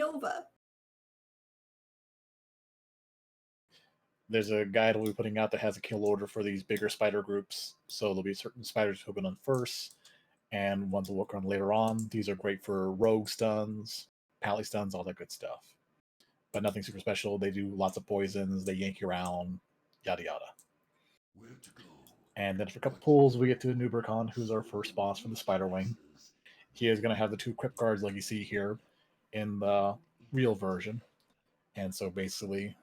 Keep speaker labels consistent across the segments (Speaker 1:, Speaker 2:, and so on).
Speaker 1: Nova.
Speaker 2: There's a guide we'll be putting out that has a kill order for these bigger spider groups. So there'll be certain spiders who'll go on first, and ones we'll work on later on. These are great for rogue stuns, pally stuns, all that good stuff. But nothing super special. They do lots of poisons, they yank you around, yada yada.
Speaker 3: Where to go?
Speaker 2: And then for a couple pulls, we get to Anub'rekhan, who's our first boss from the Spider Wing. He is going to have the 2 Crypt Guards like you see here in the real version. And so basically,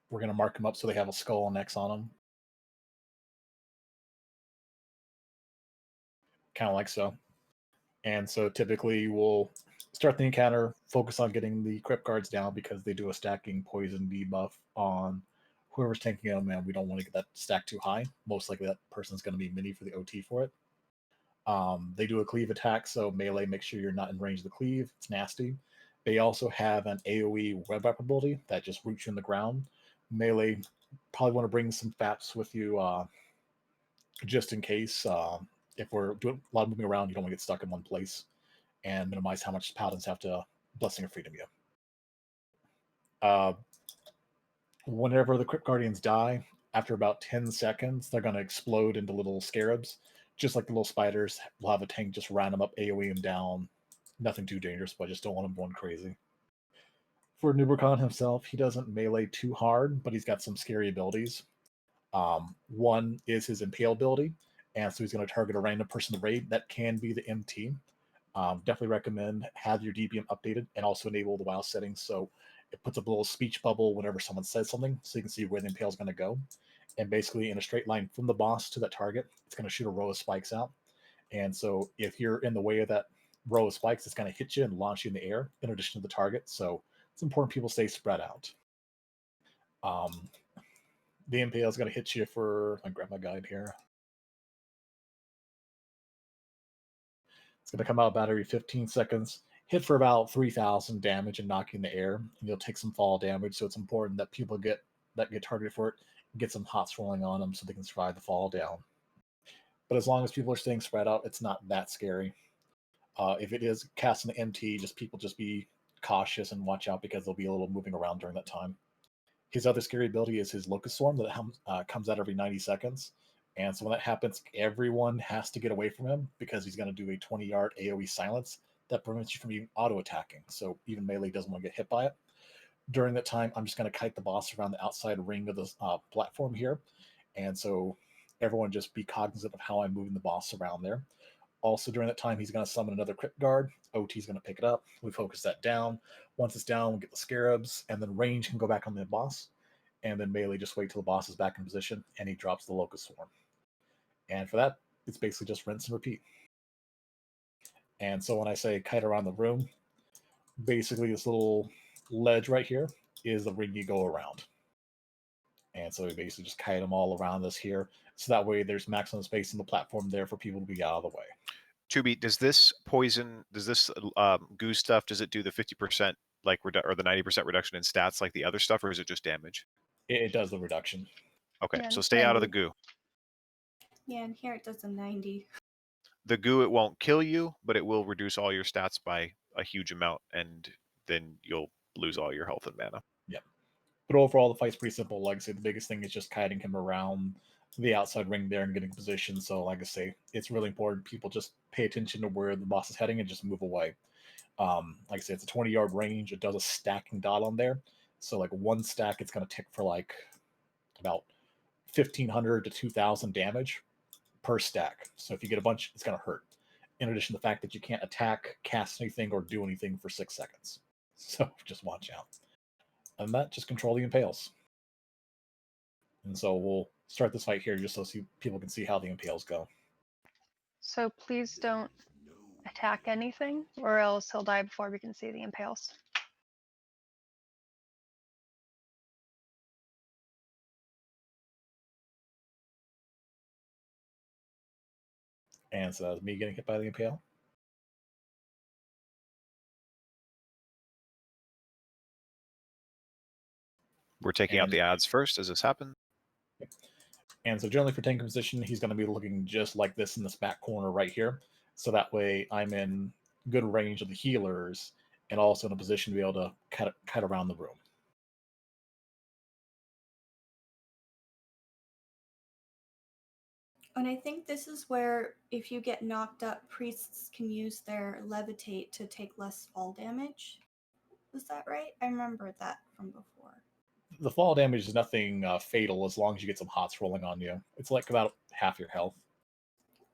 Speaker 2: we're going to mark them up so they have a skull and X on them. Kind of like so. And so typically we'll start the encounter, focus on getting the Crypt Guards down because they do a stacking poison debuff on whoever's tanking them, and we don't want to get that stack too high. Most likely that person's going to be mini for the OT for it. They do a cleave attack, so melee, make sure you're not in range of the cleave. It's nasty. They also have an AoE web up ability that just roots you in the ground. Melee, probably want to bring some FAPs with you just in case. If we're doing a lot of moving around, you don't want to get stuck in one place, and minimize how much paladins have to Blessing of Freedom you. Whenever the Crypt Guardians die, after about 10 seconds, they're going to explode into little scarabs. Just like the little spiders, we'll have a tank just round them up, AoE them down. Nothing too dangerous, but I just don't want them going crazy. For Anub'rekhan himself, he doesn't melee too hard, but he's got some scary abilities. One is his Impale ability, and so he's going to target a random person to raid. That can be the MT. Definitely recommend have your DPM updated and also enable the WoW settings so it puts up a little speech bubble whenever someone says something so you can see where the Impale is going to go. And basically in a straight line from the boss to that target, it's going to shoot a row of spikes out. And so if you're in the way of that row of spikes, it's going to hit you and launch you in the air in addition to the target. So it's important people stay spread out. The Impale is going to hit you for, I'll grab my guide here. It's going to come out about every 15 seconds, hit for about 3,000 damage and knock you in the air, and you'll take some fall damage. So it's important that people get targeted for it, get some hots rolling on them so they can survive the fall down. But as long as people are staying spread out, it's not that scary. If it is casting the MT, just be cautious and watch out because there'll be a little moving around during that time. His other scary ability is his Locust Swarm that comes out every 90 seconds. And so when that happens, everyone has to get away from him because he's going to do a 20-yard AoE silence that prevents you from even auto-attacking. So even melee doesn't want to get hit by it. During that time, I'm just going to kite the boss around the outside ring of the platform here. And so everyone just be cognizant of how I'm moving the boss around there. Also, during that time, he's going to summon another Crypt Guard. OT is going to pick it up. We focus that down. Once it's down, we'll get the Scarabs, and then range can go back on the boss. And then melee, just wait till the boss is back in position, and he drops the Locust Swarm. And for that, it's basically just rinse and repeat. And so when I say kite around the room, basically this little ledge right here is the ring you go around. And so we basically just kite them all around us here. So that way there's maximum space in the platform there for people to be out of the way.
Speaker 4: Tubi, does this goo stuff, does it do the 50% or the 90% reduction in stats like the other stuff, or is it just damage?
Speaker 2: It does the reduction.
Speaker 4: Okay,
Speaker 1: Yeah,
Speaker 4: so stay out of the goo.
Speaker 1: Yeah, and here it does a 90.
Speaker 4: The goo, it won't kill you, but it will reduce all your stats by a huge amount, and then you'll lose all your health and mana.
Speaker 2: Yep. But overall, the fight's pretty simple. Like I say, the biggest thing is just kiting him around the outside ring there and getting position. So, like I say, it's really important people just pay attention to where the boss is heading and just move away. Like I said, it's a 20-yard range. It does a stacking dot on there. So, like one stack, it's going to tick for like about 1,500 to 2,000 damage per stack. So if you get a bunch, it's going to hurt. In addition to the fact that you can't attack, cast anything, or do anything for 6 seconds. So just watch out. And that, just control the impales. And so we'll start this fight here just so people can see how the impales go.
Speaker 5: So please don't attack anything, or else he'll die before we can see the impales.
Speaker 2: And so that was me getting hit by the impale.
Speaker 4: We're taking out the ads first as this happens.
Speaker 2: And so generally for tank position, he's going to be looking just like this in this back corner right here. So that way I'm in good range of the healers, and also in a position to be able to cut around the room.
Speaker 1: And I think this is where, if you get knocked up, priests can use their levitate to take less fall damage. Was that right? I remember that from before.
Speaker 2: The fall damage is nothing fatal as long as you get some hots rolling on you. It's like about half your health.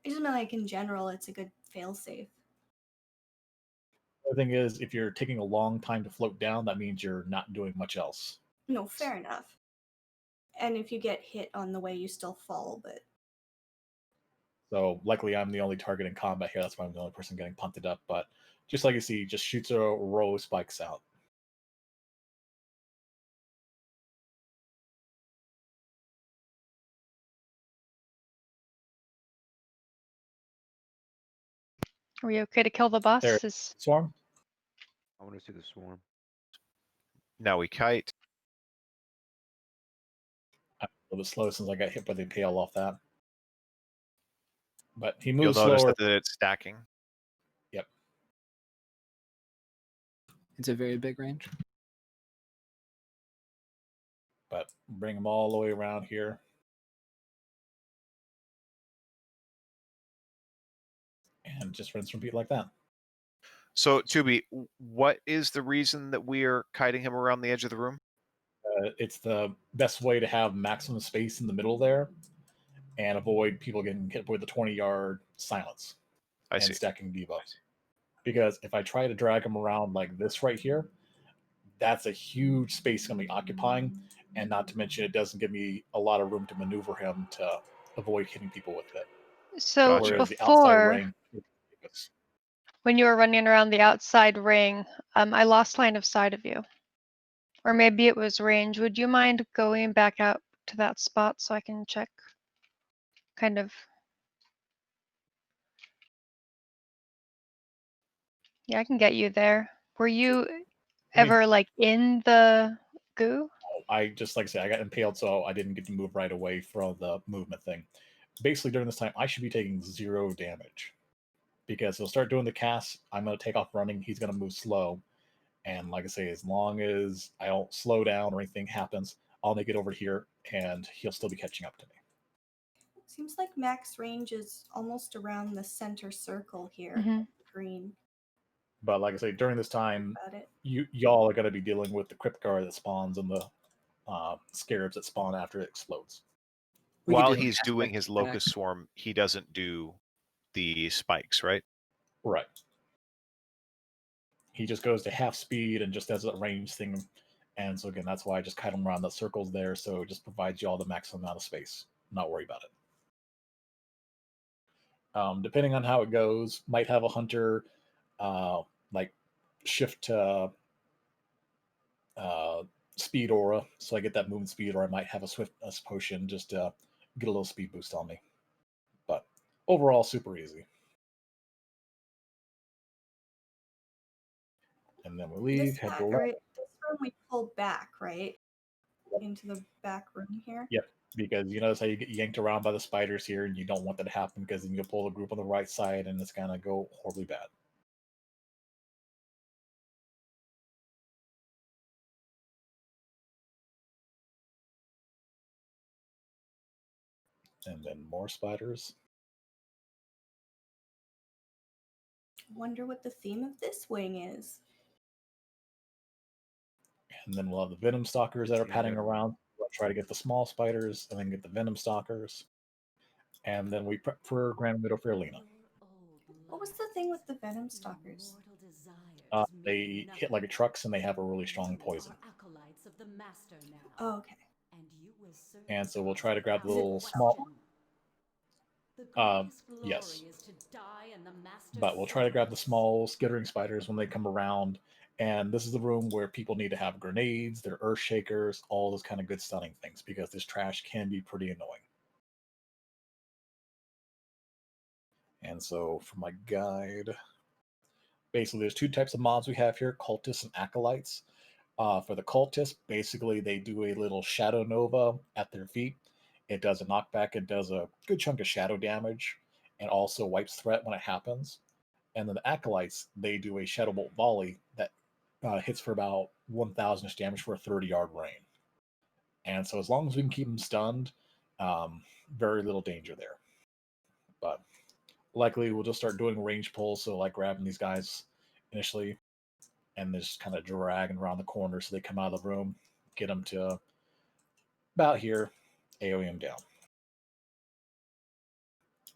Speaker 1: I just mean like in general, it's a good failsafe.
Speaker 2: The thing is, if you're taking a long time to float down, that means you're not doing much else.
Speaker 1: No, fair enough. And if you get hit on the way, you still fall, but...
Speaker 2: So likely I'm the only target in combat here. That's why I'm the only person getting punted up. But just like you see, just shoots a row of spikes out.
Speaker 5: Are we okay to kill the boss?
Speaker 2: There, swarm.
Speaker 3: I want to see the swarm.
Speaker 4: Now we kite.
Speaker 2: I'm a little bit slow since I got hit by the impale off that. But he
Speaker 4: You'll
Speaker 2: moves
Speaker 4: notice
Speaker 2: slower.
Speaker 4: that it's stacking.
Speaker 2: Yep.
Speaker 6: It's a very big range.
Speaker 2: But bring him all the way around here. And just rinse and repeat like that.
Speaker 4: So, Tubi, what is the reason that we are kiting him around the edge of the room?
Speaker 2: It's the best way to have maximum space in the middle there and avoid people getting hit with the 20-yard silence
Speaker 4: I see.
Speaker 2: stacking debuffs. Because if I try to drag him around like this right here, that's a huge space going to be occupying, and not to mention it doesn't give me a lot of room to maneuver him to avoid hitting people with it.
Speaker 5: So
Speaker 4: Gotcha.
Speaker 2: Whereas the outside
Speaker 5: before,
Speaker 2: ring,
Speaker 5: when you were running around the outside ring, I lost line of sight of you. Or maybe it was range. Would you mind going back out to that spot so I can check? Kind of. Yeah, I can get you there. Were you ever like in the goo?
Speaker 2: I just, like I said, I got impaled, so I didn't get to move right away from the movement thing. Basically, during this time, I should be taking 0 damage. Because he'll start doing the cast, I'm going to take off running, he's going to move slow. And like I say, as long as I don't slow down or anything happens, I'll make it over here, and he'll still be catching up to me.
Speaker 1: Seems like max range is almost around the center circle here,
Speaker 5: Mm-hmm.
Speaker 1: green.
Speaker 2: But like I say, during this time,
Speaker 1: About it.
Speaker 2: y'all are going to be dealing with the Crypt Guard that spawns and the Scarabs that spawn after it explodes.
Speaker 4: While he's doing his Locust Swarm, he doesn't do the spikes, right?
Speaker 2: Right. He just goes to half speed and just does a range thing. And so again, that's why I just kite him around the circles there, so it just provides you all the maximum amount of space. Not worry about it. Depending on how it goes, might have a hunter like shift to speed aura, so I get that movement speed, or I might have a swiftness potion just to get a little speed boost on me. But overall, super easy. And then we leave, head to the left.
Speaker 1: This room we pulled back, right? Into the back room here?
Speaker 2: Yep, because you notice how you get yanked around by the spiders here, and you don't want that to happen because then you'll pull the group on the right side, and it's going to go horribly bad. And then more spiders.
Speaker 1: Wonder what the theme of this wing is.
Speaker 2: And then we'll have the Venom Stalkers that are padding around. We'll try to get the small spiders, and then get the Venom Stalkers. And then we prep for Grand Widow Faerlina.
Speaker 1: What was the thing with the Venom Stalkers?
Speaker 2: They hit like a trucks, and they have a really strong poison.
Speaker 1: Oh, okay.
Speaker 2: And so we'll try to grab the little small... yes. But we'll try to grab the small skittering spiders when they come around. And this is the room where people need to have grenades, their earth shakers, all those kind of good stunning things, because this trash can be pretty annoying. And so for my guide, basically there's 2 types of mobs we have here, cultists and acolytes. For the cultists, basically they do a little shadow nova at their feet. It does a knockback, it does a good chunk of shadow damage, and also wipes threat when it happens. And then the acolytes, they do a shadow bolt volley that hits for about 1,000 damage for a 30-yard range. And so as long as we can keep him stunned, very little danger there. But likely we'll just start doing range pulls, so like grabbing these guys initially and just kind of dragging around the corner so they come out of the room, get them to about here, AoE them down.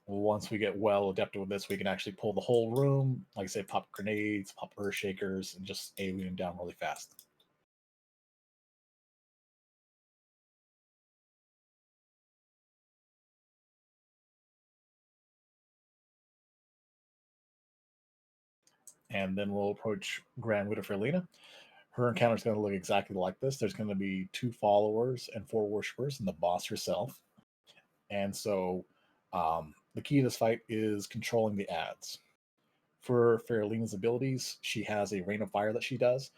Speaker 2: Once we get well adapted with this, we can actually pull the whole room, like I say, pop grenades, pop earth shakers, and just AoE them down really fast. And then we'll approach Grand Widow-Faerlina. Her encounter is going to look exactly like this. There's going to be 2 followers and 4 worshippers, and the boss herself. And so the key to this fight is controlling the ads. For Faerlina's abilities, she has a Rain of Fire that she does.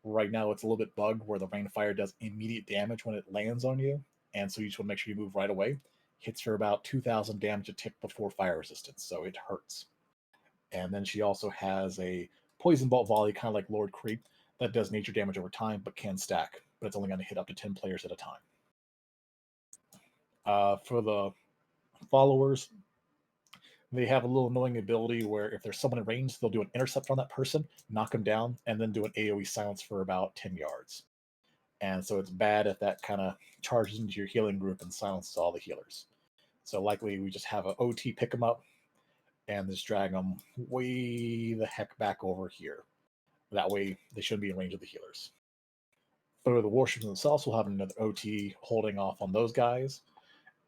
Speaker 2: Right now, it's a little bit bugged where the Rain of Fire does immediate damage when it lands on you, and so you just want to make sure you move right away. Hits for about 2,000 damage a tick before fire resistance, so it hurts. And then she also has a Poison Bolt Volley, kind of like Lord Creep, that does nature damage over time, but can stack. But it's only going to hit up to 10 players at a time. For the followers, they have a little annoying ability where if there's someone in range, they'll do an intercept on that person, knock them down, and then do an AoE silence for about 10 yards. And so it's bad if that kind of charges into your healing group and silences all the healers. So likely we just have an OT pick them up and just drag them way the heck back over here. That way they shouldn't be in range of the healers. For the worshippers themselves, we'll have another OT holding off on those guys.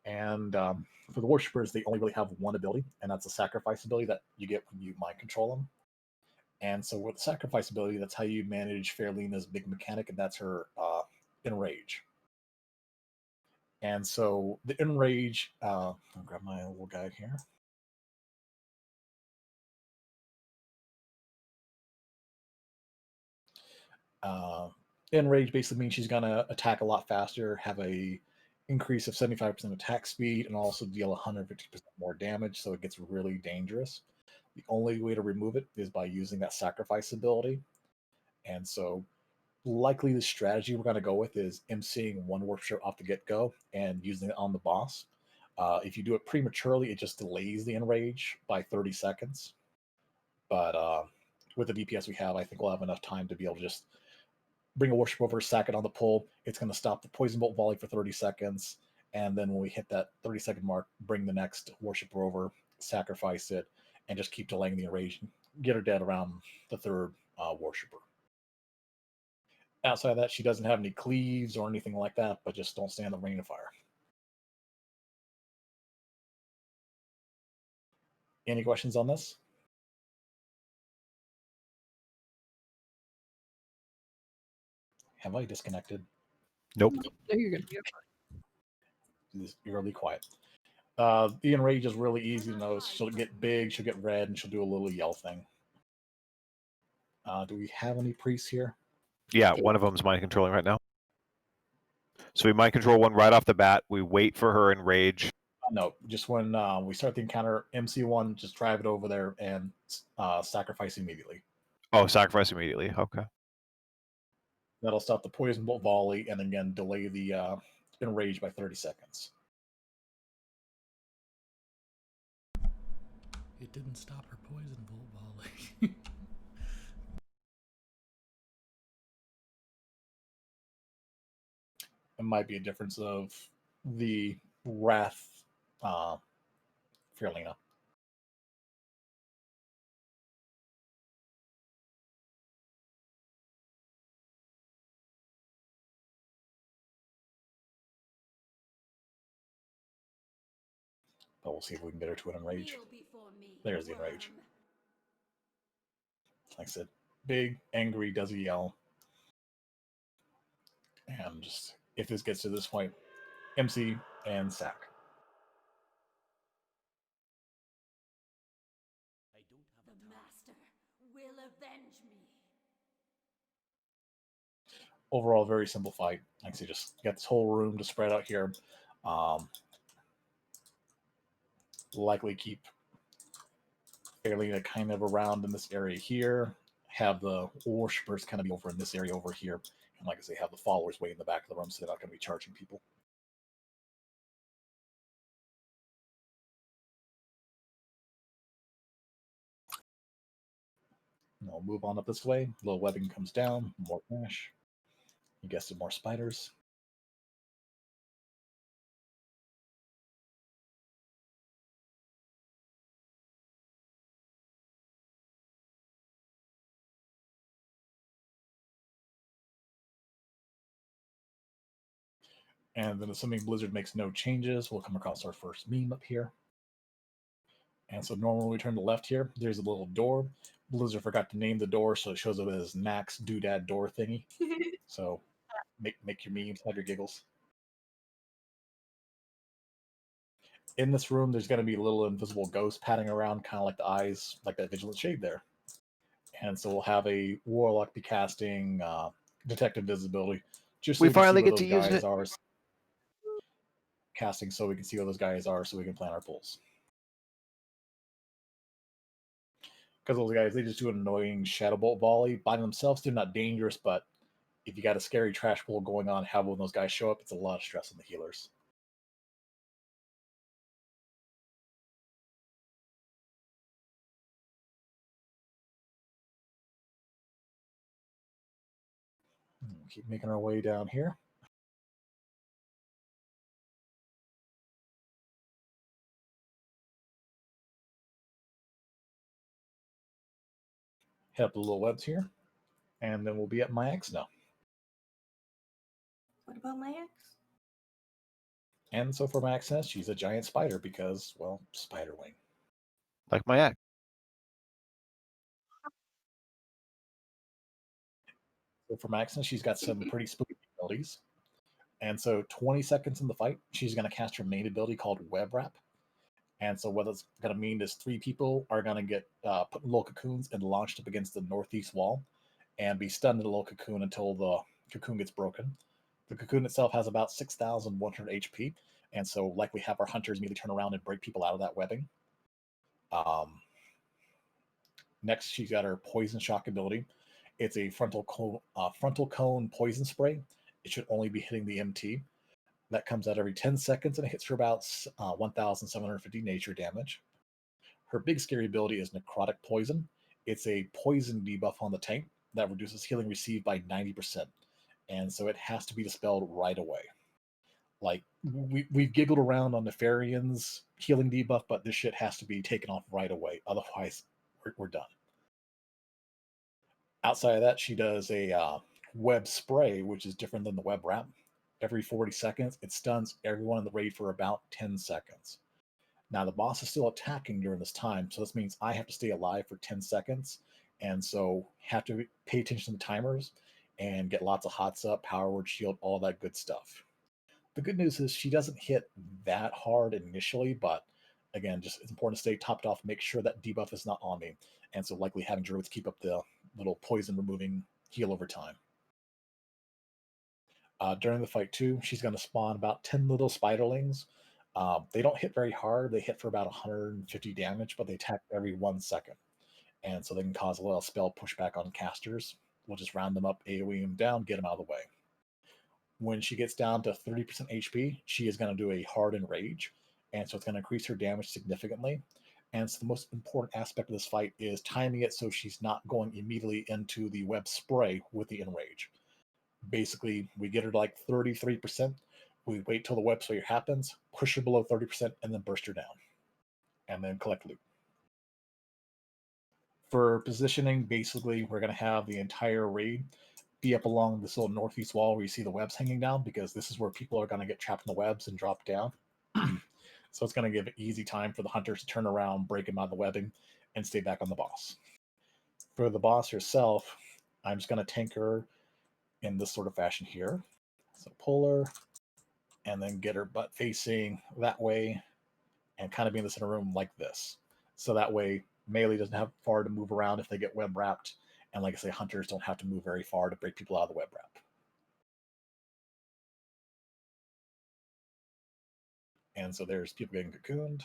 Speaker 2: And for the worshippers, they only really have one ability, and that's a sacrifice ability that you get when you mind control them. And so with the sacrifice ability, that's how you manage Faerlina's big mechanic, and that's her enrage. And so the enrage, I'll grab my little guide here. Enrage basically means she's going to attack a lot faster, have a increase of 75% attack speed, and also deal 150% more damage, so it gets really dangerous. The only way to remove it is by using that sacrifice ability. And so likely the strategy we're going to go with is MCing one worshipper off the get-go and using it on the boss. If you do it prematurely, it just delays the enrage by 30 seconds. But with the DPS we have, I think we'll have enough time to be able to just bring a worship over, sack it on the pull. It's going to stop the poison bolt volley for 30 seconds. And then when we hit that 30-second mark, bring the next worshiper over, sacrifice it, and just keep delaying the enrage. Get her dead around the 3rd worshiper. Outside of that, she doesn't have any cleaves or anything like that, but just don't stand the Rain of Fire. Any questions on this? Have I disconnected?
Speaker 4: Nope.
Speaker 6: No, you're good.
Speaker 2: It's eerily quiet. The enrage is really easy to notice. She'll get big, she'll get red, and she'll do a little yell thing. Do we have any priests here?
Speaker 4: Yeah, one of them's mind controlling right now. So we mind control one right off the bat. We wait for her enrage.
Speaker 2: No, just when we start the encounter, MC1, just drive it over there and sacrifice immediately.
Speaker 4: Oh, sacrifice immediately. Okay.
Speaker 2: That'll stop the poison bolt volley and again delay the enrage by 30 seconds.
Speaker 7: It didn't stop her poison bolt volley.
Speaker 2: It might be a difference of the Wrath Faerlina. But we'll see if we can get her to an enrage. There's the enrage. Like I said, big, angry, does a yell. And just, if this gets to this point, MC and sack.
Speaker 8: The master will avenge me.
Speaker 2: Overall, very simple fight. Like I said, just get this whole room to spread out here. Likely keep Faerlina kind of around in this area here. have the worshippers kind of be over in this area over here. And like I say, have the followers wait in the back of the room, so they're not going to be charging people. And I'll move on up this way. A little webbing comes down, more cash. You guessed it, more spiders. And then assuming Blizzard makes no changes, we'll come across our first meme up here. And so normally when we turn to the left here, there's a little door. Blizzard forgot to name the door, so it shows up as Naxx doodad door thingy. So make your memes, have your giggles. In this room, there's going to be a little invisible ghost padding around, kind of like the eyes, like that vigilant shade there. And so we'll have a warlock be casting detective visibility. Just so
Speaker 3: We
Speaker 2: we can
Speaker 3: finally
Speaker 2: see where
Speaker 3: get to
Speaker 2: those
Speaker 3: use
Speaker 2: guys
Speaker 3: it.
Speaker 2: are. Casting so we can see where those guys are, so we can plan our pulls. Because those guys, they just do an annoying shadow bolt volley. By themselves, they're not dangerous, but if you got a scary trash pull going on, have when those guys show up, it's a lot of stress on the healers. Keep making our way down here. Head up the little webs here, and then we'll be at Maexxna.
Speaker 1: What about my ex?
Speaker 2: And so for Maexxna, she's a giant spider because, well, spider wing.
Speaker 4: Like my ex.
Speaker 2: So for Maexxna, she's got some pretty spooky abilities. And so 20 seconds in the fight, she's going to cast her main ability called Web Wrap. And so what it's going to mean is 3 people are going to get put in little cocoons and launched up against the northeast wall and be stunned in a little cocoon until the cocoon gets broken. The cocoon itself has about 6,100 HP, and so like we have our hunters immediately turn around and break people out of that webbing. Next, she's got her Poison Shock ability. It's a frontal cone poison spray. It should only be hitting the MT. That comes out every 10 seconds, and it hits for about 1,750 nature damage. Her big scary ability is Necrotic Poison. It's a poison debuff on the tank that reduces healing received by 90%. And so it has to be dispelled right away. Like, we've giggled around on Nefarian's healing debuff, but this shit has to be taken off right away. Otherwise, we're done. Outside of that, she does a web spray, which is different than the web wrap. Every 40 seconds, it stuns everyone in the raid for about 10 seconds. Now, the boss is still attacking during this time, so this means I have to stay alive for 10 seconds, and so have to pay attention to the timers and get lots of hots up, power word shield, all that good stuff. The good news is she doesn't hit that hard initially, but again, just it's important to stay topped off, make sure that debuff is not on me, and so likely having druids keep up the little poison removing heal over time. During the fight too, she's going to spawn about 10 little spiderlings. They don't hit very hard. They hit for about 150 damage, but they attack every 1 second. And so they can cause a little spell pushback on casters. We'll just round them up, AoE them down, get them out of the way. When she gets down to 30% HP, she is going to do a Hardened Rage. And so it's going to increase her damage significantly. And so the most important aspect of this fight is timing it so she's not going immediately into the web spray with the Enrage. Basically, we get her to like 33%. We wait till the web spray happens, push her below 30%, and then burst her down. And then collect loot. For positioning, basically, we're going to have the entire raid be up along this little northeast wall where you see the webs hanging down, because this is where people are going to get trapped in the webs and drop down. So it's going to give easy time for the hunters to turn around, break them out of the webbing, and stay back on the boss. For the boss herself, I'm just going to tank her in this sort of fashion here. So pull her, and then get her butt facing that way, and kind of be in the center room like this. So that way, melee doesn't have far to move around if they get web wrapped, and like I say, hunters don't have to move very far to break people out of the web wrap. And so there's people getting cocooned.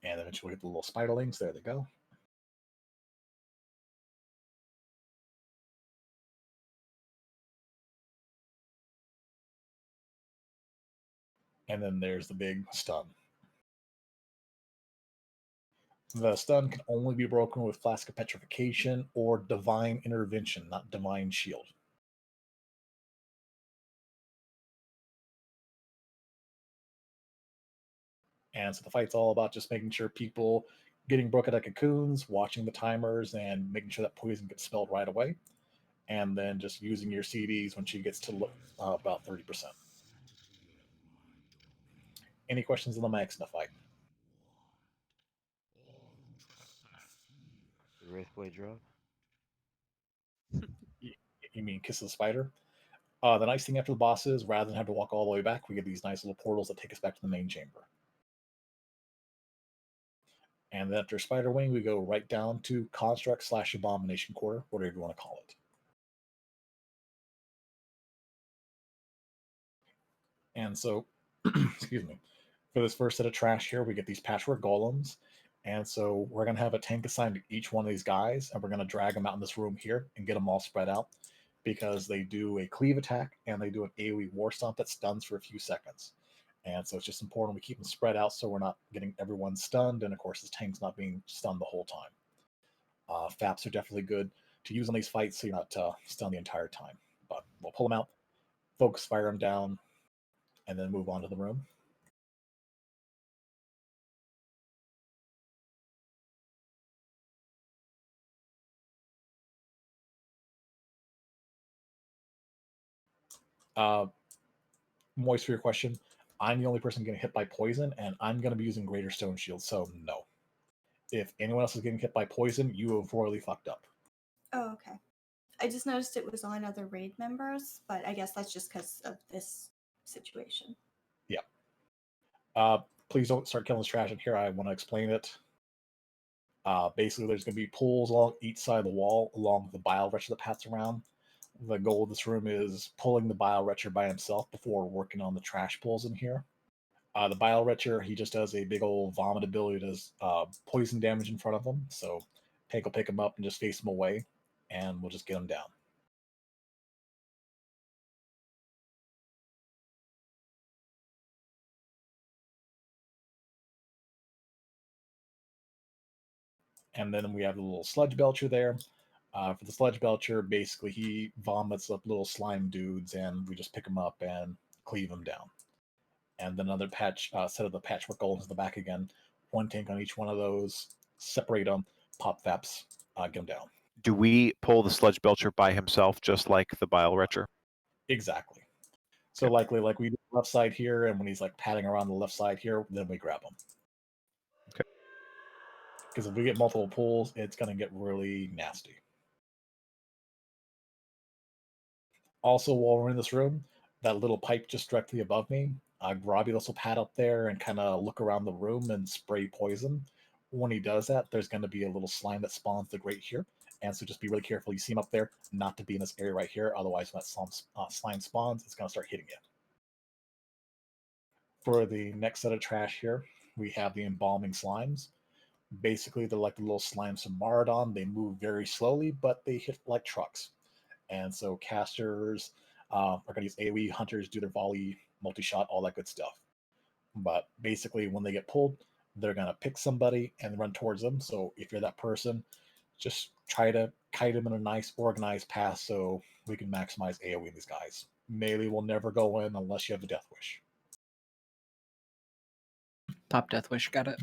Speaker 2: And eventually we get the little spiderlings. There they go. And then there's the big stun. The stun can only be broken with Flask of Petrification or Divine Intervention, not Divine Shield. And so the fight's all about just making sure people getting broken out of cocoons, watching the timers, and making sure that poison gets spelled right away. And then just using your CDs when she gets to about 30%. Any questions on the Maexxna fight?
Speaker 3: The Wraithblade drop.
Speaker 2: You mean Kiss of the Spider? The nice thing after the boss is, rather than have to walk all the way back, we get these nice little portals that take us back to the main chamber. And then after Spider Wing, we go right down to Construct / Abomination Quarter, whatever you want to call it. And so, excuse me, for this first set of trash here, we get these Patchwerk Golems. And so we're going to have a tank assigned to each one of these guys, and we're going to drag them out in this room here and get them all spread out because they do a cleave attack and they do an AoE War Stomp that stuns for a few seconds. And so it's just important we keep them spread out so we're not getting everyone stunned, and of course this tank's not being stunned the whole time. FAPs are definitely good to use on these fights so you're not stunned the entire time. But we'll pull them out, focus fire them down, and then move on to the room. Moist, for your question, I'm the only person getting hit by poison, and I'm going to be using Greater Stone Shield, so no. If anyone else is getting hit by poison, you have royally fucked up.
Speaker 1: Oh, okay. I just noticed it was on other raid members, but I guess that's just because of this situation.
Speaker 2: Yeah. Please don't start killing this trash in here. I want to explain it. Basically, there's going to be pools along each side of the wall, along the Bile Retcher that paths around. The goal of this room is pulling the Bile Retcher by himself before working on the trash pulls in here. The Bile Retcher, he just does a big old vomit ability, does poison damage in front of him. So Tank will pick him up and just face him away, and we'll just get him down. And then we have a little Sludge Belcher there. For the Sludge Belcher, basically he vomits up little slime dudes, and we just pick them up and cleave them down. And then another set of the Patchwerk Golems in the back again. One tank on each one of those. Separate them, pop Faps, get them down.
Speaker 4: Do we pull the Sludge Belcher by himself, just like the Bile Retcher?
Speaker 2: Exactly. So likely, like we do the left side here, and when he's like patting around the left side here, then we grab him.
Speaker 4: Okay.
Speaker 2: Because if we get multiple pulls, it's going to get really nasty. Also, while we're in this room, that little pipe just directly above me, Grobbulus will pad up there and kind of look around the room and spray poison. When he does that, there's going to be a little slime that spawns the grate here. And so just be really careful. You see him up there, not to be in this area right here. Otherwise, when that slime spawns, it's going to start hitting you. For the next set of trash here, we have the embalming slimes. Basically, they're like the little slimes from Maradon. They move very slowly, but they hit like trucks. And so casters are going to use AoE, hunters do their volley, multi-shot, all that good stuff. But basically, when they get pulled, they're going to pick somebody and run towards them. So if you're that person, just try to kite them in a nice, organized path so we can maximize AoE in these guys. Melee will never go in unless you have a Death Wish.
Speaker 6: Pop Death Wish, got it.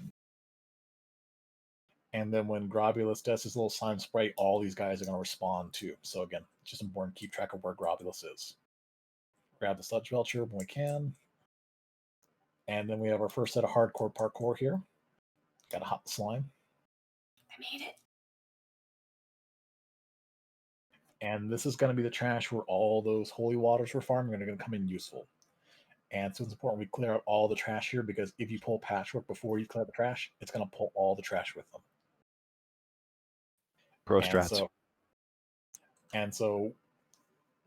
Speaker 2: And then when Grobbulus does his little slime spray, all these guys are going to respond too. So again, it's just important to keep track of where Grobbulus is. Grab the Sludge Belcher when we can. And then we have our first set of hardcore parkour here. Got to hop the slime.
Speaker 1: I made it.
Speaker 2: And this is going to be the trash where all those holy waters we're farming are going to come in useful. And so it's important we clear out all the trash here, because if you pull Patchwerk before you clear the trash, it's going to pull all the trash with them.
Speaker 4: Pro strats.
Speaker 2: And so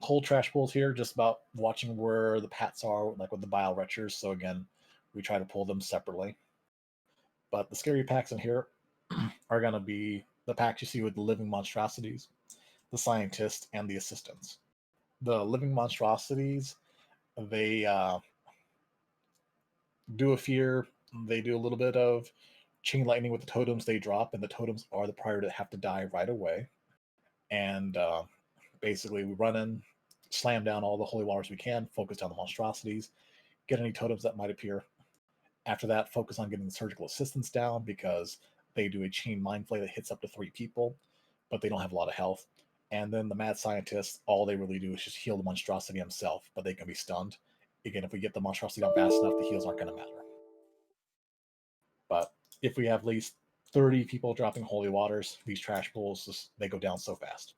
Speaker 2: whole trash pulls here, just about watching where the pats are, like with the Bile Retchers. So again, we try to pull them separately. But the scary packs in here are going to be the packs you see with the living monstrosities, the scientists, and the assistants. The living monstrosities, they do a fear, they do a little bit of chain lightning with the totems they drop, and the totems are the priority that have to die right away. And basically, we run in, slam down all the holy waters we can, focus down the monstrosities, get any totems that might appear. After that, focus on getting the surgical assistants down because they do a chain mind flay that hits up to 3 people, but they don't have a lot of health. And then the mad scientists, all they really do is just heal the monstrosity himself, but they can be stunned. Again, if we get the monstrosity down fast enough, the heals aren't going to matter. But if we have at least 30 people dropping holy waters, these trash pools, they go down so fast.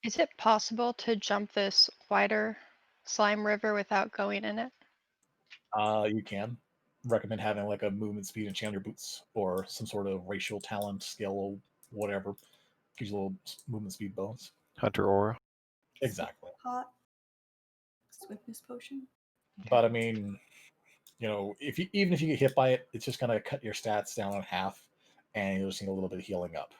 Speaker 5: Is it possible to jump this wider slime river without going in it?
Speaker 2: You can recommend having like a movement speed and chandler boots or some sort of racial talent skill, whatever. Gives you a little movement speed bonus.
Speaker 4: Hunter aura.
Speaker 2: Exactly.
Speaker 1: Hot. Swiftness potion.
Speaker 2: But I mean, you know, even if you get hit by it, it's just gonna cut your stats down in half, and you'll just need a little bit of healing up.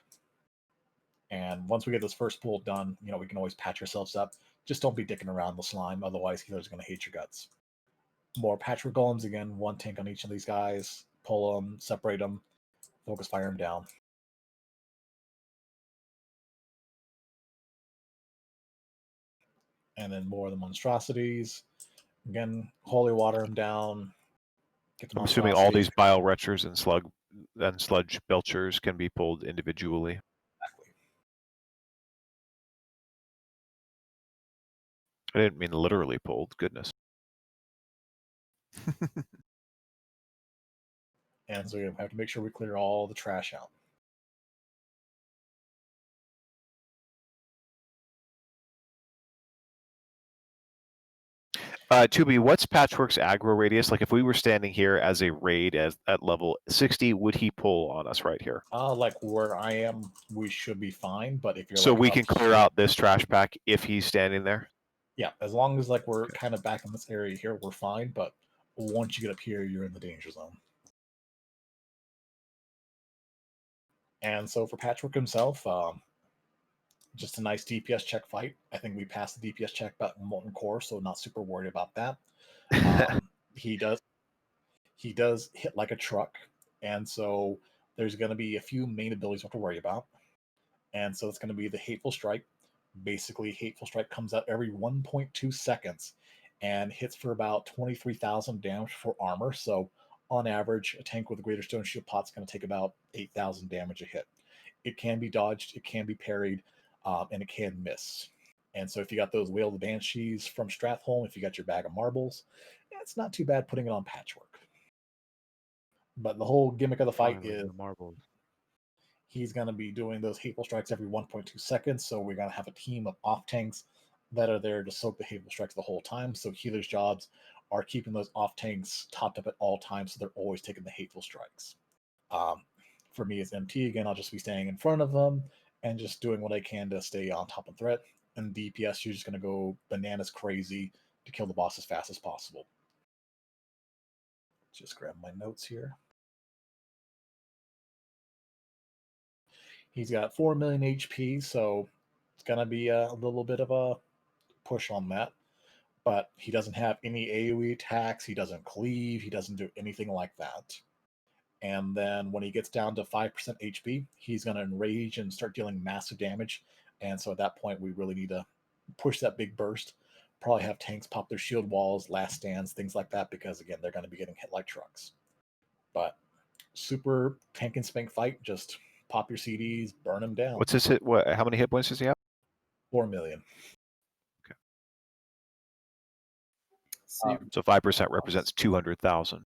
Speaker 2: And once we get this first pool done, you know, we can always patch ourselves up. Just don't be dicking around the slime, otherwise healers are gonna hate your guts. More patchwork golems again, 1 tank on each of these guys. Pull them, separate them, focus fire them down. And then more of the monstrosities. Again, holy water them down. Get the
Speaker 4: I'm assuming all these
Speaker 2: monstrosities.
Speaker 4: bile retchers and sludge belchers can be pulled individually.
Speaker 2: Exactly.
Speaker 4: I didn't mean literally pulled. Goodness.
Speaker 2: And so we have to make sure we clear all the trash out.
Speaker 4: Tubi, what's Patchwork's aggro radius? Like if we were standing here as a raid at level 60, would he pull on us right here?
Speaker 2: Like where I am, we should be fine. But if you're
Speaker 4: So
Speaker 2: like
Speaker 4: we
Speaker 2: up
Speaker 4: can clear out this trash pack if he's standing there?
Speaker 2: yeah, as long as like we're kind of back in this area here, we're fine. But once you get up here, you're in the danger zone. And so for Patchwork himself, just a nice DPS check fight. I think we passed the DPS check about Molten Core, so not super worried about that. He does hit like a truck, and so there's going to be a few main abilities we have to worry about. And so it's going to be the Hateful Strike. Basically, Hateful Strike comes out every 1.2 seconds and hits for about 23,000 damage for armor. So on average, a tank with a Greater Stone Shield Pot's going to take about 8,000 damage a hit. It can be dodged, it can be parried, and it can miss. And so if you got those Wail of the Banshees from Stratholme, if you got your bag of marbles, it's not too bad putting it on Patchwork. But the whole gimmick of the fight is
Speaker 3: the marbles.
Speaker 2: he's going to be doing those Hateful Strikes every 1.2 seconds. So we're going to have a team of off tanks that are there to soak the Hateful Strikes the whole time. So healers' jobs are keeping those off tanks topped up at all times. So they're always taking the Hateful Strikes. For me as MT, again, I'll just be staying in front of them and just doing what I can to stay on top of threat. And DPS, you're just going to go bananas crazy to kill the boss as fast as possible. Just grab my notes here. He's got 4 million HP, so it's going to be a little bit of a push on that. But he doesn't have any AoE attacks. He doesn't cleave. He doesn't do anything like that. And then when he gets down to 5% HP, he's going to enrage and start dealing massive damage. And so at that point, we really need to push that big burst. Probably have tanks pop their shield walls, last stands, things like that, because again, they're going to be getting hit like trucks. But super tank and spank fight, just pop your CDs, burn them down.
Speaker 4: What's his hit? What? How many hit points does he have?
Speaker 2: 4 million.
Speaker 4: Okay.
Speaker 6: See,
Speaker 4: So 5% represents 200,000.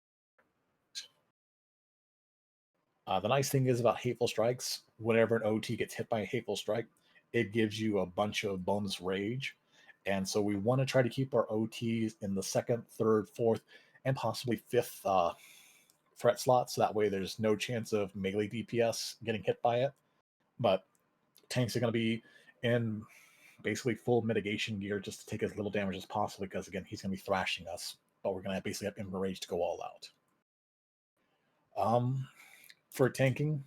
Speaker 2: The nice thing is about Hateful Strikes, whenever an OT gets hit by a Hateful Strike, it gives you a bunch of bonus rage. And so we want to try to keep our OTs in the 2nd, 3rd, 4th, and possibly 5th threat slot. So that way there's no chance of melee DPS getting hit by it. But tanks are going to be in basically full mitigation gear just to take as little damage as possible because, again, he's going to be thrashing us. But we're going to basically have Ember Rage to go all out. For tanking,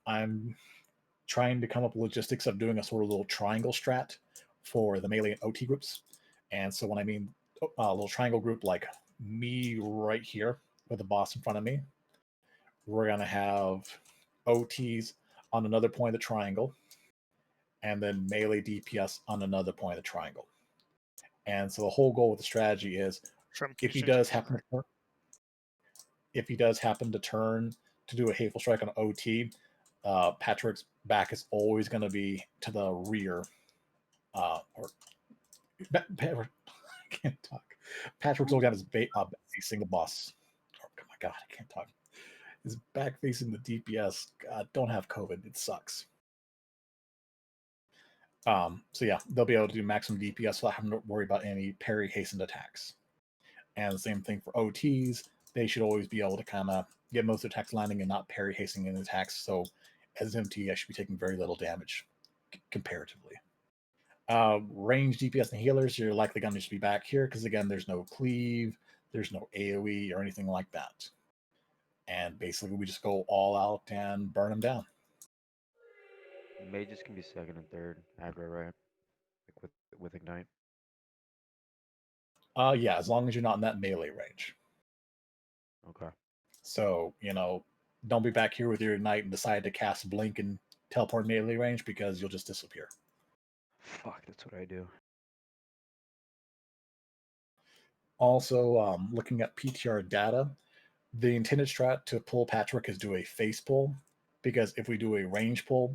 Speaker 2: I'm trying to come up with logistics of doing a sort of little triangle strat for the melee and OT groups. And so when I mean a little triangle group like me right here with the boss in front of me, we're going to have OTs on another point of the triangle, and then melee DPS on another point of the triangle. And so the whole goal with the strategy is if he does happen to turn to do a hateful strike on OT, Patchwerk's back is always going to be to the rear. Or I can't talk. Patchwerk's always got his back facing the boss. Oh my god, I can't talk. His back facing the DPS. God, don't have COVID. It sucks. So yeah, they'll be able to do maximum DPS without having to worry about any parry hastened attacks. And the same thing for OTs. They should always be able to kind of get most of attacks landing and not parry hastening attacks. So as MT, I should be taking very little damage comparatively. Range DPS and healers, you're likely going to just be back here because again, there's no cleave, there's no AoE or anything like that. And basically, we just go all out and burn them down.
Speaker 3: Mages can be second and third aggro, right? Like with ignite.
Speaker 2: Yeah, as long as you're not in that melee range.
Speaker 3: Okay.
Speaker 2: So, don't be back here with your ignite and decide to cast blink and teleport melee range because you'll just disappear.
Speaker 3: Fuck, that's what I do.
Speaker 2: Also, looking at PTR data, the intended strat to pull Patchwerk is do a face pull, because if we do a range pull,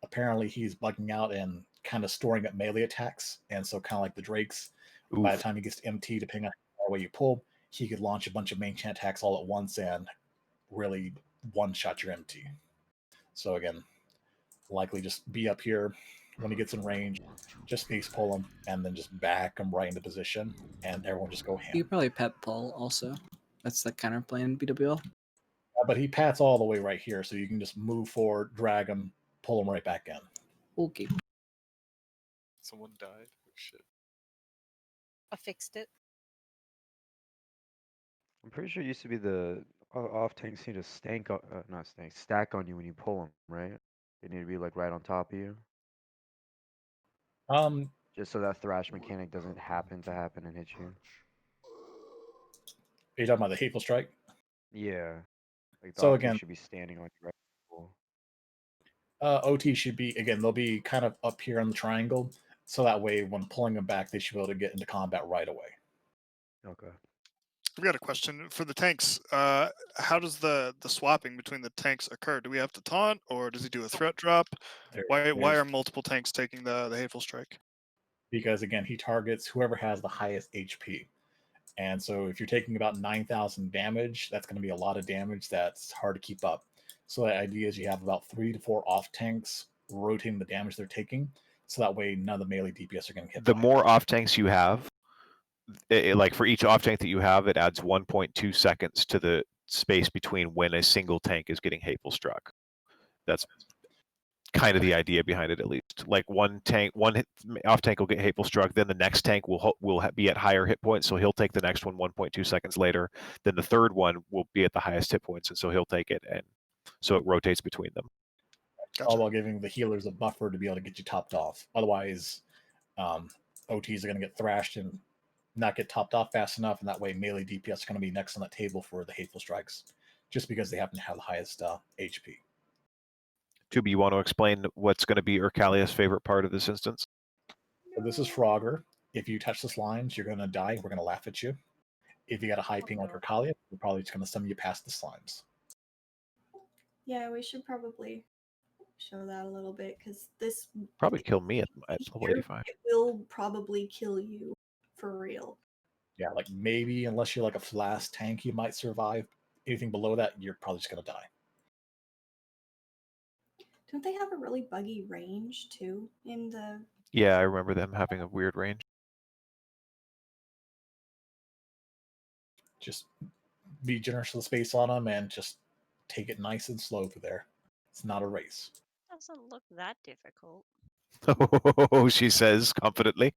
Speaker 2: apparently he's bugging out and kind of storing up melee attacks, and so kind of like the Drakes, by the time he gets to MT, depending on how far away you pull, he could launch a bunch of main chain attacks all at once and really one-shot your MT. So again, likely just be up here when he gets in range, just face pull him, and then just back him right into position, and everyone just go ham.
Speaker 6: You could probably pet pull also. That's the counter play in BWL.
Speaker 2: But he pats all the way right here, so you can just move forward, drag him, pull him right back in.
Speaker 6: Okay.
Speaker 4: Someone died. Oh, shit.
Speaker 9: I fixed it.
Speaker 3: I'm pretty sure it used to be the off tanks need to stack on you when you pull them, right? They need to be like right on top of you. Just so that thrash mechanic doesn't happen and hit you.
Speaker 2: Are you talking about the hateful strike?
Speaker 3: Yeah. Like the
Speaker 2: So
Speaker 3: OT
Speaker 2: again,
Speaker 3: should be standing on you, right? Cool.
Speaker 2: OT should be, again, they'll be kind of up here on the triangle, so that way when pulling them back, they should be able to get into combat right away.
Speaker 3: Okay.
Speaker 10: I've got a question for the tanks. How does the swapping between the tanks occur? Do we have to taunt, or does he do a threat drop? Why are multiple tanks taking the hateful strike?
Speaker 2: Because again, he targets whoever has the highest HP. And so if you're taking about 9,000 damage, that's going to be a lot of damage that's hard to keep up. So the idea is you have about 3 to 4 off tanks rotating the damage they're taking, so that way none of the melee DPS are going to hit.
Speaker 4: The more off tanks you have, like for each off tank that you have, it adds 1.2 seconds to the space between when a single tank is getting hateful struck. That's kind of the idea behind it, at least. Like one off tank will get hateful struck, then the next tank will be at higher hit points, so he'll take the next one 1.2 seconds later. Then the third one will be at the highest hit points, and so he'll take it, and so it rotates between them.
Speaker 10: Gotcha.
Speaker 2: All while giving the healers a buffer to be able to get you topped off. Otherwise, OTs are going to get thrashed and not get topped off fast enough, and that way melee DPS are going to be next on that table for the hateful strikes, just because they happen to have the highest HP.
Speaker 4: Tubi, you want to explain what's going to be Urkalia's favorite part of this instance?
Speaker 2: So this is Frogger. If you touch the slimes, you're going to die. We're going to laugh at you. If you got a high ping like Urkalia, we're probably just going to summon you past the slimes.
Speaker 1: Yeah, we should probably show that a little bit, because this
Speaker 4: probably kill me at level 85.
Speaker 1: It will probably kill you for real.
Speaker 2: Yeah, like maybe unless you're like a flask tank, you might survive. Anything below that, you're probably just going to die.
Speaker 1: Don't they have a really buggy range too in the?
Speaker 4: Yeah, I remember them having a weird range.
Speaker 2: Just be generous with the space on them and just take it nice and slow through there. It's not a race.
Speaker 9: Doesn't look that difficult.
Speaker 4: Oh, she says confidently.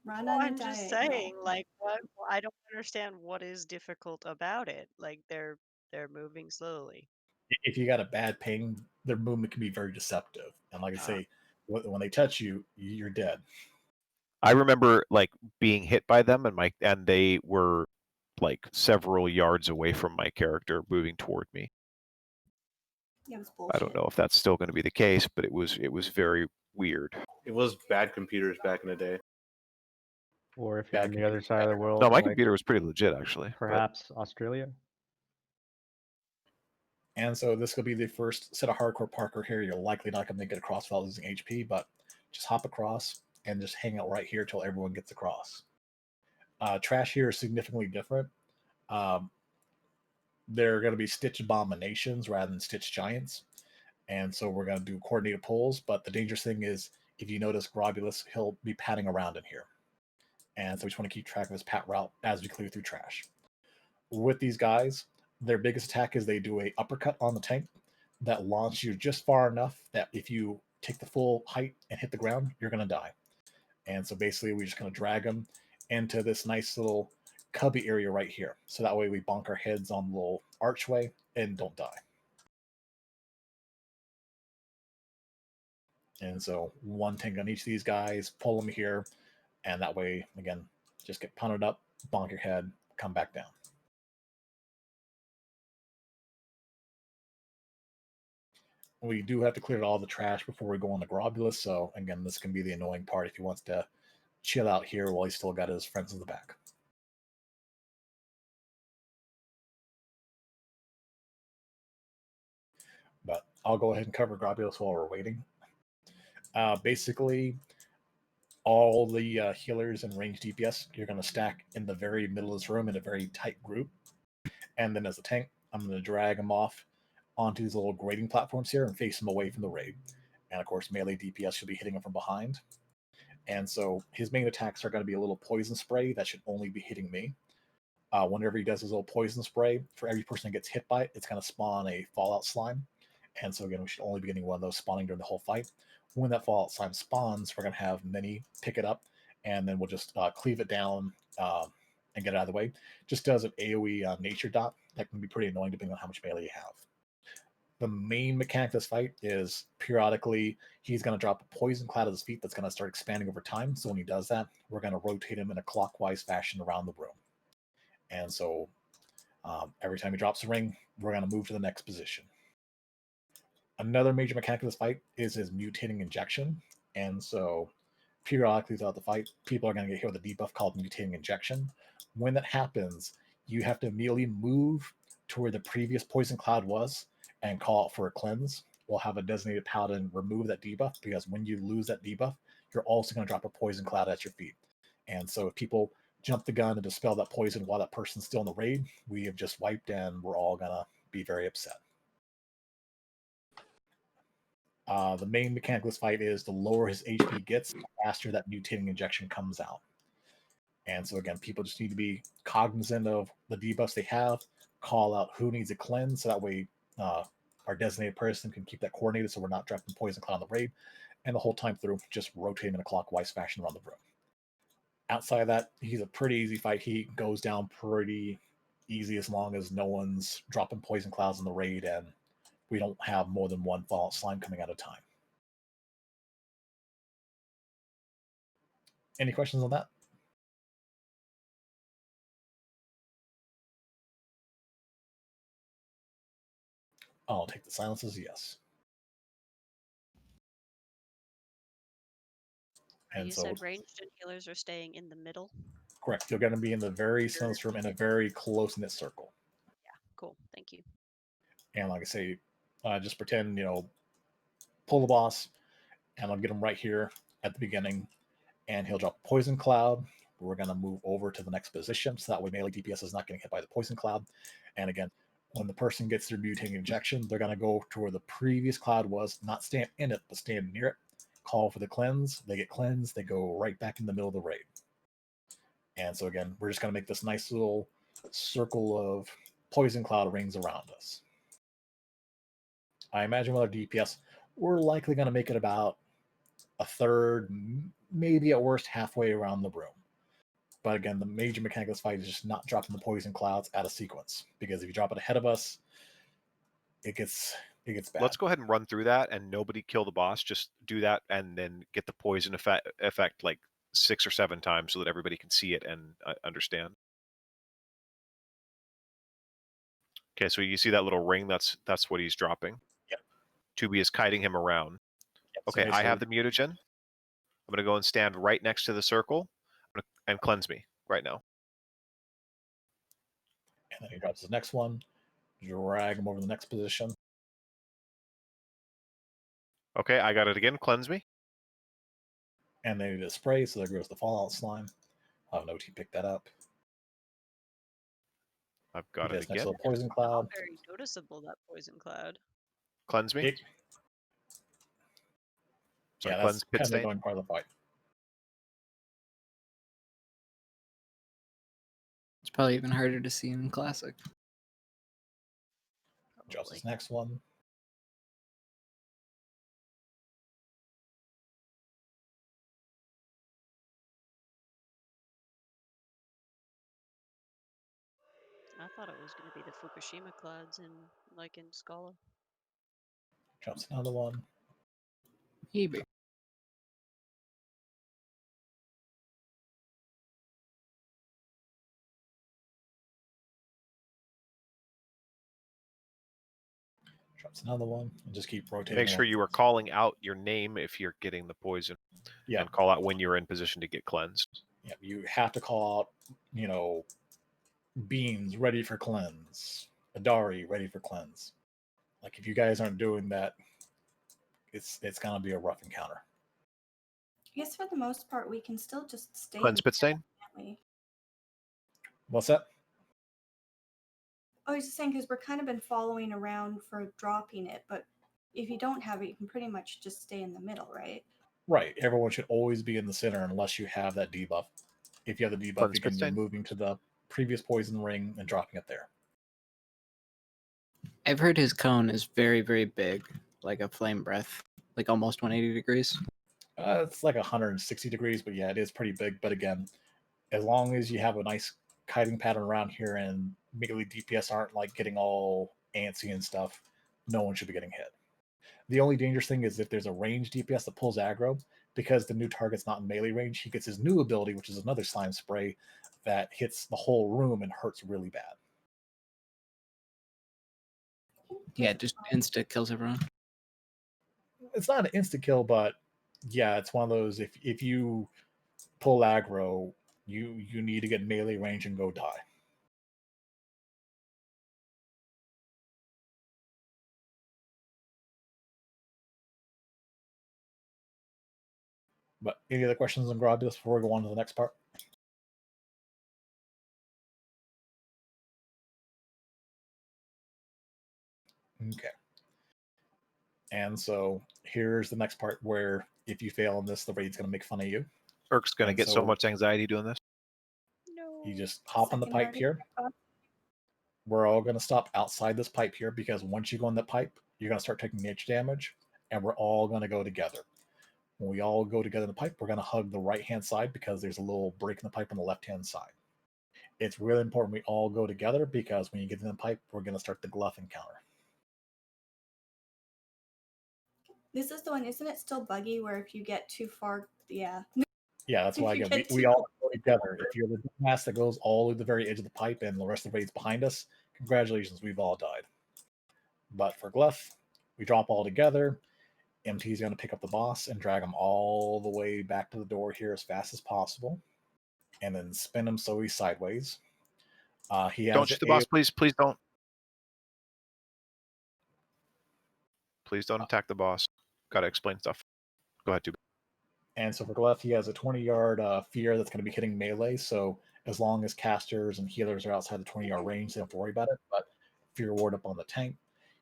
Speaker 1: Run
Speaker 9: Well,
Speaker 1: on a
Speaker 9: I'm just
Speaker 1: diagonal.
Speaker 9: saying, like, what? I don't understand what is difficult about it. Like, they're moving slowly.
Speaker 2: if you got a bad ping, their movement can be very deceptive. And like I say, when they touch you, you're dead.
Speaker 4: I remember like being hit by them, and they were like several yards away from my character, moving toward me.
Speaker 1: Yeah, it was
Speaker 4: I
Speaker 1: bullshit.
Speaker 4: don't know if that's still going to be the case, but it was very weird.
Speaker 11: It was bad computers back in the day.
Speaker 3: Or if you're
Speaker 2: Bad
Speaker 3: on the other
Speaker 2: computers
Speaker 3: side of the world,
Speaker 4: No, my
Speaker 3: like
Speaker 4: computer was pretty legit actually. but-
Speaker 3: perhaps Australia.
Speaker 2: And so this will be the first set of hardcore parkour here. You're likely not going to make it across without losing HP, but just hop across and just hang out right here till everyone gets across. Trash here is significantly different. They're going to be stitch abominations rather than stitch giants. And so we're going to do coordinated pulls, but the dangerous thing is, if you notice Grobbulus, he'll be patting around in here. And so we just want to keep track of his pat route as we clear through trash. With these guys, their biggest attack is they do a uppercut on the tank that launches you just far enough that if you take the full height and hit the ground, you're going to die. And so basically we're just going to drag them into this nice little cubby area right here. So that way we bonk our heads on the little archway and don't die. And so one tank on each of these guys, pull them here, and that way, again, just get punted up, bonk your head, come back down. We do have to clear all the trash before we go on the Grobbulus, so again, this can be the annoying part if he wants to chill out here while he's still got his friends in the back. But I'll go ahead and cover Grobbulus while we're waiting. Basically, all the healers and range DPS, you're going to stack in the very middle of this room in a very tight group. And then as a tank, I'm going to drag them off onto these little grading platforms here and face him away from the raid. And of course, melee DPS should be hitting him from behind. And so his main attacks are going to be a little poison spray that should only be hitting me. Whenever he does his little poison spray, for every person that gets hit by it, it's going to spawn a fallout slime. And so again, we should only be getting one of those spawning during the whole fight. When that fallout slime spawns, we're going to have many pick it up, and then we'll just cleave it down and get it out of the way. Just does an AoE nature dot. That can be pretty annoying depending on how much melee you have. The main mechanic of this fight is periodically he's going to drop a poison cloud at his feet that's going to start expanding over time. So when he does that, we're going to rotate him in a clockwise fashion around the room. And so every time he drops a ring, we're going to move to the next position. Another major mechanic of this fight is his mutating injection. And so periodically throughout the fight, people are going to get hit with a debuff called mutating injection. When that happens, you have to immediately move to where the previous poison cloud was and call out for a cleanse. We'll have a designated paladin remove that debuff, because when you lose that debuff, you're also going to drop a poison cloud at your feet. And so if people jump the gun and dispel that poison while that person's still in the raid, we have just wiped and we're all going to be very upset. The main mechanic of this fight is the lower his HP gets, the faster that mutating injection comes out. And so again, people just need to be cognizant of the debuffs they have, call out who needs a cleanse, so that way our designated person can keep that coordinated so we're not dropping poison cloud on the raid, and the whole time through, just rotate him in a clockwise fashion around the room. Outside of that, he's a pretty easy fight. He goes down pretty easy as long as no one's dropping poison clouds in the raid and we don't have more than one fallout slime coming at a time. Any questions on that? I'll take the silences, yes.
Speaker 9: And
Speaker 6: And
Speaker 9: you
Speaker 6: so,
Speaker 9: said ranged and healers are staying in the middle?
Speaker 2: Correct. You're going to be in the very center room in a very close-knit circle.
Speaker 9: Yeah, cool. Thank you.
Speaker 2: And like I say, just pretend, pull the boss, and I'll get him right here at the beginning, and he'll drop Poison Cloud. We're going to move over to the next position, so that way melee DPS is not getting hit by the Poison Cloud. And again, when the person gets their mutating injection, they're going to go to where the previous cloud was, not stand in it, but stand near it, call for the cleanse, they get cleansed, they go right back in the middle of the raid. And so again, we're just going to make this nice little circle of Poison Cloud rings around us. I imagine with our DPS, we're likely going to make it about a third, maybe at worst halfway around the room. But again, the major mechanic of this fight is just not dropping the poison clouds out of sequence. Because if you drop it ahead of us, it gets bad.
Speaker 4: Let's go ahead and run through that, and nobody kill the boss. Just do that, and then get the poison effect like 6 or 7 times, so that everybody can see it and understand. Okay, so you see that little ring? That's what he's dropping.
Speaker 2: Yep.
Speaker 4: Tubi is kiting him around.
Speaker 2: Yep,
Speaker 4: Okay,
Speaker 2: so
Speaker 4: I have the mutagen. I'm gonna go and stand right next to the circle, and cleanse me right now.
Speaker 2: And then he drops his next one. Drag him over to the next position.
Speaker 4: Okay, I got it again. Cleanse me.
Speaker 2: And then he does spray, so there goes the fallout slime. I'll note he picked that up.
Speaker 4: I've got it again.
Speaker 2: Next to the poison cloud.
Speaker 9: Not very noticeable, that poison cloud.
Speaker 4: Cleanse me.
Speaker 2: Yeah, that's
Speaker 4: cleanse pit
Speaker 2: kind of the
Speaker 4: stain.
Speaker 2: going part of the fight.
Speaker 6: It's probably even harder to see in Classic.
Speaker 2: Drops his next one.
Speaker 9: I thought it was going to be the Fukushima clouds in Scala.
Speaker 2: Drops another one.
Speaker 6: Maybe.
Speaker 2: Drops another one. And just keep rotating.
Speaker 4: Make sure you are calling out your name if you're getting the poison.
Speaker 2: Yeah.
Speaker 4: And call out when you're in position to get cleansed.
Speaker 2: Yeah, you have to call out, Beans ready for cleanse. Adari ready for cleanse. Like if you guys aren't doing that, it's gonna be a rough encounter.
Speaker 1: I guess for the most part, we can still just stay.
Speaker 4: Cleanse pit stain?
Speaker 1: Can't we?
Speaker 2: What's that?
Speaker 1: I was just saying, because we're kind of been following around for dropping it, but if you don't have it, you can pretty much just stay in the middle, right?
Speaker 2: Right. Everyone should always be in the center unless you have that debuff. If you have the debuff, you can be moving to the previous poison ring and dropping it there.
Speaker 6: I've heard his cone is very, very big, like a flame breath, like almost 180 degrees.
Speaker 2: It's like 160 degrees, but yeah, it is pretty big. But again, as long as you have a nice kiting pattern around here and melee DPS aren't like getting all antsy and stuff, no one should be getting hit. The only dangerous thing is if there's a ranged DPS that pulls aggro, because the new target's not in melee range, he gets his new ability, which is another slime spray that hits the whole room and hurts really bad.
Speaker 6: Yeah, just insta kills everyone.
Speaker 2: It's not an insta kill, but yeah, it's one of those. If you pull aggro, you need to get melee range and go die. But any other questions on Grobbulus before we go on to the next part? Okay. And so here's the next part where if you fail on this, the raid's going to make fun of you.
Speaker 4: Urk's going to get so much anxiety doing this.
Speaker 9: No.
Speaker 2: You just hop on the pipe here. We're all going to stop outside this pipe here because once you go in the pipe, you're going to start taking nature damage, and we're all going to go together. When we all go together in the pipe, we're going to hug the right-hand side because there's a little break in the pipe on the left-hand side. It's really important we all go together because when you get in the pipe, we're going to start the Gluth encounter.
Speaker 1: This is the one, isn't it still buggy where if you get too far, yeah.
Speaker 2: Yeah, that's why again, we all go together. If you're the mass that goes all to the very edge of the pipe and the rest of the raid's behind us, congratulations, we've all died. But for Gluth, we drop all together. MT is going to pick up the boss and drag him all the way back to the door here as fast as possible. And then spin him so he's sideways. He has
Speaker 4: don't shoot the boss, please. Please don't. Please don't attack the boss. Got to explain stuff. Go ahead, Tubi.
Speaker 2: And so for Gluth, he has a 20-yard fear that's going to be hitting melee. So as long as casters and healers are outside the 20-yard range, they don't have to worry about it. But fear ward up on the tank.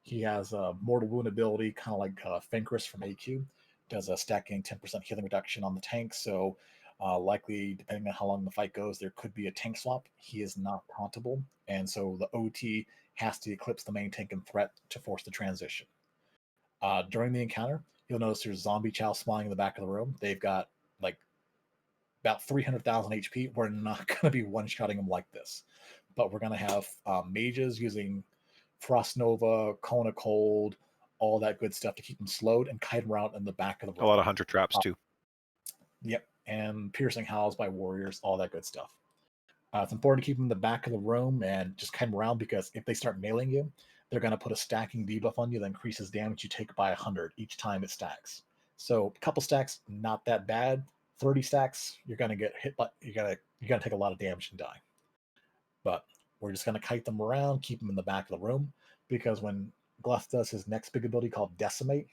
Speaker 2: He has a mortal wound ability, kind of like Fenris from AQ. Does a stacking 10% healing reduction on the tank. So likely, depending on how long the fight goes, there could be a tank swap. He is not tauntable. And so the OT has to eclipse the main tank and threat to force the transition. During the encounter, you'll notice there's zombie chow spawning in the back of the room. They've got like about 300,000 HP. We're not going to be one-shotting them like this. But we're going to have mages using Frost Nova, Cone of Cold, all that good stuff to keep them slowed, and kite them around in the back of the room.
Speaker 4: A lot of hunter traps too.
Speaker 2: Yep, and piercing howls by warriors, all that good stuff. It's important to keep them in the back of the room and just kite them around, because if they start nailing you, they're going to put a stacking debuff on you that increases damage you take by 100 each time it stacks. So a couple stacks, not that bad. 30 stacks, you're going to get hit by, you're going to take a lot of damage and die. But we're just going to kite them around, keep them in the back of the room, because when Gluth does his next big ability called Decimate,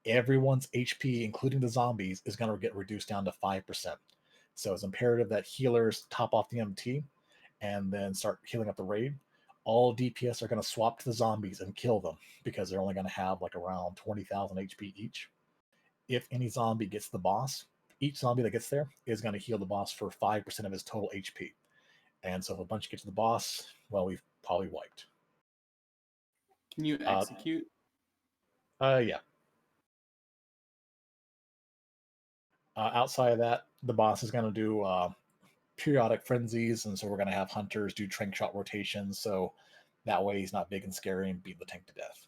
Speaker 2: everyone's HP, including the zombies, is going to get reduced down to 5%. So it's imperative that healers top off the MT and then start healing up the raid. All DPS are going to swap to the zombies and kill them, because they're only going to have like around 20,000 HP each. If any zombie gets the boss, each zombie that gets there is going to heal the boss for 5% of his total HP. And so if a bunch get to the boss, well, we've probably wiped.
Speaker 6: Can you execute?
Speaker 2: Yeah. Outside of that, the boss is going to do periodic frenzies, and so we're going to have hunters do trank shot rotations, so that way he's not big and scary and beat the tank to death.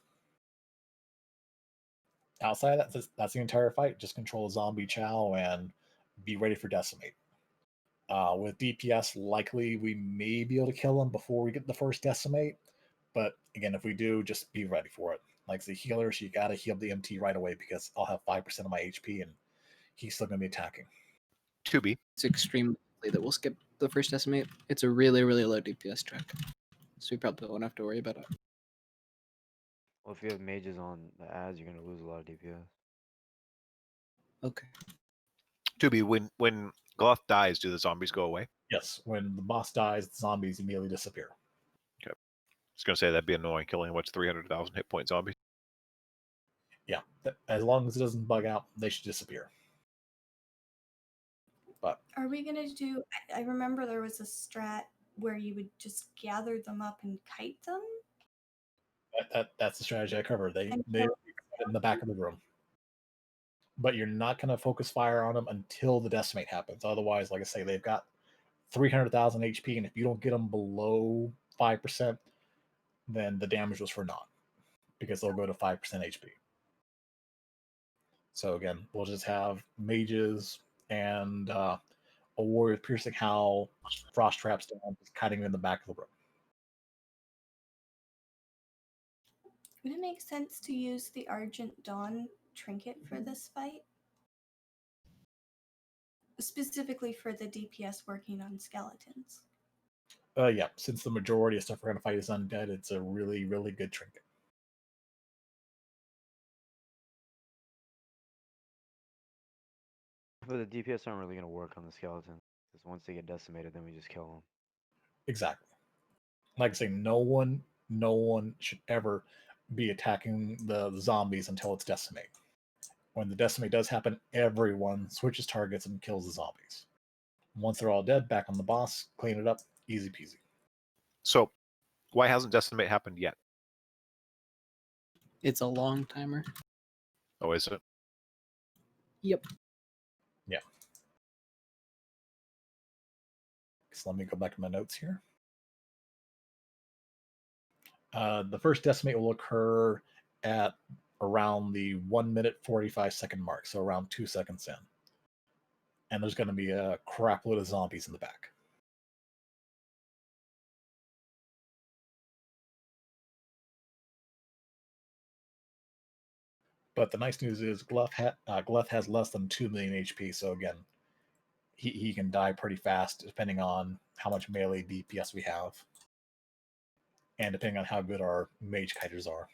Speaker 2: Outside of that, that's the entire fight. Just control a zombie chow and be ready for Decimate. With DPS, likely we may be able to kill him before we get the first Decimate, but again, if we do, just be ready for it. Like the healers, you got to heal the MT right away, because I'll have 5% of my HP and he's still going to be attacking.
Speaker 4: To be.
Speaker 6: It's extremely likely that we'll skip the first Decimate. It's a really, really low DPS track, so we probably won't have to worry about it.
Speaker 3: Well, if you have mages on the ads, you're gonna lose a lot of DPS.
Speaker 6: Okay.
Speaker 4: To be, when Gluth dies, do the zombies go away?
Speaker 2: Yes, when the boss dies, the zombies immediately disappear.
Speaker 4: Okay. I was going to say that'd be annoying, killing what's 300,000 hit point zombies.
Speaker 2: Yeah, as long as it doesn't bug out, they should disappear. But
Speaker 1: are we gonna do? I remember there was a strat where you would just gather them up and kite them.
Speaker 2: That's the strategy I covered. They're in the back of the room. But you're not going to focus fire on them until the Decimate happens. Otherwise, like I say, they've got 300,000 HP, and if you don't get them below 5%, then the damage was for naught, because they'll go to 5% HP. So again, we'll just have mages and a warrior piercing howl, frost traps down, just kiting in the back of the room.
Speaker 1: Would it make sense to use the Argent Dawn trinket for this fight? Specifically for the DPS working on skeletons.
Speaker 2: Yeah, since the majority of stuff we're going to fight is undead, it's a really, really good trinket.
Speaker 3: But the DPS aren't really gonna work on the skeleton, because once they get decimated, then we just kill them.
Speaker 2: Exactly. Like I say, no one should ever be attacking the zombies until it's Decimate. When the Decimate does happen, everyone switches targets and kills the zombies. Once they're all dead, back on the boss, clean it up, easy peasy.
Speaker 4: So, why hasn't Decimate happened yet?
Speaker 6: It's a long timer.
Speaker 4: Oh, is it?
Speaker 6: Yep.
Speaker 2: Yeah. So let me go back to my notes here. The first Decimate will occur at around the 1 minute 45 second mark, so around 2 seconds in. And there's going to be a crap load of zombies in the back. But the nice news is Gluth has less than 2 million HP, so again, he can die pretty fast depending on how much melee DPS we have, and depending on how good our mage kiters are.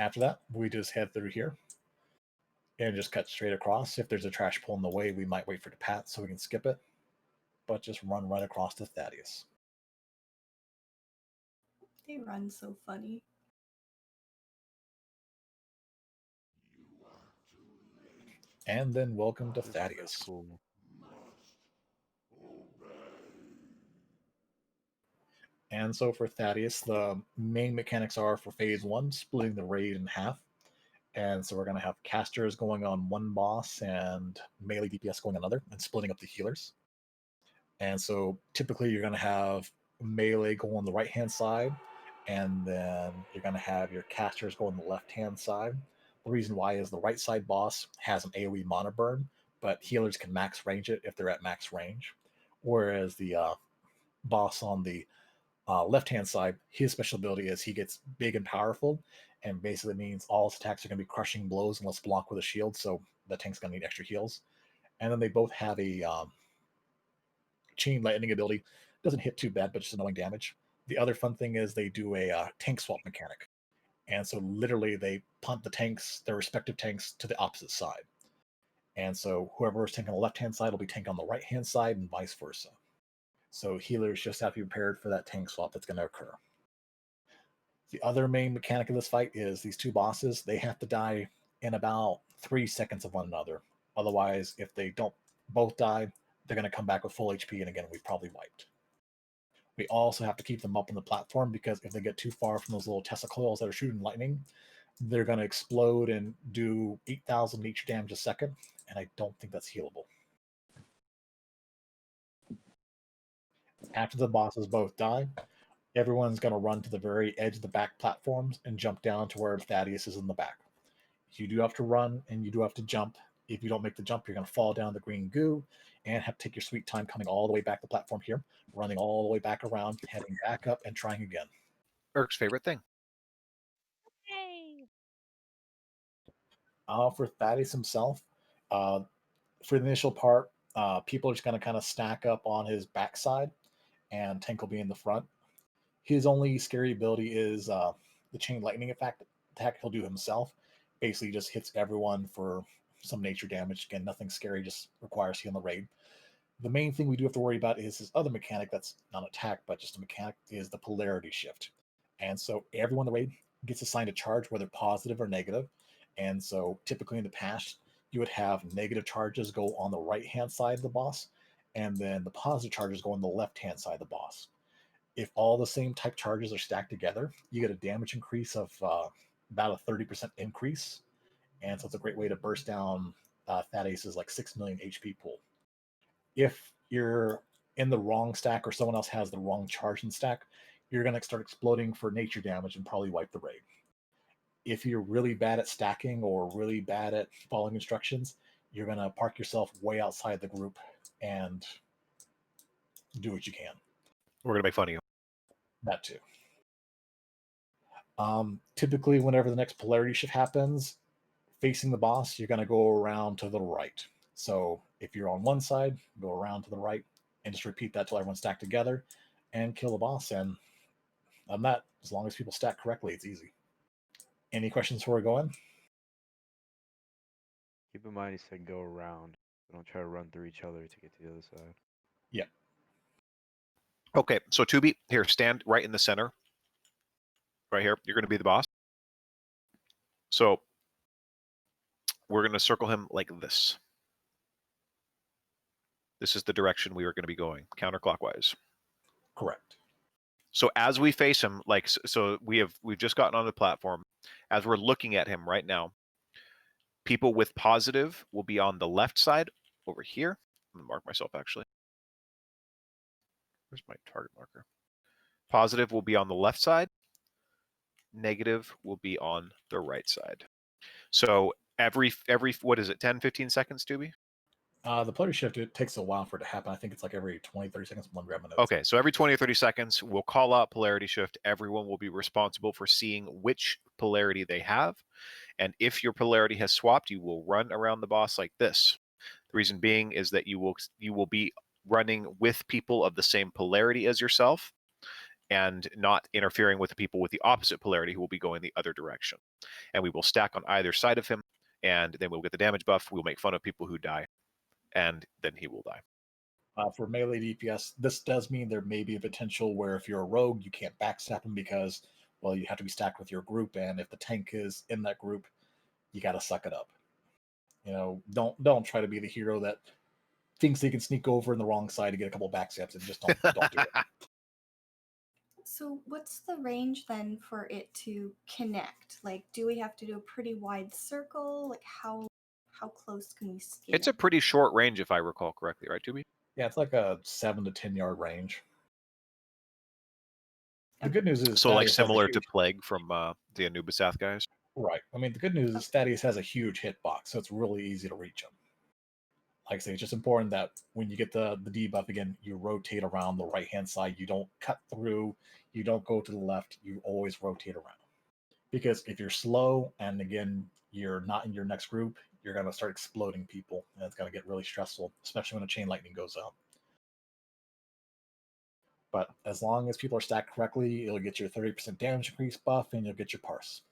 Speaker 2: After that, we just head through here and just cut straight across. If there's a trash pull in the way, we might wait for the pat so we can skip it, but just run right across to Thaddius.
Speaker 1: They run so funny.
Speaker 2: And then welcome to Thaddius.
Speaker 3: Cool.
Speaker 2: And so for Thaddius, the main mechanics are for phase 1, splitting the raid in half. And so we're going to have casters going on one boss and melee DPS going on another, and splitting up the healers. And so typically you're going to have melee go on the right hand side, and then you're going to have your casters go on the left hand side. The reason why is the right side boss has an AoE mana burn, but healers can max range it if they're at max range. Whereas the boss on the left hand side, his special ability is he gets big and powerful, and basically means all his attacks are going to be crushing blows unless blocked with a shield, so the tank's going to need extra heals. And then they both have a chain lightning ability. Doesn't hit too bad, but just annoying damage. The other fun thing is they do a tank swap mechanic. And so literally they punt the tanks, their respective tanks, to the opposite side. And so whoever is tanking on the left-hand side will be tanking on the right-hand side and vice versa. So healers just have to be prepared for that tank swap that's going to occur. The other main mechanic of this fight is these two bosses, they have to die in about 3 seconds of one another. Otherwise, if they don't both die, they're going to come back with full HP, and again, we probably wiped. We also have to keep them up on the platform, because if they get too far from those little Tesla coils that are shooting lightning, they're going to explode and do 8,000 each damage a second, and I don't think that's healable. After the bosses both die, everyone's going to run to the very edge of the back platforms and jump down to where Thaddius is in the back. You do have to run, and you do have to jump. If you don't make the jump, you're going to fall down the green goo and have to take your sweet time coming all the way back to the platform here, running all the way back around, heading back up, and trying again.
Speaker 4: Eric's favorite thing.
Speaker 9: Yay!
Speaker 2: For Thaddius himself, for the initial part, people are just going to kind of stack up on his backside, and Tank will be in the front. His only scary ability is the chain lightning attack he'll do himself. Basically just hits everyone for some nature damage. Again, nothing scary, just requires heal on the raid. The main thing we do have to worry about is his other mechanic that's not an attack, but just a mechanic, is the polarity shift. And so everyone in the raid gets assigned a charge, whether positive or negative. And so typically in the past, you would have negative charges go on the right-hand side of the boss, and then the positive charges go on the left-hand side of the boss. If all the same type charges are stacked together, you get a damage increase of about a 30% increase. And so it's a great way to burst down Thaddius' like 6 million HP pool. If you're in the wrong stack or someone else has the wrong charge in stack, you're going to start exploding for nature damage and probably wipe the raid. If you're really bad at stacking or really bad at following instructions, you're going to park yourself way outside the group and do what you can.
Speaker 4: We're going to make fun of you.
Speaker 2: That too. Typically, whenever the next polarity shift happens, facing the boss, you're going to go around to the right. So if you're on one side, go around to the right and just repeat that till everyone's stacked together and kill the boss. And on that, as long as people stack correctly, it's easy. Any questions before we go in?
Speaker 3: Keep in mind he said go around. Don't try to run through each other to get to the other side.
Speaker 2: Yeah.
Speaker 4: Okay, so Tubi, here, stand right in the center. Right here, you're going to be the boss. So we're going to circle him like this. This is the direction we are going to be going, counterclockwise.
Speaker 2: Correct.
Speaker 4: So as we face him, like, so we've just gotten on the platform. As we're looking at him right now, people with positive will be on the left side over here. I'm going to mark myself, actually. Where's my target marker? Positive will be on the left side. Negative will be on the right side. So every what is it, 10, 15 seconds, Tubi?
Speaker 2: The polarity shift, it takes a while for it to happen. I think it's like every 20, 30 seconds. One grab my notes.
Speaker 4: Okay, so every 20 or 30 seconds, we'll call out polarity shift. Everyone will be responsible for seeing which polarity they have. And if your polarity has swapped, you will run around the boss like this. The reason being is that you will be running with people of the same polarity as yourself and not interfering with the people with the opposite polarity who will be going the other direction. And we will stack on either side of him, and then we'll get the damage buff. We'll make fun of people who die, and then he will die.
Speaker 2: For melee DPS, this does mean there may be a potential where if you're a rogue, you can't backstab him because, well, you have to be stacked with your group, and if the tank is in that group, you got to suck it up. You know, don't try to be the hero that thinks they can sneak over in the wrong side to get a couple backstabs, and just don't do it.
Speaker 1: So what's the range then for it to connect? Like, do we have to do a pretty wide circle? Like, how close can we skin
Speaker 4: It's a pretty short range, if I recall correctly, right, Tubi?
Speaker 2: Yeah, it's like a 7 to 10 yard range. The good news is
Speaker 4: So like
Speaker 2: Thaddius has a
Speaker 4: similar to
Speaker 2: huge-
Speaker 4: Plague from the Anubisath guys.
Speaker 2: Right. I mean, the good news is Thaddius has a huge hitbox, so it's really easy to reach him. Like I say, it's just important that when you get the debuff again, you rotate around the right-hand side. You don't cut through. You don't go to the left. You always rotate around. Because if you're slow and again you're not in your next group, you're gonna start exploding people, and it's gonna get really stressful, especially when a chain lightning goes out. But as long as people are stacked correctly, you'll get your 30% damage increase buff, and you'll get your parse.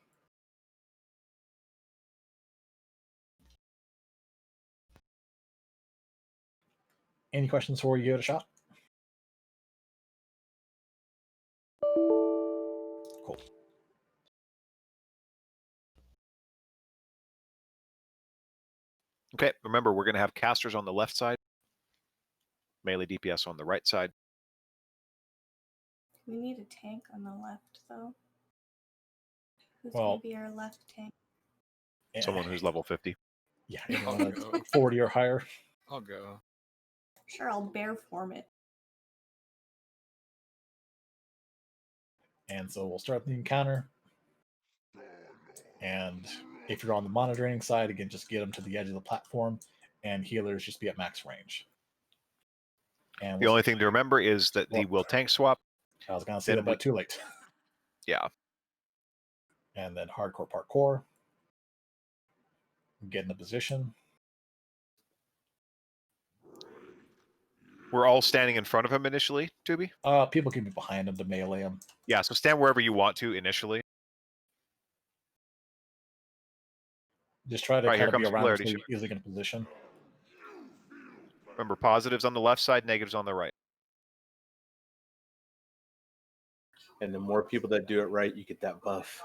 Speaker 2: Any questions before you give it a shot? Cool.
Speaker 4: Okay, remember we're going to have casters on the left side, melee DPS on the right side.
Speaker 1: We need a tank on the left, though. Who's
Speaker 2: Well,
Speaker 1: gonna be our left tank?
Speaker 4: Someone who's level 50.
Speaker 2: Yeah, anyone that's 40 or higher.
Speaker 12: I'll go.
Speaker 1: Sure, I'll bear form it.
Speaker 2: And so we'll start the encounter. And if you're on the monitoring side, again, just get them to the edge of the platform, and healers just be at max range. And
Speaker 4: The only thing to remember is that the will tank swap.
Speaker 2: I was going to say that, but too late.
Speaker 4: Yeah.
Speaker 2: And then hardcore parkour. Get in a position.
Speaker 4: We're all standing in front of him initially, Tubi?
Speaker 2: People can be behind him to melee him.
Speaker 4: Yeah, so stand wherever you want to initially.
Speaker 2: Just try to
Speaker 4: Right, here
Speaker 2: kind of be
Speaker 4: comes
Speaker 2: around
Speaker 4: polarity
Speaker 2: so
Speaker 4: shift.
Speaker 2: you're easily in position.
Speaker 4: Remember, positives on the left side, negatives on the right.
Speaker 11: And the more people that do it right, you get that buff.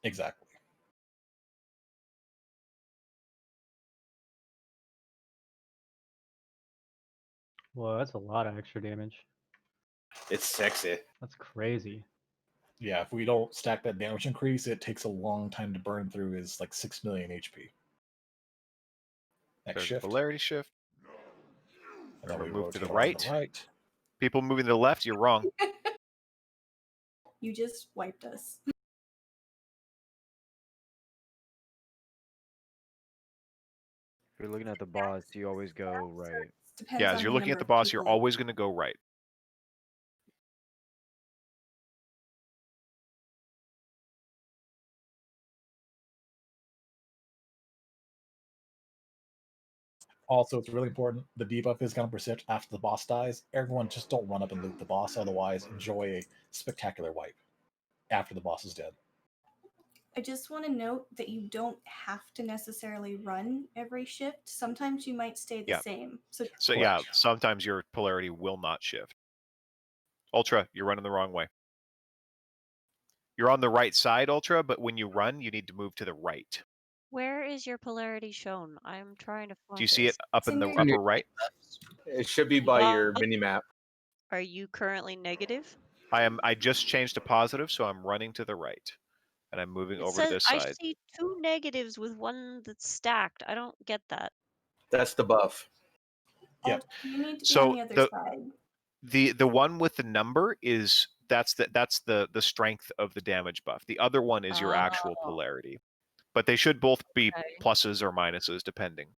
Speaker 2: Exactly.
Speaker 13: Whoa, that's a lot of extra damage.
Speaker 11: It's sexy.
Speaker 13: That's crazy.
Speaker 2: Yeah, if we don't stack that damage increase, it takes a long time to burn through his like 6 million HP. Next
Speaker 4: There's
Speaker 2: shift.
Speaker 4: polarity shift.
Speaker 2: And then we
Speaker 4: move to the
Speaker 2: rotate around
Speaker 4: right. People moving to the left, you're wrong.
Speaker 1: You just wiped us.
Speaker 3: If you're looking at the boss, you always go right.
Speaker 1: Depends
Speaker 4: Yeah,
Speaker 1: on
Speaker 4: as you're
Speaker 1: the
Speaker 4: looking at
Speaker 1: number
Speaker 4: the
Speaker 1: of
Speaker 4: boss, you're
Speaker 1: people.
Speaker 4: always going to go right.
Speaker 2: Also, it's really important. The debuff is going to persist after the boss dies. Everyone just don't run up and loot the boss. Otherwise, enjoy a spectacular wipe after the boss is dead.
Speaker 1: I just want to note that you don't have to necessarily run every shift. Sometimes you might stay the
Speaker 4: Yeah.
Speaker 1: same.
Speaker 4: So yeah, sometimes your polarity will not shift. Ultra, you're running the wrong way. You're on the right side, Ultra, but when you run, you need to move to the right.
Speaker 9: Where is your polarity shown? I'm trying to find
Speaker 4: Do you see it up in the
Speaker 1: It's in your-
Speaker 4: upper right?
Speaker 11: It should be by your
Speaker 9: Uh,
Speaker 11: mini map.
Speaker 9: Are you currently negative?
Speaker 4: I just changed to positive, so I'm running to the right. And I'm moving
Speaker 9: It
Speaker 4: over
Speaker 9: says
Speaker 4: to this
Speaker 9: I
Speaker 4: side.
Speaker 9: see 2 negatives with 1 that's stacked. I don't get that.
Speaker 11: That's the buff.
Speaker 2: Yeah.
Speaker 1: You need to be
Speaker 4: So
Speaker 1: on the other side.
Speaker 4: the one with the number is that's the strength of the damage buff. The other one is your actual
Speaker 9: Oh.
Speaker 4: polarity. But they should both be
Speaker 9: Okay.
Speaker 4: pluses or minuses depending.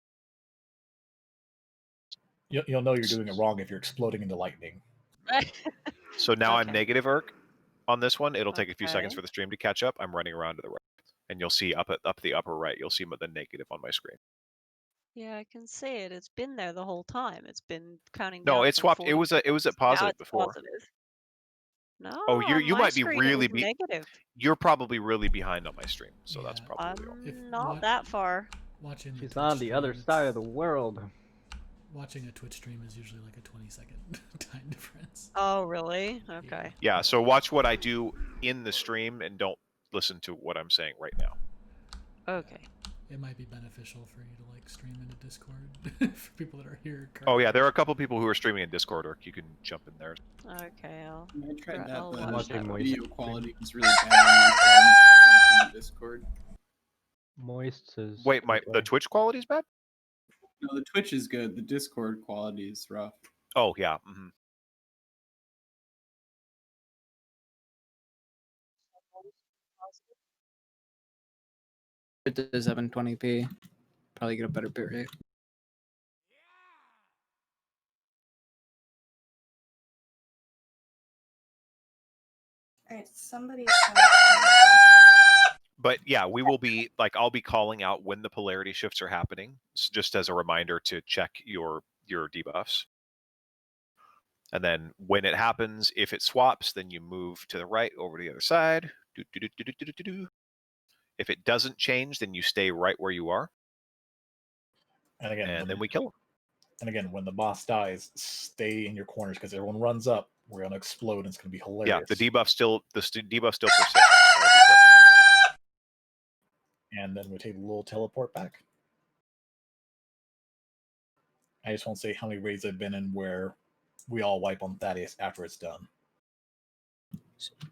Speaker 2: You'll know you're doing it wrong if you're exploding into lightning.
Speaker 4: So now I'm
Speaker 9: Okay.
Speaker 4: negative Urk on this one. It'll take a few seconds
Speaker 9: Okay.
Speaker 4: for the stream to catch up. I'm running around to the right. And you'll see up the upper right, you'll see the negative on my screen.
Speaker 9: Yeah, I can see it. It's been there the whole time. It's been counting
Speaker 4: No,
Speaker 9: down
Speaker 4: it
Speaker 9: from
Speaker 4: swapped.
Speaker 9: 40
Speaker 4: It was at
Speaker 9: now
Speaker 4: positive
Speaker 9: it's
Speaker 4: before.
Speaker 9: positive. No,
Speaker 4: Oh,
Speaker 9: on
Speaker 4: you
Speaker 9: my
Speaker 4: might be
Speaker 9: screen, it
Speaker 4: really
Speaker 9: was negative.
Speaker 4: You're probably really behind on my stream, so that's
Speaker 7: Yeah.
Speaker 4: probably all.
Speaker 9: I'm not that far.
Speaker 7: Watching the
Speaker 13: She's
Speaker 7: Twitch
Speaker 13: on the other
Speaker 7: stream,
Speaker 13: side of the world.
Speaker 7: Watching a Twitch stream is usually like a 20-second time difference.
Speaker 9: Oh, really? Okay.
Speaker 4: Yeah, so watch what I do in the stream and don't listen to what I'm saying right now.
Speaker 9: Okay.
Speaker 7: It might be beneficial for you to like stream into Discord for people that are here.
Speaker 4: Oh yeah, there are a couple people who are streaming in Discord, or you can jump in there.
Speaker 9: Okay, I'll.
Speaker 6: I tried that.
Speaker 9: I'll
Speaker 6: The
Speaker 9: watch that.
Speaker 6: video quality was really bad on the Discord.
Speaker 13: Moist says.
Speaker 4: Wait, the Twitch quality is bad?
Speaker 6: No, the Twitch is good. The Discord quality is rough.
Speaker 4: Oh yeah.
Speaker 6: it to 720p. Probably get a better bit rate.
Speaker 1: Alright, somebody.
Speaker 4: But yeah, we will be like, I'll be calling out when the polarity shifts are happening, just as a reminder to check your debuffs. And then when it happens, if it swaps, then you move to the right over to the other side. If it doesn't change, then you stay right where you are.
Speaker 2: And again,
Speaker 4: and then we kill him.
Speaker 2: And again, when the boss dies, stay in your corners because everyone runs up. We're gonna explode, and it's gonna be hilarious.
Speaker 4: Yeah, the debuff still persists.
Speaker 2: And then we take a little teleport back. I just won't say how many raids I've been in where we all wipe on Thaddius after it's done.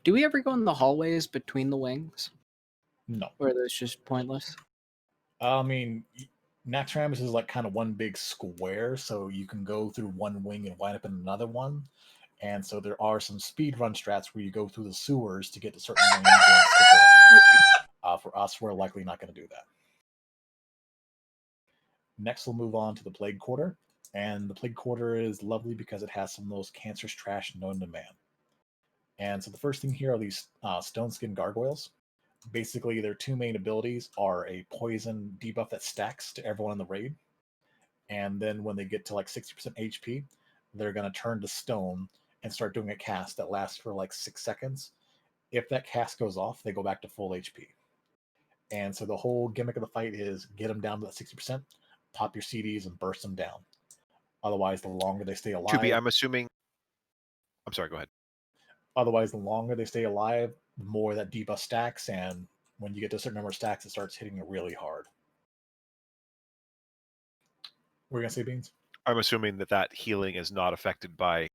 Speaker 6: Do we ever go in the hallways between the wings?
Speaker 2: No.
Speaker 6: Or are those just pointless?
Speaker 2: I mean, Naxx is like kind of one big square, so you can go through one wing and wind up in another one. And so there are some speedrun strats where you go through the sewers to get to certain wings. For us, we're likely not going to do that. Next, we'll move on to the Plague Quarter. And the Plague Quarter is lovely because it has some of the most cancerous trash known to man. And so the first thing here are these stone skin gargoyles. Basically, their two main abilities are a poison debuff that stacks to everyone in the raid. And then when they get to like 60% HP, they're going to turn to stone and start doing a cast that lasts for like 6 seconds. If that cast goes off, they go back to full HP. And so the whole gimmick of the fight is get them down to that 60%, pop your CDs, and burst them down. Otherwise, the longer they stay alive...
Speaker 4: I'm assuming... I'm sorry, go ahead.
Speaker 2: Otherwise, the longer they stay alive, the more that debuff stacks, and when you get to a certain number of stacks, it starts hitting it really hard. What were you going to say, Beans?
Speaker 4: I'm assuming that healing is not affected by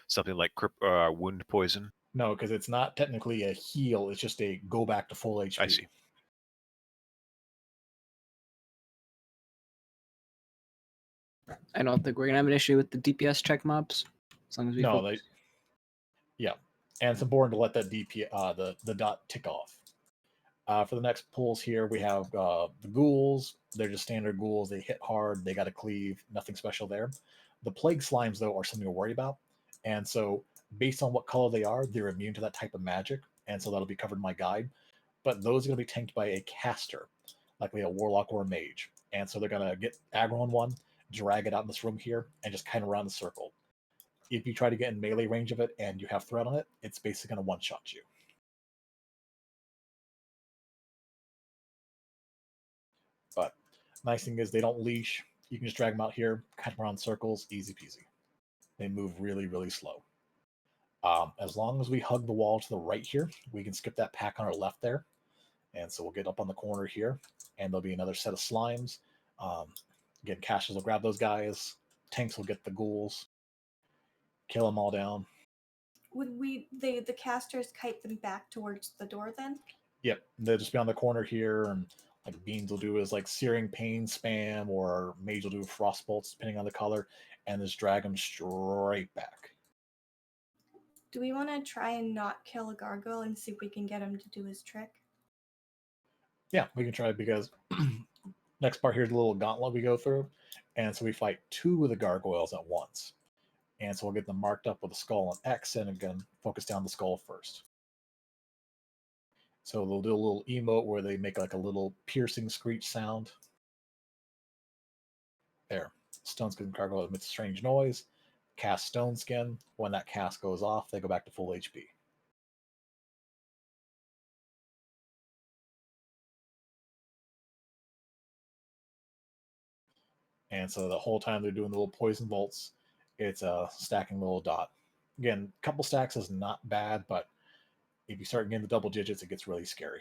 Speaker 4: something like wound poison.
Speaker 2: No, because it's not technically a heal. It's just a go back to full HP.
Speaker 4: I see.
Speaker 6: I don't think we're going to have an issue with the DPS check mobs. As long as we focus.
Speaker 2: Yeah. And it's important to let that the dot tick off. For the next pulls here, we have the ghouls. They're just standard ghouls. They hit hard. They got to cleave. Nothing special there. The plague slimes, though, are something to worry about. And so based on what color they are, they're immune to that type of magic. And so that'll be covered in my guide. But those are going to be tanked by a caster, likely a warlock or a mage. And so they're going to get aggro on one, drag it out in this room here, and just kind of run the circle. If you try to get in melee range of it and you have threat on it, it's basically going to one-shot you. But nice thing is they don't leash. You can just drag them out here, kind of run circles, easy peasy. They move really, really slow. As long as we hug the wall to the right here, we can skip that pack on our left there. And so we'll get up on the corner here, and there'll be another set of slimes. Again, casters will grab those guys. Tanks will get the ghouls. Kill them all down.
Speaker 1: Would the casters kite them back towards the door then?
Speaker 2: Yep, they'll just be on the corner here, and like Beans will do is like Searing Pain spam, or Mage will do Frost Bolts, depending on the color, and just drag them straight back.
Speaker 1: Do we want to try and not kill a gargoyle and see if we can get him to do his trick?
Speaker 2: Yeah, we can try, because next part here is a little gauntlet we go through, and so we fight 2 of the gargoyles at once. And so we'll get them marked up with a skull and X, and again, focus down the skull first. So they'll do a little emote where they make like a little piercing screech sound. There. Stone Skin Gargoyle emits a strange noise. Cast Stone Skin. When that cast goes off, they go back to full HP. And so the whole time they're doing the little poison bolts, it's stacking the little dot. Again, a couple stacks is not bad, but if you start getting the double digits, it gets really scary.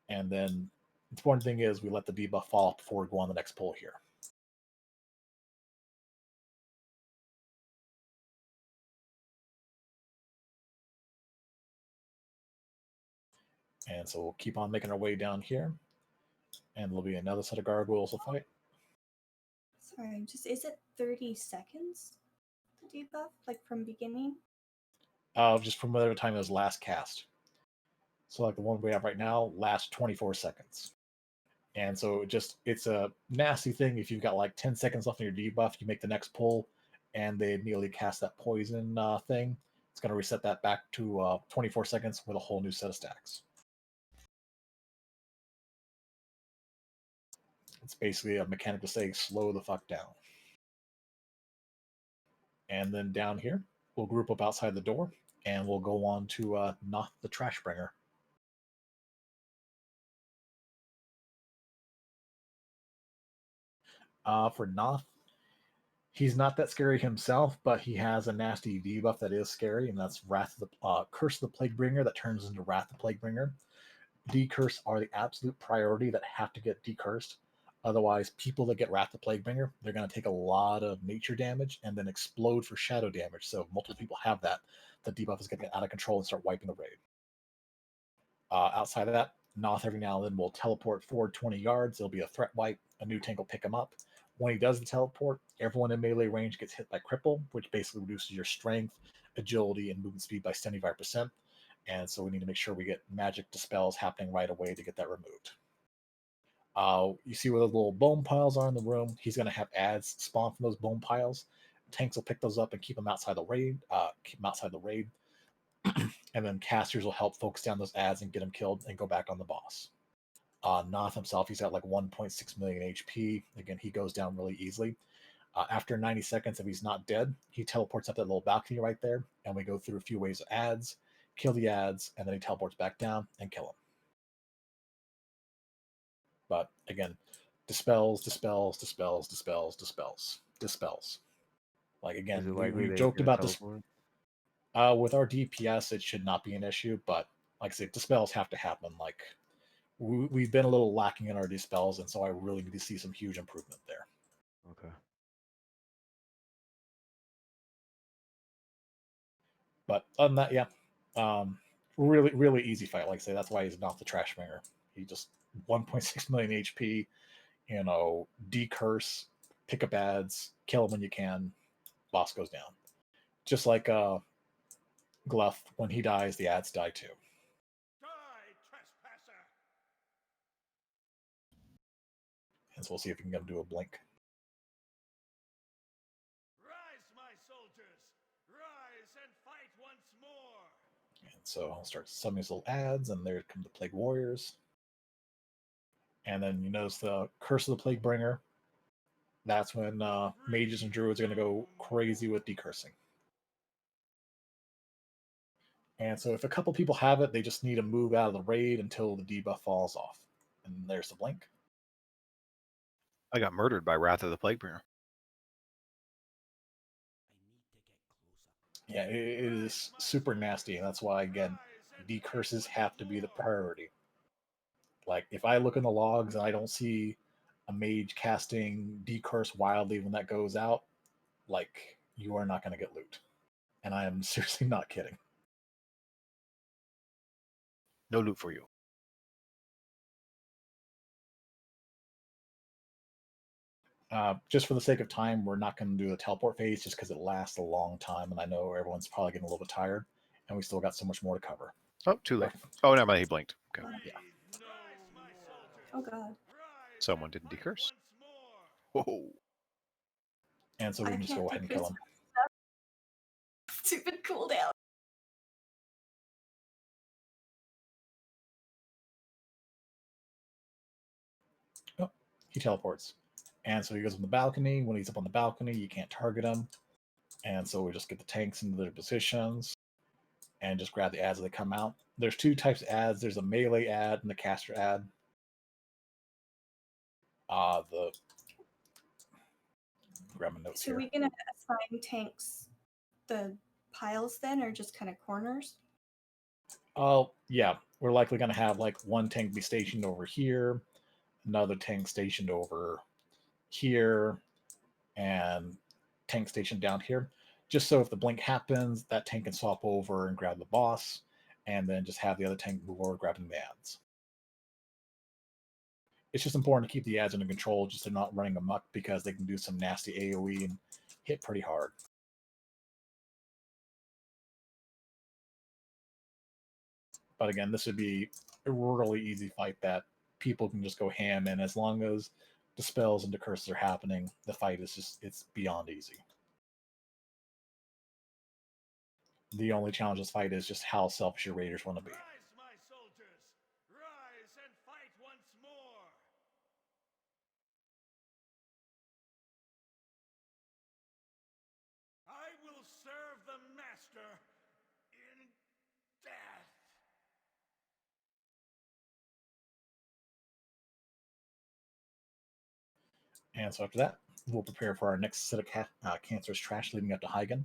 Speaker 2: And then the important thing is we let the debuff fall off before we go on the next pull here. And so we'll keep on making our way down here. And there'll be another set of gargoyles to fight.
Speaker 1: Sorry, is it 30 seconds? The debuff? Like from beginning?
Speaker 2: Just from whatever time it was last cast. So like the one we have right now lasts 24 seconds. And so it's a nasty thing. If you've got like 10 seconds left on your debuff, you make the next pull, and they immediately cast that poison thing. It's going to reset that back to 24 seconds with a whole new set of stacks. It's basically a mechanic to say, slow the fuck down. And then down here, we'll group up outside the door, and we'll go on to Noth the Trash Bringer. For Noth, he's not that scary himself, but he has a nasty debuff that is scary, and that's Curse of the Plaguebringer that turns into Wrath of the Plaguebringer. Decurse are the absolute priority that have to get decursed. Otherwise, people that get Wrath of the Plaguebringer, they're going to take a lot of nature damage and then explode for shadow damage. So multiple people have that. The debuff is going to get out of control and start wiping the raid. Outside of that, Noth every now and then will teleport forward 20 yards. It'll be a threat wipe. A new tank will pick him up. When he does the teleport, everyone in melee range gets hit by Cripple, which basically reduces your strength, agility, and movement speed by 75%. And so we need to make sure we get magic dispels happening right away to get that removed. You see where those little bone piles are in the room. He's going to have ads spawn from those bone piles. Tanks will pick those up and keep them outside the raid. And then casters will help focus down those ads and get them killed and go back on the boss. Noth himself, he's got like 1.6 million HP. Again, he goes down really easily. After 90 seconds, if he's not dead, he teleports up that little balcony right there, and we go through a few waves of ads, kill the ads, and then he teleports back down and kill him. But again, dispels. Like again, we joked about this. With our DPS, it should not be an issue, but like I said, dispels have to happen. Like we've been a little lacking in our dispels, and so I really need to see some huge improvement there.
Speaker 3: Okay.
Speaker 2: But other than that, yeah, really easy fight. Like I say, that's why he's not the trash bringer. He just 1.6 million HP. You know, decurse, pick up ads, kill him when you can. Boss goes down. Just like Gluth, when he dies, the ads die too. And so we'll see if we can get him to do a blink.
Speaker 8: Rise, my soldiers! Rise and fight once more!
Speaker 2: And so I'll start summoning his little ads, and there come the Plague Warriors. And then you notice the Curse of the Plague Bringer. That's when mages and druids are going to go crazy with decursing. And so if a couple people have it, they just need to move out of the raid until the debuff falls off. And there's the blink.
Speaker 4: I got murdered by Wrath of the Plaguebringer.
Speaker 2: Yeah, it is super nasty, and that's why, again, decurses have to be the priority. Like, if I look in the logs and I don't see a mage casting decurse wildly when that goes out, like, you are not going to get loot. And I am seriously not kidding.
Speaker 4: No loot for you.
Speaker 2: Just for the sake of time, we're not going to do the teleport phase just because it lasts a long time, and I know everyone's probably getting a little bit tired, and we still got so much more to cover.
Speaker 4: Oh, too late. Oh, never mind. He blinked. Okay.
Speaker 2: Yeah.
Speaker 1: Oh god.
Speaker 4: Someone didn't decurse. Whoa.
Speaker 2: And so we can just go ahead and kill him.
Speaker 1: Stupid cooldown.
Speaker 2: Oh, he teleports. And so he goes on the balcony. When he's up on the balcony, you can't target him. And so we just get the tanks into their positions and just grab the ads as they come out. There's two types of ads. There's a melee ad and the caster ad. Grab my notes
Speaker 1: So
Speaker 2: here.
Speaker 1: are we gonna assign tanks the piles then, or just kind of corners?
Speaker 2: Oh, yeah. We're likely going to have like one tank be stationed over here, another tank stationed over here, and tank stationed down here. Just so if the blink happens, that tank can swap over and grab the boss, and then just have the other tank move over grabbing the ads. It's just important to keep the ads under control, just so they're not running amok, because they can do some nasty AoE and hit pretty hard. But again, this would be a really easy fight that people can just go ham, and as long as dispels and decurses are happening, the fight is just, it's beyond easy. The only challenge of this fight is just how selfish your raiders want to be.
Speaker 8: Rise, my soldiers! Rise and fight once more! I will serve the master in death!
Speaker 2: And so after that, we'll prepare for our next set of cancerous trash leading up to Heigan.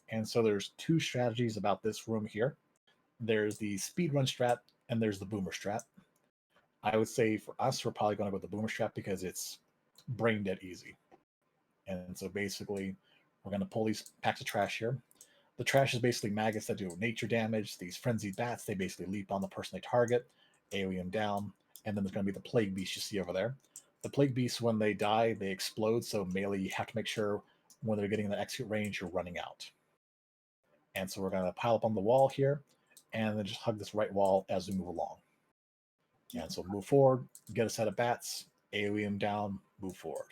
Speaker 2: And so there's two strategies about this room here. There's the speedrun strat and there's the boomer strat. I would say for us, we're probably going to go with the boomer strat because it's brain dead easy. And so basically, we're going to pull these packs of trash here. The trash is basically maggots that do nature damage. These frenzied bats, they basically leap on the person they target, AoE them down, and then there's going to be the plague beast you see over there. The plague beasts, when they die, they explode, so melee, you have to make sure when they're getting in the execute range, you're running out. And so we're going to pile up on the wall here, and then just hug this right wall as we move along. And so move forward, get a set of bats, AoE them down, move forward.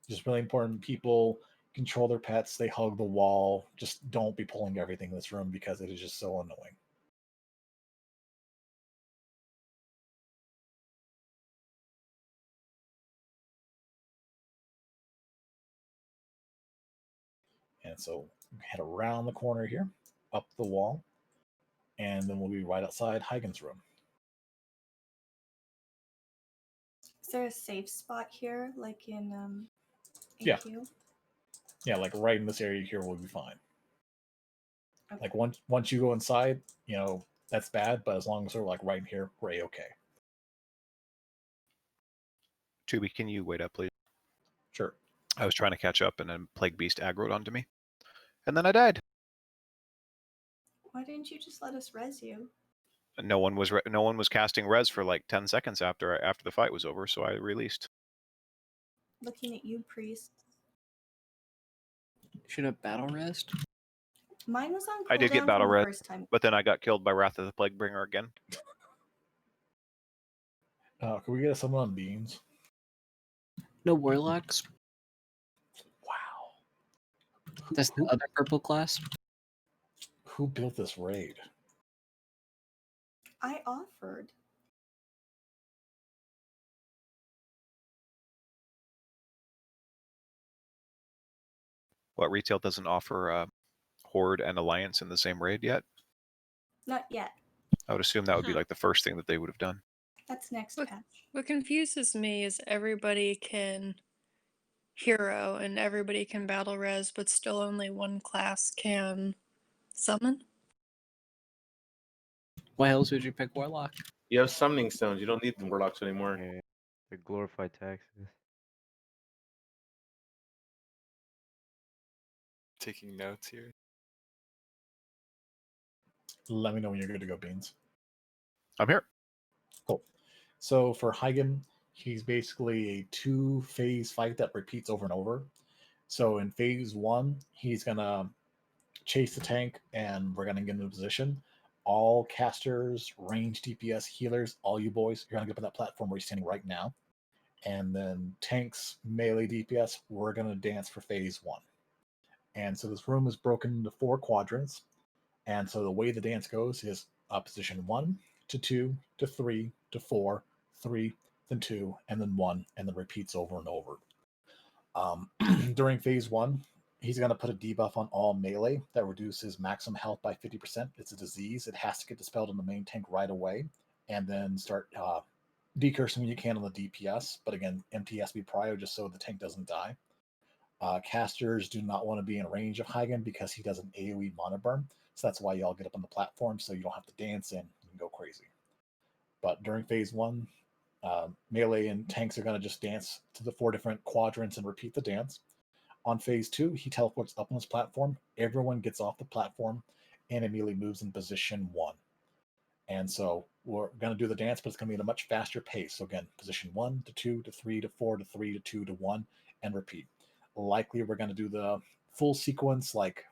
Speaker 2: Just really important, people control their pets, they hug the wall, just don't be pulling everything in this room because it is just so annoying. And so head around the corner here, up the wall, and then we'll be right outside Heigan's room.
Speaker 1: Is there a safe spot here, like in
Speaker 2: Yeah.
Speaker 1: AQ?
Speaker 2: Yeah, like right in this area here, we'll be fine.
Speaker 1: Okay.
Speaker 2: Like once you go inside, that's bad, but as long as we're like right in here, we're A-okay.
Speaker 4: Chuby, can you wait up, please?
Speaker 2: Sure.
Speaker 4: I was trying to catch up, and then Plague Beast aggroed onto me. And then I died.
Speaker 1: Why didn't you just let us res you?
Speaker 4: No one was casting res for like 10 seconds after the fight was over, so I released.
Speaker 1: Looking at you, priest.
Speaker 6: Should have battle rest.
Speaker 1: Mine was on cooldown
Speaker 4: I did get battle
Speaker 1: from the
Speaker 4: res,
Speaker 1: first time.
Speaker 4: but then I got killed by Wrath of the Plaguebringer again.
Speaker 2: Can we get someone on beams?
Speaker 6: No warlocks.
Speaker 2: Wow.
Speaker 6: That's the other purple class.
Speaker 2: Who built this raid?
Speaker 1: I offered.
Speaker 4: What, retail doesn't offer Horde and Alliance in the same raid yet?
Speaker 1: Not yet.
Speaker 4: I would assume that would be like the first thing that they would have done.
Speaker 1: That's next
Speaker 5: What,
Speaker 1: patch.
Speaker 5: what confuses me is everybody can hero and everybody can battle res, but still only one class can summon.
Speaker 6: Why else would you pick warlock?
Speaker 11: You have summoning stones. You don't need the warlocks anymore.
Speaker 3: Yeah, the glorified taxes.
Speaker 12: Taking notes here.
Speaker 2: Let me know when you're good to go, Beans.
Speaker 4: I'm here.
Speaker 2: Cool. So for Heigan, he's basically a 2-phase fight that repeats over and over. So in phase 1, he's going to chase the tank, and we're going to get into position. All casters, range DPS, healers, all you boys, you're going to get up on that platform where you're standing right now. And then tanks, melee DPS, we're going to dance for phase 1. And so this room is broken into 4 quadrants. And so the way the dance goes is position 1 to 2 to 3 to 4, 3, then 2, and then 1, and then repeats over and over. During phase 1, he's going to put a debuff on all melee that reduces maximum health by 50%. It's a disease. It has to get dispelled on the main tank right away, and then start decursing when you can on the DPS. But again, MT has to be prio just so the tank doesn't die. Casters do not want to be in range of Heigan because he does an AoE mana burn. So that's why y'all get up on the platform so you don't have to dance in and go crazy. But during phase 1, melee and tanks are going to just dance to the 4 different quadrants and repeat the dance. On phase 2, he teleports up on his platform. Everyone gets off the platform and immediately moves in position 1. And so we're going to do the dance, but it's going to be at a much faster pace. So again, position 1 to 2 to 3 to 4 to 3 to 2 to 1, and repeat. Likely we're going to do the full sequence like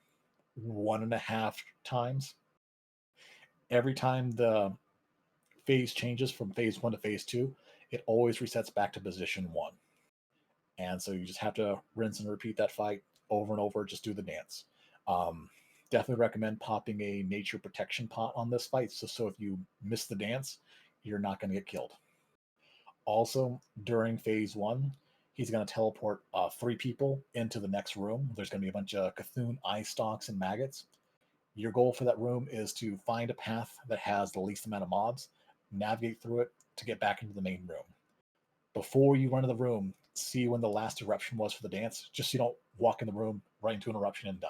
Speaker 2: 1.5 times. Every time the phase changes from phase 1 to phase 2, it always resets back to position 1. And so you just have to rinse and repeat that fight over and over. Just do the dance. Definitely recommend popping a nature protection pot on this fight. So if you miss the dance, you're not going to get killed. Also, during phase 1, he's going to teleport 3 people into the next room. There's going to be a bunch of Cthulhu eye stalks and maggots. Your goal for that room is to find a path that has the least amount of mobs, navigate through it to get back into the main room. Before you run to the room, see when the last eruption was for the dance, just so you don't walk in the room right into an eruption and die.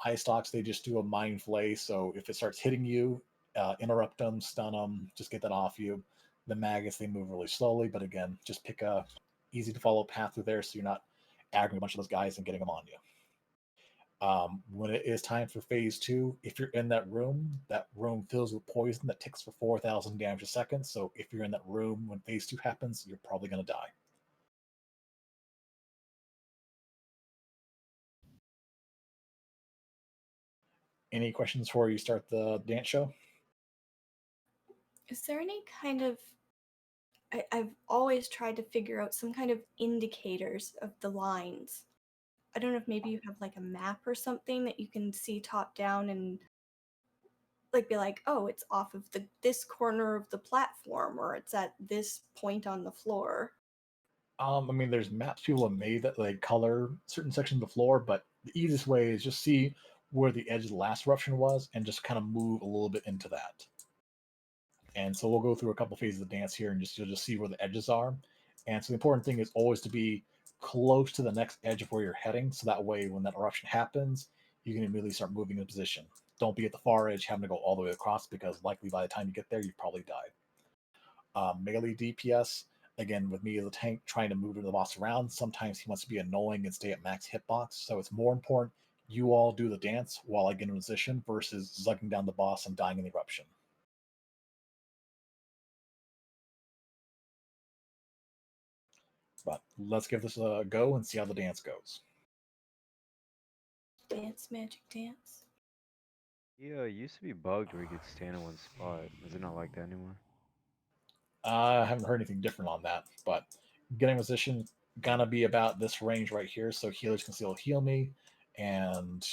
Speaker 2: Eye stalks, they just do a mind flay, so if it starts hitting you, interrupt them, stun them, just get that off you. The maggots, they move really slowly, but again, just pick a easy to follow path through there so you're not aggroing a bunch of those guys and getting them on you. When it is time for phase 2, if you're in that room fills with poison that ticks for 4,000 damage a second. So if you're in that room when phase 2 happens, you're probably going to die. Any questions before you start the dance show?
Speaker 1: Is there any kind of... I've always tried to figure out some kind of indicators of the lines. I don't know if maybe you have like a map or something that you can see top down and like be like, oh, it's off of this corner of the platform, or it's at this point on the floor.
Speaker 2: I mean, there's maps people have made that like color certain sections of the floor, but the easiest way is just see where the edge of the last eruption was and just kind of move a little bit into that. And so we'll go through a couple phases of the dance here and you'll just see where the edges are. And so the important thing is always to be close to the next edge of where you're heading. So that way, when that eruption happens, you can immediately start moving in position. Don't be at the far edge having to go all the way across because likely by the time you get there, you've probably died. Melee DPS, again, with me as a tank trying to move the boss around, sometimes he wants to be annoying and stay at max hitbox. So it's more important you all do the dance while I get in position versus zugging down the boss and dying in the eruption. But let's give this a go and see how the dance goes.
Speaker 1: Dance, magic dance.
Speaker 3: Yeah, it used to be bugged where you could stand in one spot. Is it not like that anymore?
Speaker 2: I haven't heard anything different on that, but getting position gonna be about this range right here, so healers can still heal me, and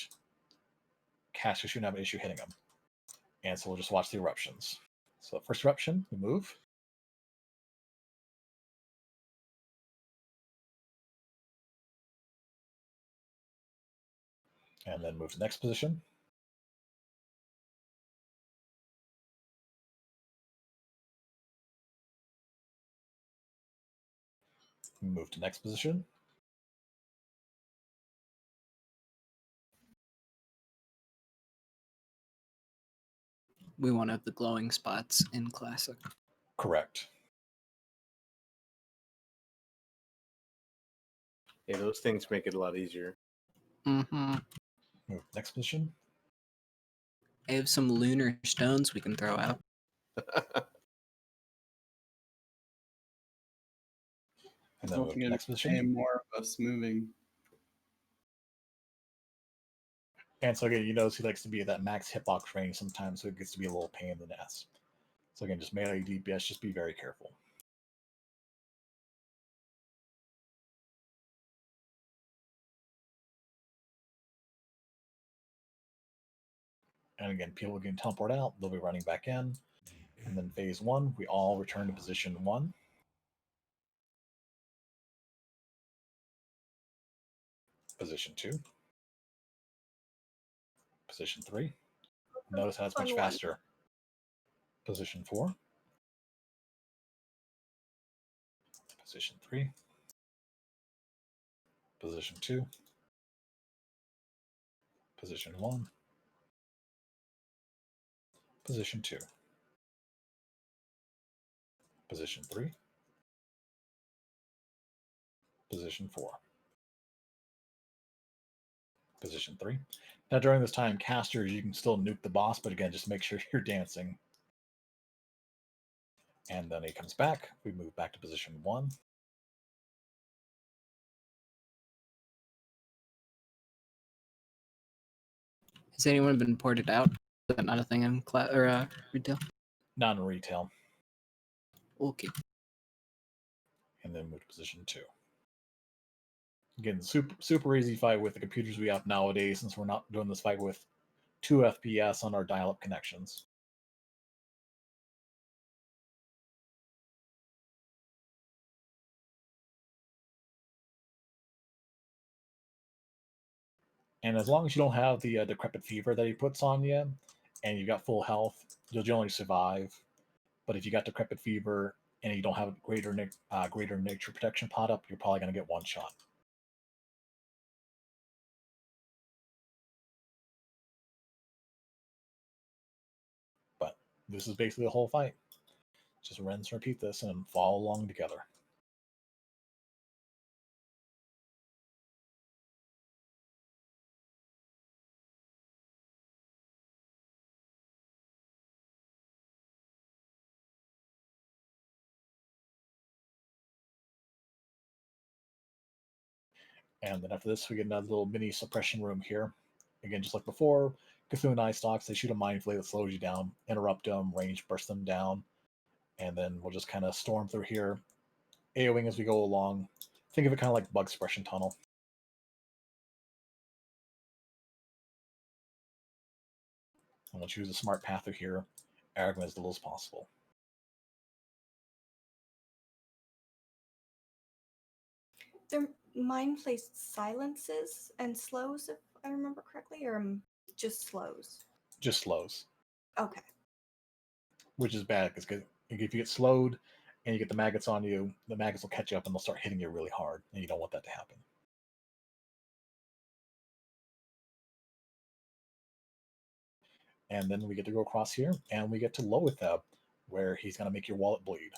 Speaker 2: casters shouldn't have an issue hitting them. And so we'll just watch the eruptions. So first eruption, we move. And then move to the next position. Move to next position.
Speaker 6: We want to have the glowing spots in Classic.
Speaker 2: Correct.
Speaker 11: Yeah, those things make it a lot easier.
Speaker 6: Mm-hmm.
Speaker 2: Move next position.
Speaker 6: I have some lunar stones we can throw out.
Speaker 2: And then move to next position.
Speaker 14: And more of us moving.
Speaker 2: And so again, you notice he likes to be at that max hitbox range sometimes, so it gets to be a little pain in the ass. So again, just melee DPS, just be very careful. And again, people can teleport out, they'll be running back in. And then phase 1, we all return to position 1. Position 2. Position 3. Notice how it's much faster. Position 4. Position 3. Position 2. Position 1. Position 2. Position 3. Position 4. Position 3. Now during this time, casters, you can still nuke the boss, but again, just make sure you're dancing. And then he comes back. We move back to position 1.
Speaker 6: Has anyone been ported out? Is that not a thing in retail?
Speaker 2: Not in retail.
Speaker 6: Okay.
Speaker 2: And then move to position 2. Again, super easy fight with the computers we have nowadays, since we're not doing this fight with 2 FPS on our dial-up connections. And as long as you don't have the decrepit fever that he puts on you, and you've got full health, you'll generally survive. But if you got decrepit fever and you don't have greater nature protection pot up, you're probably going to get one shot. But this is basically the whole fight. Just rinse and repeat this and follow along together. And then after this, we get another little mini suppression room here. Again, just like before, Cthulhu Eye Stalks, they shoot a mind flay that slows you down, interrupt them, range burst them down, and then we'll just kind of storm through here, AoEing as we go along. Think of it kind of like bug suppression tunnel. And we'll choose a smart path through here, arrogant as little as possible.
Speaker 1: Their mind plays silences and slows, if I remember correctly, or just slows?
Speaker 2: Just slows.
Speaker 1: Okay.
Speaker 2: Which is bad, because if you get slowed and you get the maggots on you, the maggots will catch up and they'll start hitting you really hard, and you don't want that to happen. And then we get to go across here, and we get to Loatheb, where he's going to make your wallet bleed.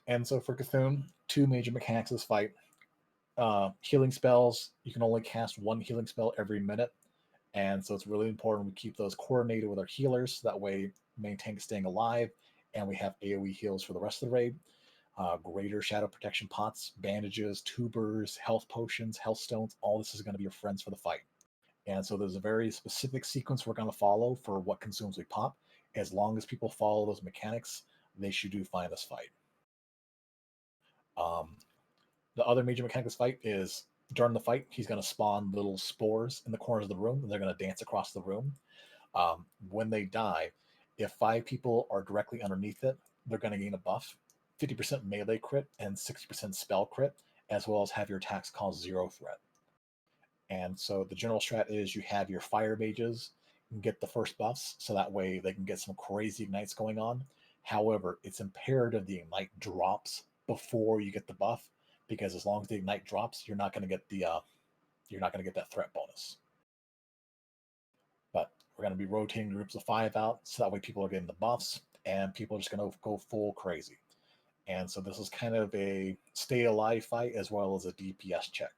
Speaker 2: And so for Cthulhu, 2 major mechanics of this fight. Healing spells, you can only cast 1 healing spell every minute, and so it's really important we keep those coordinated with our healers, so that way maintain staying alive, and we have AoE heals for the rest of the raid. Greater shadow protection pots, bandages, tubers, health potions, health stones, all this is going to be your friends for the fight. And so there's a very specific sequence we're going to follow for what consumes we pop. As long as people follow those mechanics, they should do fine this fight. The other major mechanic of this fight is during the fight, he's going to spawn little spores in the corners of the room, and they're going to dance across the room. When they die, if 5 people are directly underneath it, they're going to gain a buff, 50% melee crit and 60% spell crit, as well as have your attacks cause 0 threat. And so the general strat is you have your fire mages get the first buffs, so that way they can get some crazy ignites going on. However, it's imperative the ignite drops before you get the buff, because as long as the ignite drops, you're not going to get that threat bonus. But we're going to be rotating groups of 5 out, so that way people are getting the buffs, and people are just going to go full crazy. And so this is kind of a stay alive fight as well as a DPS check.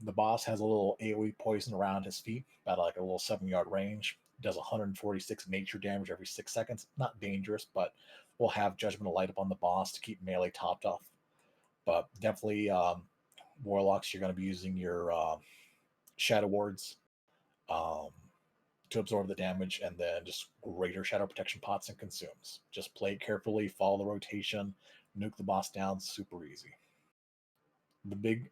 Speaker 2: The boss has a little AoE poison around his feet, about like a little 7-yard range. Does 146 nature damage every 6 seconds. Not dangerous, but we'll have Judgment of Light up on the boss to keep melee topped off. But definitely, Warlocks, you're going to be using your Shadow Wards to absorb the damage, and then just greater shadow protection pots and consumes. Just play it carefully, follow the rotation, nuke the boss down, super easy. The big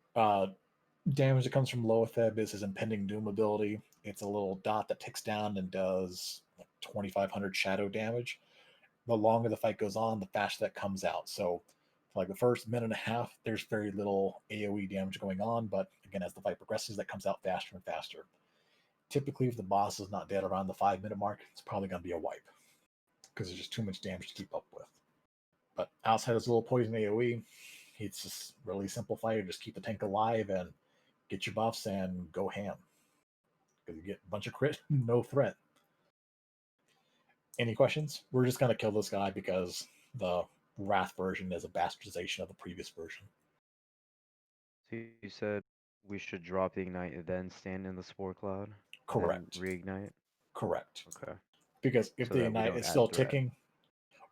Speaker 2: damage that comes from Loatheb is his Impending Doom ability. It's a little dot that ticks down and does 2,500 shadow damage. The longer the fight goes on, the faster that comes out. So for like the first minute and a half, there's very little AoE damage going on, but again, as the fight progresses, that comes out faster and faster. Typically, if the boss is not dead around the 5-minute mark, it's probably going to be a wipe, because there's just too much damage to keep up with. But outside his little poison AoE, it's just really simple fight. Just keep the tank alive and get your buffs and go ham, because you get a bunch of crit, no threat. Any questions? We're just going to kill this guy because the Wrath version is a bastardization of the previous version.
Speaker 3: So you said we should drop the ignite and then stand in the spore cloud?
Speaker 2: Correct.
Speaker 3: Then reignite?
Speaker 2: Correct.
Speaker 3: Okay.
Speaker 2: Because if
Speaker 3: So
Speaker 2: the
Speaker 3: that we
Speaker 2: ignite
Speaker 3: don't
Speaker 2: is
Speaker 3: add
Speaker 2: still
Speaker 3: threat.
Speaker 2: ticking,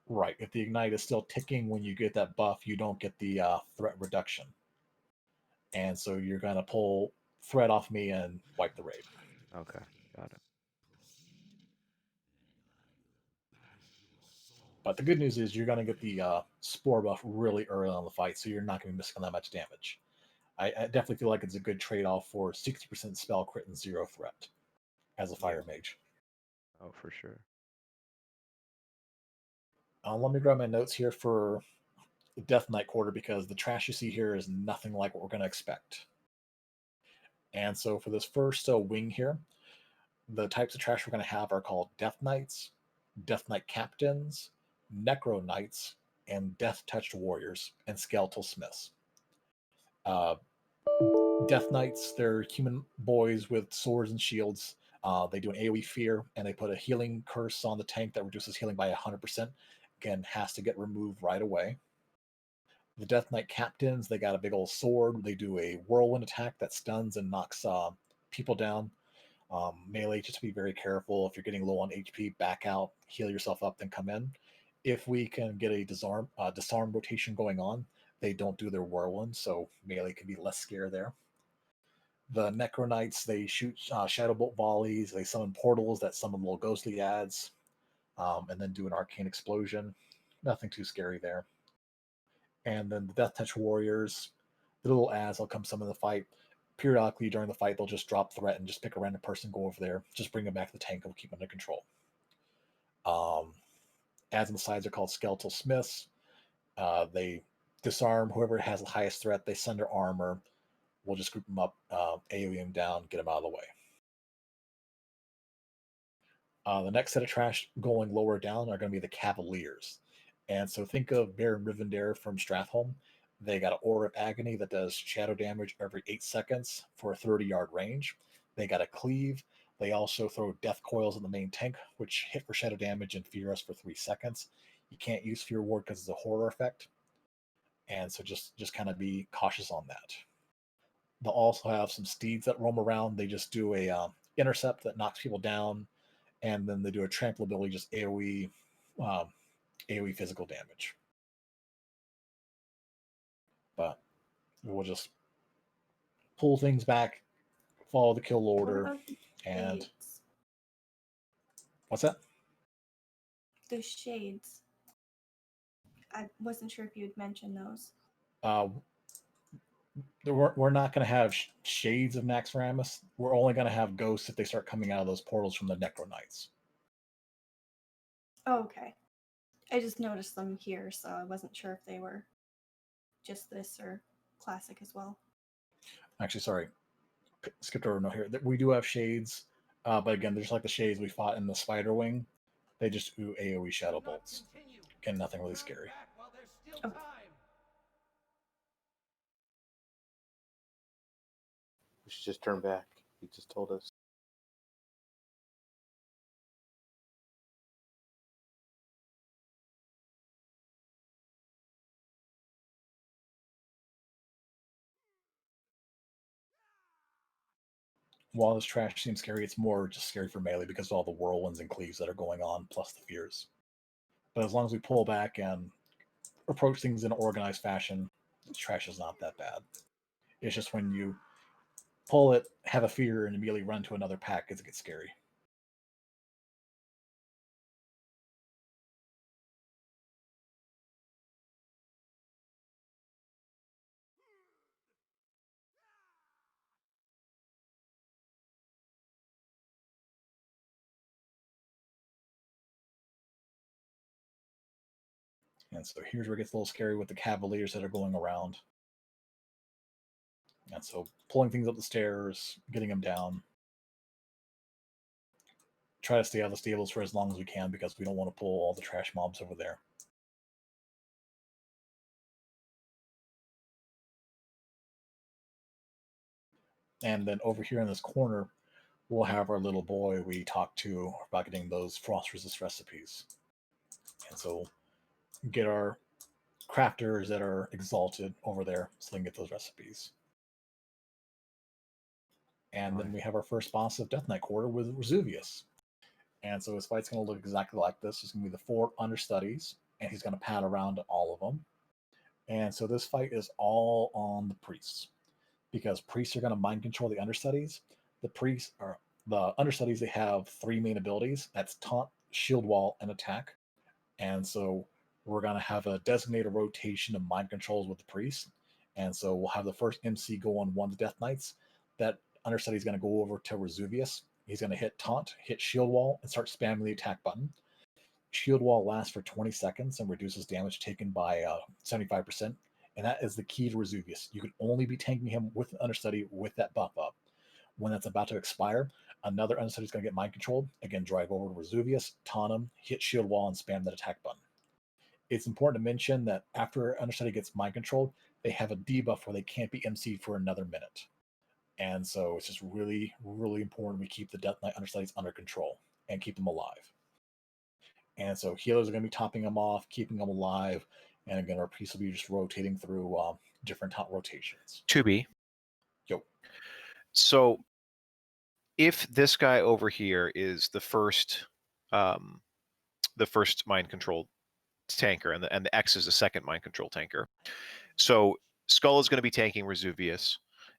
Speaker 2: right, if the ignite is still ticking when you get that buff, you don't get the threat reduction. And so you're going to pull threat off me and wipe the raid.
Speaker 3: Okay, got it.
Speaker 2: But the good news is you're going to get the spore buff really early on the fight, so you're not going to be missing that much damage. I definitely feel like it's a good trade-off for 60% spell crit and 0 threat as a fire mage.
Speaker 3: Oh, for sure.
Speaker 2: Let me grab my notes here for the Death Knight quarter, because the trash you see here is nothing like what we're going to expect. And so for this first wing here, the types of trash we're going to have are called Death Knights, Death Knight Captains, Necro Knights, and Death Touched Warriors, and Skeletal Smiths. Death Knights, they're human boys with swords and shields. They do an AoE fear, and they put a healing curse on the tank that reduces healing by 100%. Again, has to get removed right away. The Death Knight Captains, they got a big old sword. They do a whirlwind attack that stuns and knocks people down. Melee, just be very careful. If you're getting low on HP, back out, heal yourself up, then come in. If we can get a disarm rotation going on, they don't do their whirlwind, so melee can be less scare there. The Necro Knights, they shoot shadow bolt volleys. They summon portals that summon little ghostly ads, and then do an arcane explosion. Nothing too scary there. And then the Death Touch Warriors, the little ads will come summon the fight. Periodically during the fight, they'll just drop threat and just pick a random person, go over there, just bring them back to the tank, and we'll keep them under control. Ads on the sides are called Skeletal Smiths. They disarm whoever has the highest threat. They send their armor. We'll just group them up, AoE them down, get them out of the way. The next set of trash going lower down are going to be the Cavaliers. And so think of Baron Rivendare from Stratholme. They got an Aura of Agony that does shadow damage every 8 seconds for a 30-yard range. They got a Cleave. They also throw Death Coils in the main tank, which hit for shadow damage and fear us for 3 seconds. You can't use Fear Ward because it's a horror effect. And so just kind of be cautious on that. They'll also have some steeds that roam around. They just do a intercept that knocks people down, and then they do a trample ability, just AoE physical damage. But we'll just pull things back, follow the kill order, and
Speaker 1: shades?
Speaker 2: What's that?
Speaker 1: The shades. I wasn't sure if you had mentioned those.
Speaker 2: We're not going to have shades of Naxx. We're only going to have ghosts if they start coming out of those portals from the Necro Knights.
Speaker 1: Oh, okay. I just noticed them here, so I wasn't sure if they were just this or classic as well.
Speaker 2: Actually, sorry. Skipped over a note here. We do have shades, but again, they're just like the shades we fought in the Spider Wing. They just do AoE shadow bolts. Again, nothing really scary.
Speaker 1: Okay.
Speaker 11: We should just turn back. He just told us.
Speaker 2: While this trash seems scary, it's more just scary for melee because of all the whirlwinds and cleaves that are going on, plus the fears. But as long as we pull back and approach things in an organized fashion, this trash is not that bad. It's just when you pull it, have a fear, and immediately run to another pack, it gets scary. And so here's where it gets a little scary with the Cavaliers that are going around. And so pulling things up the stairs, getting them down. Try to stay out of the stables for as long as we can because we don't want to pull all the trash mobs over there. And then over here in this corner, we'll have our little boy we talked to about getting those frost resist recipes. And so get our crafters that are exalted over there so they can get those recipes. And then we have our first boss of Death Knight quarter with Razuvious. And so his fight's going to look exactly like this. It's going to be the 4 understudies, and he's going to pad around all of them. And so this fight is all on the priests. because priests are going to mind control the understudies. The understudies, they have 3 main abilities. That's taunt, shield wall, and attack. And so we're going to have a designated rotation of mind controls with the priests. And so we'll have the first MC go on one of the Death Knights. That understudy is going to go over to Razuvious. He's going to hit taunt, hit shield wall, and start spamming the attack button. Shield wall lasts for 20 seconds and reduces damage taken by 75%. And that is the key to Razuvious. You can only be tanking him with an understudy with that buff up. When that's about to expire, another understudy is going to get mind controlled. Again, drive over to Razuvious, taunt him, hit shield wall, and spam that attack button. It's important to mention that after an understudy gets mind controlled, they have a debuff where they can't be MC'd for another minute. And so it's just really, really important we keep the Death Knight understudies under control and keep them alive. And so healers are going to be topping them off, keeping them alive. And again, our priests will be just rotating through different taunt rotations.
Speaker 4: 2B.
Speaker 2: Yo.
Speaker 4: So if this guy over here is the first mind control tanker, and the X is the second mind control tanker. So Skull is going to be tanking Razuvious,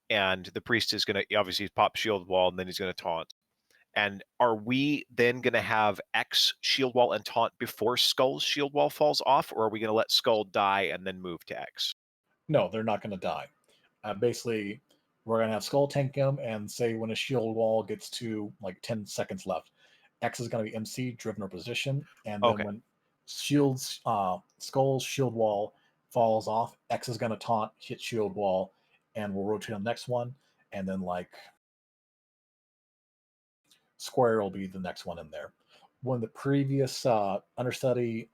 Speaker 4: and the priest is going to obviously pop shield wall, and then he's going to taunt. And are we then going to have X shield wall and taunt before Skull's shield wall falls off, or are we going to let Skull die and then move to X?
Speaker 2: No, they're not going to die. Basically, we're going to have Skull tank him, and say when a shield wall gets to like 10 seconds left, X is going to be MC, driven or position, and then when Skull's shield wall falls off, X is going to taunt, hit shield wall, and we'll rotate on the next one, and then like Square will be the next one in there. When the previous understudy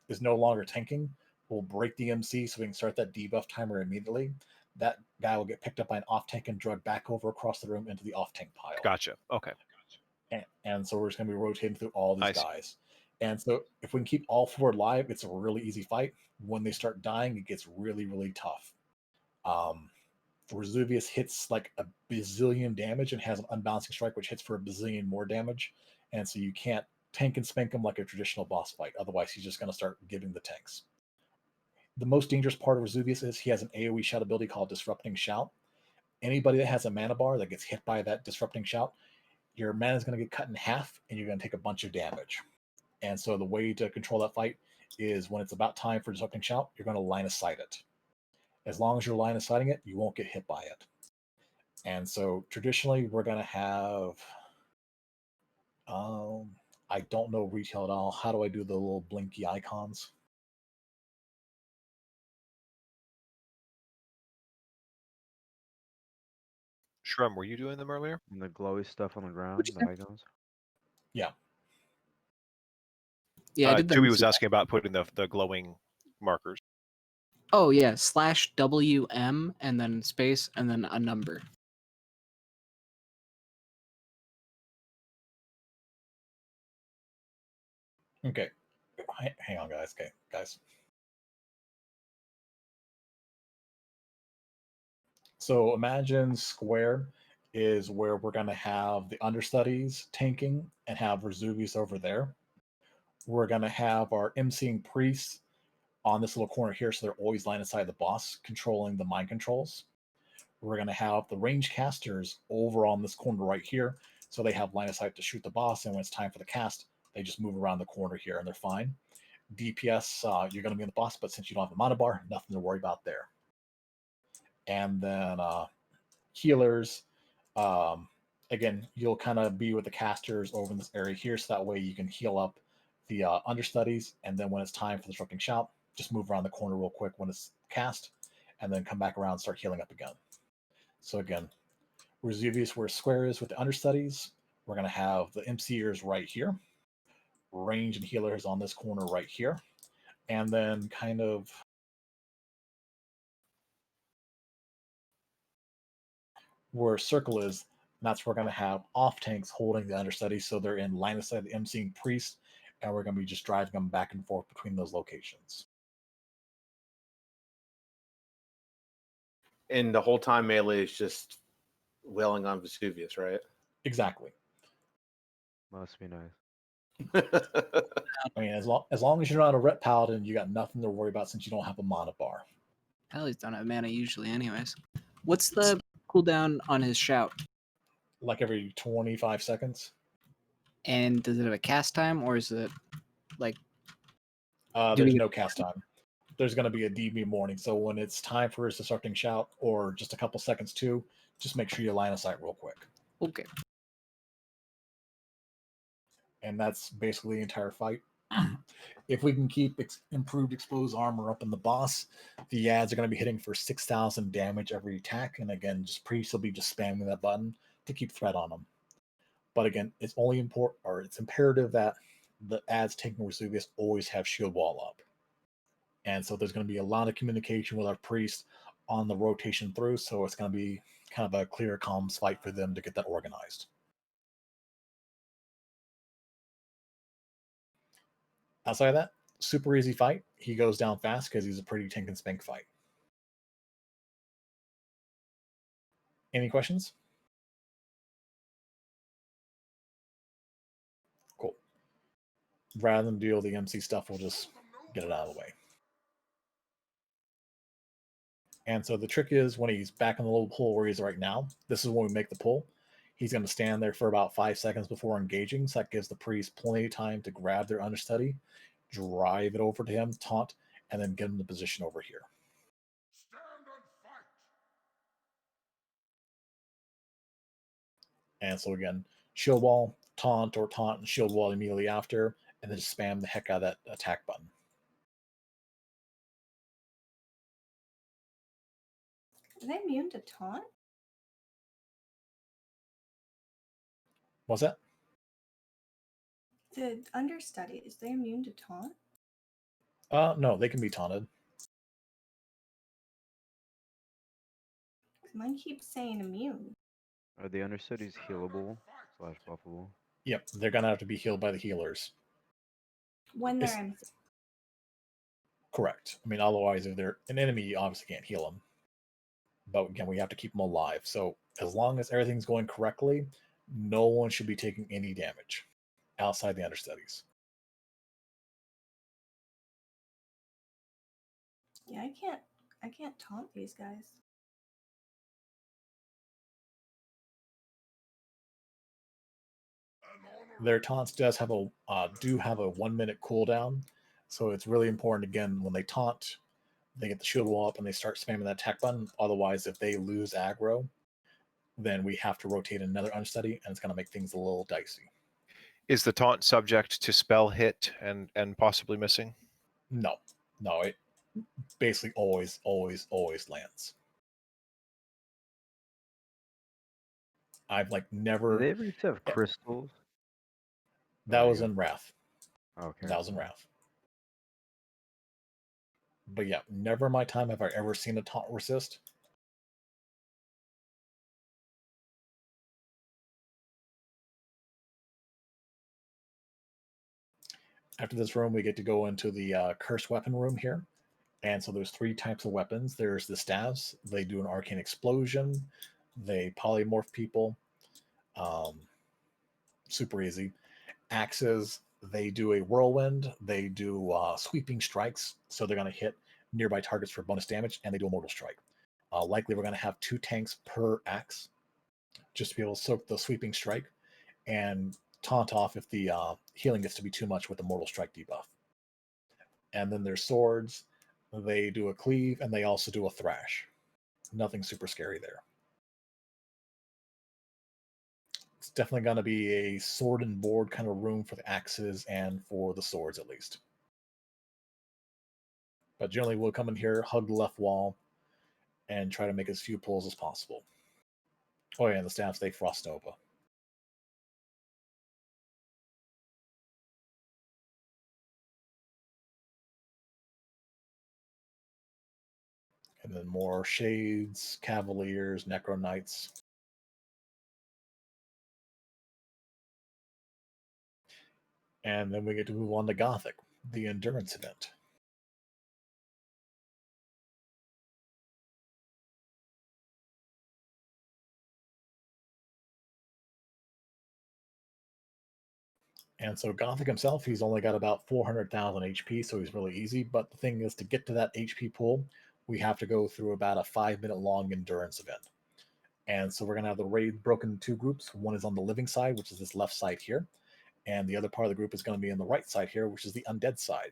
Speaker 2: is no longer tanking, we'll break the MC so we can start that debuff timer immediately. That guy will get picked up by an off tank and drugged back over across the room into the off tank pile.
Speaker 4: Gotcha. Okay.
Speaker 2: And so we're just going to be rotating through all these guys. And so if we can keep all 4 alive, it's a really easy fight. When they start dying, it gets really, really tough. Razuvious hits like a bazillion damage and has an unbalancing strike, which hits for a bazillion more damage. And so you can't tank and spank him like a traditional boss fight. Otherwise, he's just going to start giving the tanks. The most dangerous part of Razuvious is he has an AoE shout ability called Disrupting Shout. Anybody that has a mana bar that gets hit by that Disrupting Shout, your mana is going to get cut in half and you're going to take a bunch of damage. And so the way to control that fight is when it's about time for Disrupting Shout, you're going to line of sight it. As long as you're line of sighting it, you won't get hit by it. And so traditionally, we're going to have, I don't know retail at all. How do I do the little blinky icons?
Speaker 4: Shrum, were you doing them earlier?
Speaker 3: And the glowy stuff on the ground, the icons?
Speaker 2: Yeah.
Speaker 6: Yeah, I did that.
Speaker 4: Tubi was asking about putting the glowing markers.
Speaker 6: Oh yeah, /WM and then space and then a number.
Speaker 2: Okay. Hang on, guys. Okay, guys. So imagine Square is where we're going to have the understudies tanking and have Razuvious over there. We're going to have our MCing priests on this little corner here, so they're always line of sight of the boss, controlling the mind controls. We're going to have the range casters over on this corner right here, so they have line of sight to shoot the boss, and when it's time for the cast, they just move around the corner here, and they're fine. DPS, you're going to be in the boss, but since you don't have a mana bar, nothing to worry about there. And then healers, again, you'll kind of be with the casters over in this area here, so that way you can heal up the understudies, and then when it's time for the Disrupting Shout, just move around the corner real quick when it's cast, and then come back around and start healing up again. So again, Razuvious where Square is with the understudies. We're going to have the MCers right here. Range and healers on this corner right here. And then kind of where Circle is, that's where we're going to have off tanks holding the understudies, so they're in line of sight of the MCing priest, and we're going to be just driving them back and forth between those locations.
Speaker 11: And the whole time melee is just wailing on Vesuvius, right?
Speaker 2: Exactly.
Speaker 3: Must be nice.
Speaker 2: I mean, as long as you're not a Ret Paladin, you got nothing to worry about since you don't have a mana bar.
Speaker 6: Paladins don't have mana usually anyways. What's the cooldown on his shout?
Speaker 2: Like every 25 seconds.
Speaker 6: And does it have a cast time, or is it like?
Speaker 2: There's no cast time. There's going to be a DB warning. So when it's time for his destructing shout, or just a couple seconds too, just make sure you line of sight real quick.
Speaker 6: Okay.
Speaker 2: And that's basically the entire fight. If we can keep improved exposed armor up in the boss, the ads are going to be hitting for 6,000 damage every attack. And again, just Priest will be just spamming that button to keep threat on them. But again, it's only important, or it's imperative that the ads taking Razuvious always have shield wall up. And so there's going to be a lot of communication with our Priest on the rotation through. So it's going to be kind of a clear comms fight for them to get that organized. Outside of that, super easy fight. He goes down fast because he's a pretty tank and spank fight. Any questions? Cool. Rather than deal with the MC stuff, we'll just get it out of the way. And so the trick is when he's back in the little pool where he's right now, this is when we make the pull. He's going to stand there for about 5 seconds before engaging. So that gives the Priest plenty of time to grab their understudy, drive it over to him, taunt, and then get him in position over here. And so again, shield wall, taunt, or taunt and shield wall immediately after, and then just spam the heck out of that attack button.
Speaker 1: Are they immune to taunt?
Speaker 2: What's that?
Speaker 1: The understudies, they immune to taunt?
Speaker 2: No, they can be taunted.
Speaker 1: Mine keeps saying immune.
Speaker 3: Are the understudies healable / buffable?
Speaker 2: Yep, they're gonna have to be healed by the healers.
Speaker 1: When they're MC.
Speaker 2: Correct. I mean, otherwise, if they're an enemy, you obviously can't heal them. But again, we have to keep them alive. So as long as everything's going correctly, no one should be taking any damage outside the understudies.
Speaker 1: Yeah, I can't taunt these guys.
Speaker 2: Their taunts do have a 1 minute cooldown, so it's really important. Again, when they taunt, they get the shield wall up and they start spamming that attack button. Otherwise, if they lose aggro, then we have to rotate another understudy, and it's going to make things a little dicey.
Speaker 4: Is the taunt subject to spell hit and possibly missing?
Speaker 2: No, it basically always lands. I've never.
Speaker 3: Do they ever used to have crystals?
Speaker 2: That was in Wrath.
Speaker 3: Okay.
Speaker 2: That was in Wrath. But yeah, never in my time have I ever seen a taunt resist. After this room, we get to go into the cursed weapon room here. And so there's 3 types of weapons. There's the staves. They do an arcane explosion. They polymorph people. Super easy. Axes, they do a whirlwind. They do sweeping strikes. So they're going to hit nearby targets for bonus damage. And they do a mortal strike. Likely we're going to have 2 tanks per axe, just to be able to soak the sweeping strike and taunt off if the healing gets to be too much with the mortal strike debuff. And then there's swords. They do a cleave, and they also do a thrash. Nothing super scary there. It's definitely going to be a sword and board kind of room for the axes and for the swords, at least. But generally, we'll come in here, hug the left wall, and try to make as few pulls as possible. Oh yeah, and the staffs, they frost nova. And then more shades, cavaliers, necro knights. And then we get to move on to Gothik, the endurance event. And so Gothik himself, he's only got about 400,000 HP, so he's really easy. But the thing is, to get to that HP pool, we have to go through about a 5-minute long endurance event. And so we're going to have the raid broken into two groups. One is on the living side, which is this left side here. And the other part of the group is going to be on the right side here, which is the undead side.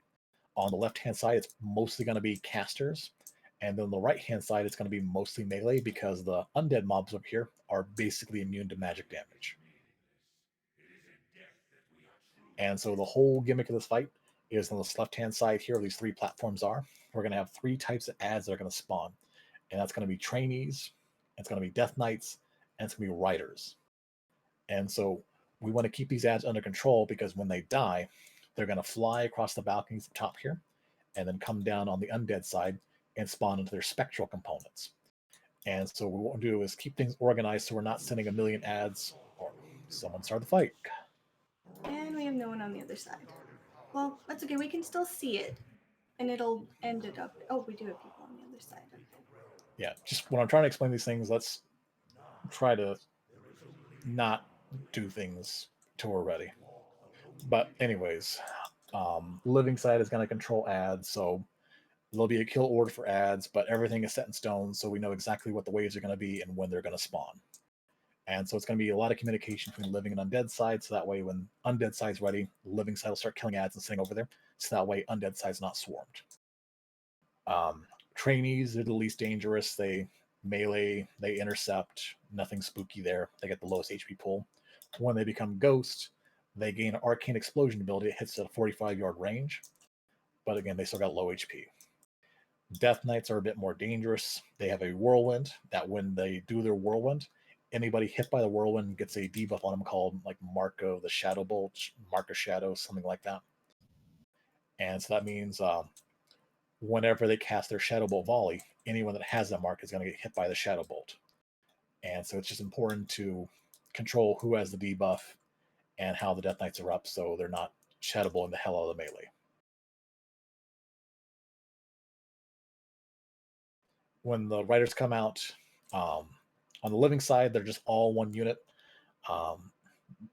Speaker 2: On the left-hand side, it's mostly going to be casters. And then on the right-hand side, it's going to be mostly melee because the undead mobs up here are basically immune to magic damage. And so the whole gimmick of this fight is on this left-hand side here, where these three platforms are. We're going to have three types of ads that are going to spawn. And that's going to be trainees, it's going to be death knights, and it's going to be riders. And so we want to keep these ads under control because when they die, they're going to fly across the balconies up top here and then come down on the undead side and spawn into their spectral components. And so what we want to do is keep things organized so we're not sending a million ads or someone start the fight.
Speaker 1: And we have no one on the other side. Well, that's okay. We can still see it. And it'll end it up. Oh, we do have people on the other side. Okay.
Speaker 2: Yeah, just when I'm trying to explain these things, let's try to not do things till we're ready. But anyways, living side is going to control ads, so there'll be a kill order for ads, but everything is set in stone, so we know exactly what the waves are going to be and when they're going to spawn. And so it's going to be a lot of communication between living and undead side, so that way when undead side's ready, living side will start killing ads and sitting over there, so that way undead side's not swarmed. Trainees are the least dangerous. They melee, they intercept, nothing spooky there. They get the lowest HP pool. When they become ghost, they gain an arcane explosion ability. It hits at a 45-yard range, but again, they still got low HP. Death Knights are a bit more dangerous. They have a whirlwind that when they do their whirlwind, anybody hit by the whirlwind gets a debuff on them called like Marco the Shadow Bolt, Marco Shadow, something like that. And so that means whenever they cast their Shadow Bolt volley, anyone that has that mark is going to get hit by the Shadow Bolt. And so it's just important to control who has the debuff and how the Death Knights are up so they're not Shadow Bolting the hell out of the melee. When the riders come out, on the living side, they're just all one unit.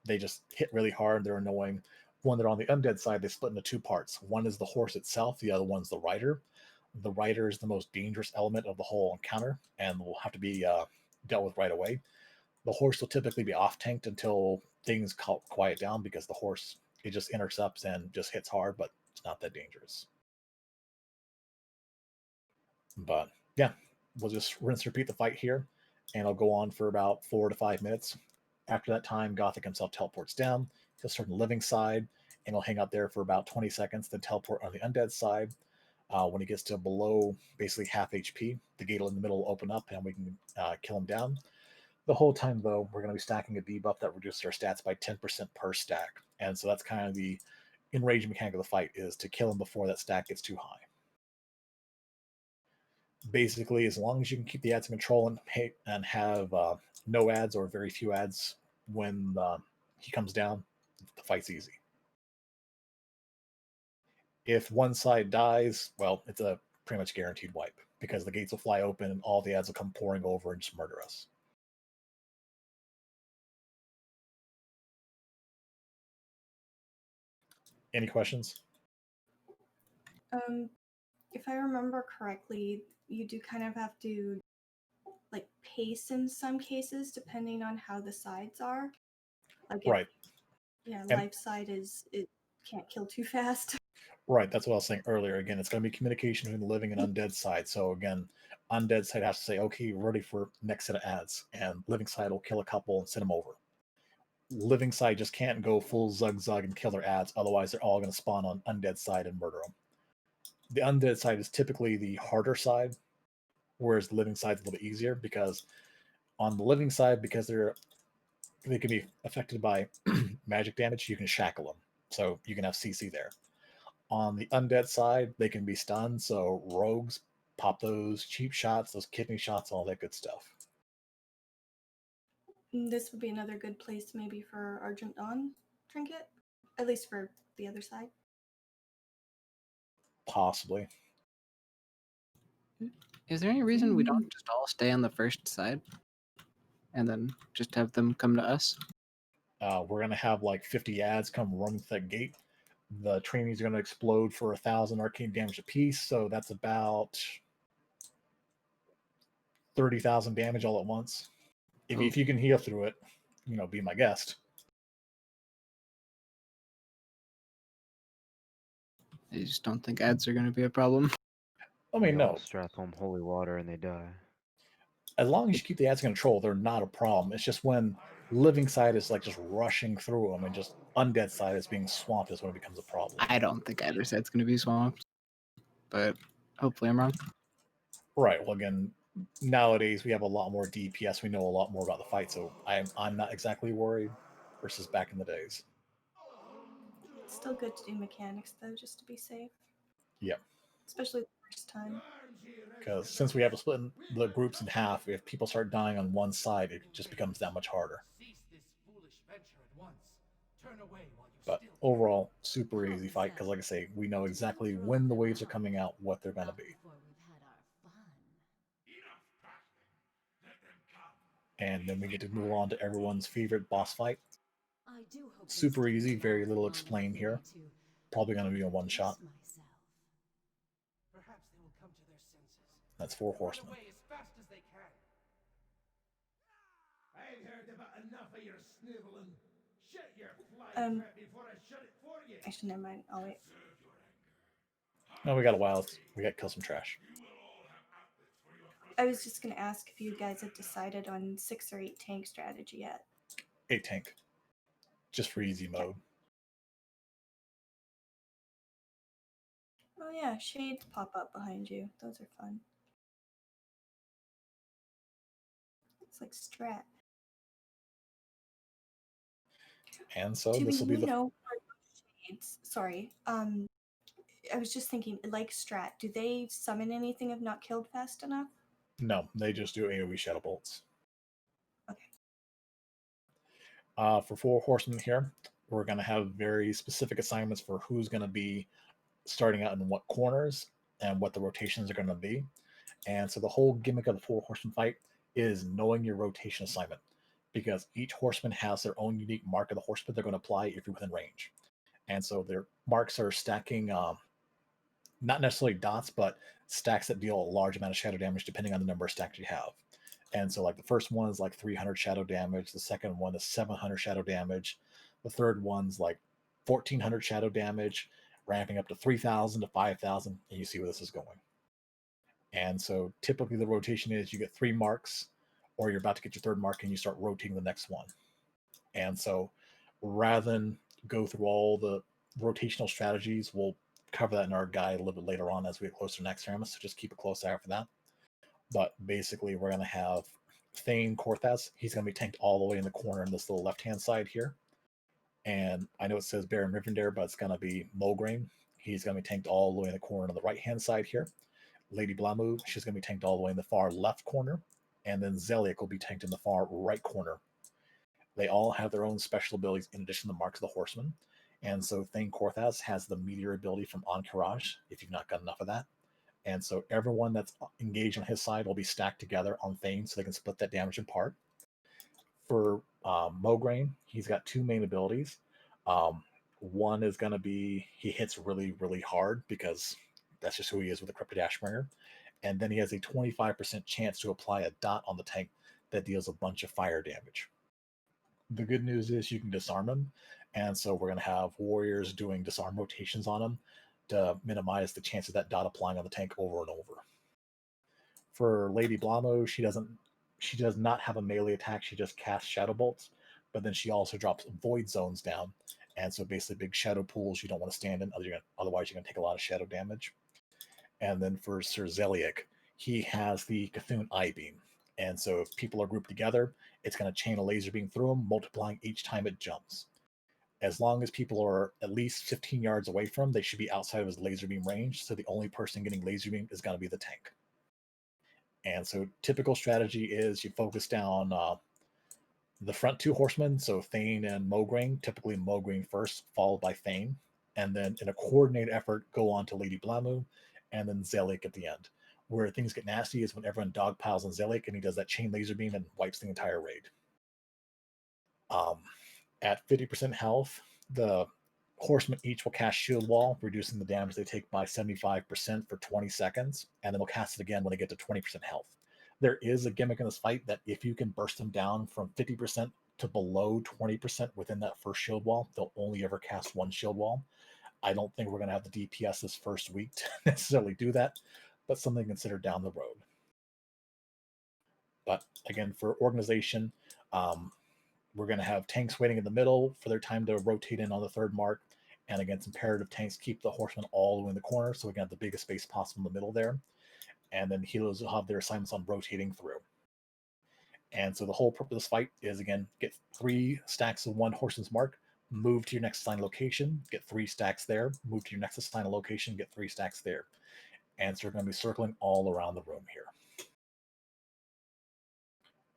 Speaker 2: They just hit really hard. They're annoying. When they're on the undead side, they split into two parts. One is the horse itself. The other one's the rider. The rider is the most dangerous element of the whole encounter and will have to be dealt with right away. The horse will typically be off-tanked until things quiet down because the horse, it just intercepts and just hits hard, but it's not that dangerous. But yeah, we'll just rinse and repeat the fight here, and it'll go on for about 4 to 5 minutes. After that time, Gothik himself teleports down. He'll start on the living side, and he'll hang out there for about 20 seconds, then teleport on the undead side. When he gets to below basically half HP, the gate in the middle will open up, and we can kill him down. The whole time, though, we're going to be stacking a debuff that reduces our stats by 10% per stack. And so that's kind of the enraged mechanic of the fight, is to kill him before that stack gets too high. Basically, as long as you can keep the ads in control and have no ads or very few ads when he comes down, the fight's easy. If one side dies, well, it's a pretty much guaranteed wipe because the gates will fly open and all the ads will come pouring over and just murder us. Any questions?
Speaker 1: If I remember correctly, you do kind of have to like pace in some cases depending on how the sides are. Like
Speaker 2: right.
Speaker 1: Yeah, life side it can't kill too fast.
Speaker 2: Right, that's what I was saying earlier. Again, it's going to be communication between the living and undead side. So again, undead side has to say, okay, we're ready for next set of ads, and living side will kill a couple and send them over. Living side just can't go full zug and kill their ads, otherwise they're all going to spawn on undead side and murder them. The undead side is typically the harder side, whereas the living side is a little bit easier because on the living side, because they can be affected by magic damage, you can shackle them. So you can have CC there. On the undead side, they can be stunned, so rogues pop those cheap shots, those kidney shots, all that good stuff.
Speaker 1: This would be another good place maybe for Argent Dawn trinket, at least for the other side.
Speaker 2: Possibly.
Speaker 6: Is there any reason we don't just all stay on the first side and then just have them come to us?
Speaker 2: We're going to have like 50 ads come running through that gate. The trainees are going to explode for 1,000 arcane damage apiece, so that's about 30,000 damage all at once. If you can heal through it, be my guest.
Speaker 6: I just don't think ads are going to be a problem.
Speaker 2: I mean,
Speaker 3: They all
Speaker 2: no.
Speaker 3: strap home holy water and they die.
Speaker 2: As long as you keep the ads in control, they're not a problem. It's just when living side is like just rushing through them and just undead side is being swamped is when it becomes a problem.
Speaker 6: I don't think either side's going to be swamped, but hopefully I'm wrong.
Speaker 2: Right. Well, again, nowadays we have a lot more DPS. We know a lot more about the fight, so I'm not exactly worried versus back in the days.
Speaker 1: It's still good to do mechanics though, just to be safe.
Speaker 2: Yeah.
Speaker 1: Especially the first time.
Speaker 2: Because since we have to split the groups in half, if people start dying on one side, it just becomes that much harder. But overall, super easy fight because, like I say, we know exactly when the waves are coming out, what they're going to be. And then we get to move on to everyone's favorite boss fight. Super easy, very little explained here. Probably going to be a one shot. That's 4 horsemen.
Speaker 8: I've heard about enough of your sniveling. Shut your flying trap before I shut it for you.
Speaker 1: Actually, never mind. I'll wait.
Speaker 2: No, we got a while. We got to kill some trash.
Speaker 1: I was just going to ask if you guys had decided on 6 or 8 tank strategy yet.
Speaker 2: 8 tank. Just for easy mode.
Speaker 1: Oh yeah, shades pop up behind you. Those are fun. It's like strat.
Speaker 2: And so this will be the...
Speaker 1: shades. Sorry. I was just thinking, like strat, do they summon anything if not killed fast enough?
Speaker 2: No, they just do AoE Shadow Bolts.
Speaker 1: Okay.
Speaker 2: For 4 horsemen here, we're going to have very specific assignments for who's going to be starting out in what corners and what the rotations are going to be. And so the whole gimmick of the 4 horsemen fight is knowing your rotation assignment, because each horseman has their own unique mark of the horseman they're going to apply if you're within range. And so their marks are stacking, not necessarily dots, but stacks that deal a large amount of shadow damage depending on the number of stacks you have. And so like the first one is like 300 shadow damage, the second one is 700 shadow damage, the third one's like 1400 shadow damage, ramping up to 3000 to 5000, and you see where this is going. And so typically the rotation is you get 3 marks, or you're about to get your 3rd mark and you start rotating the next one. And so rather than go through all the rotational strategies, we'll cover that in our guide a little bit later on as we get closer to next round, so just keep a close eye out for that. But basically we're going to have Thane Kel'Thuzad. He's going to be tanked all the way in the corner on this little left-hand side here. And I know it says Baron Rivendare, but it's going to be Mograine. He's going to be tanked all the way in the corner on the right-hand side here. Lady Blamu, she's going to be tanked all the way in the far left corner. And then Zeliek will be tanked in the far right corner. They all have their own special abilities in addition to the marks of the horsemen. And so Thane Kel'Thuzad has the meteor ability from Encourage, if you've not got enough of that. And so everyone that's engaged on his side will be stacked together on Thane so they can split that damage apart. For Mograine, he's got 2 main abilities. One is going to be he hits really, really hard because that's just who he is with the Cryptid Ashbringer. And then he has a 25% chance to apply a dot on the tank that deals a bunch of fire damage. The good news is you can disarm him. And so we're going to have warriors doing disarm rotations on him to minimize the chance of that dot applying on the tank over and over. For Lady Blamo, she does not have a melee attack. She just casts Shadow Bolts, but then she also drops Void Zones down. And so basically big shadow pools you don't want to stand in, otherwise you're going to take a lot of shadow damage. And then for Sir Zeliek, he has the Cthulhu Eye Beam. And so if people are grouped together, it's going to chain a laser beam through them, multiplying each time it jumps. As long as people are at least 15 yards away from him, they should be outside of his laser beam range. So the only person getting laser beam is going to be the tank. And so typical strategy is you focus down the front 2 horsemen, so Thane and Mograine, typically Mograine first, followed by Thane. And then in a coordinated effort, go on to Lady Blamu, and then Zeliek at the end. Where things get nasty is when everyone dogpiles on Zeliek and he does that chain laser beam and wipes the entire raid. At 50% health, the horsemen each will cast Shield Wall, reducing the damage they take by 75% for 20 seconds, and then they'll cast it again when they get to 20% health. There is a gimmick in this fight that if you can burst them down from 50% to below 20% within that first shield wall, they'll only ever cast one shield wall. I don't think we're going to have the DPS this first week to necessarily do that, but something to consider down the road. But again, for organization, we're going to have tanks waiting in the middle for their time to rotate in on the third mark. And again, some imperative tanks keep the horsemen all the way in the corner, so we can have the biggest space possible in the middle there. And then healers will have their assignments on rotating through. And so the whole purpose of this fight is, again, get 3 stacks of 1 horseman's mark, move to your next assigned location, get 3 stacks there, move to your next assigned location, get 3 stacks there. And so we're going to be circling all around the room here.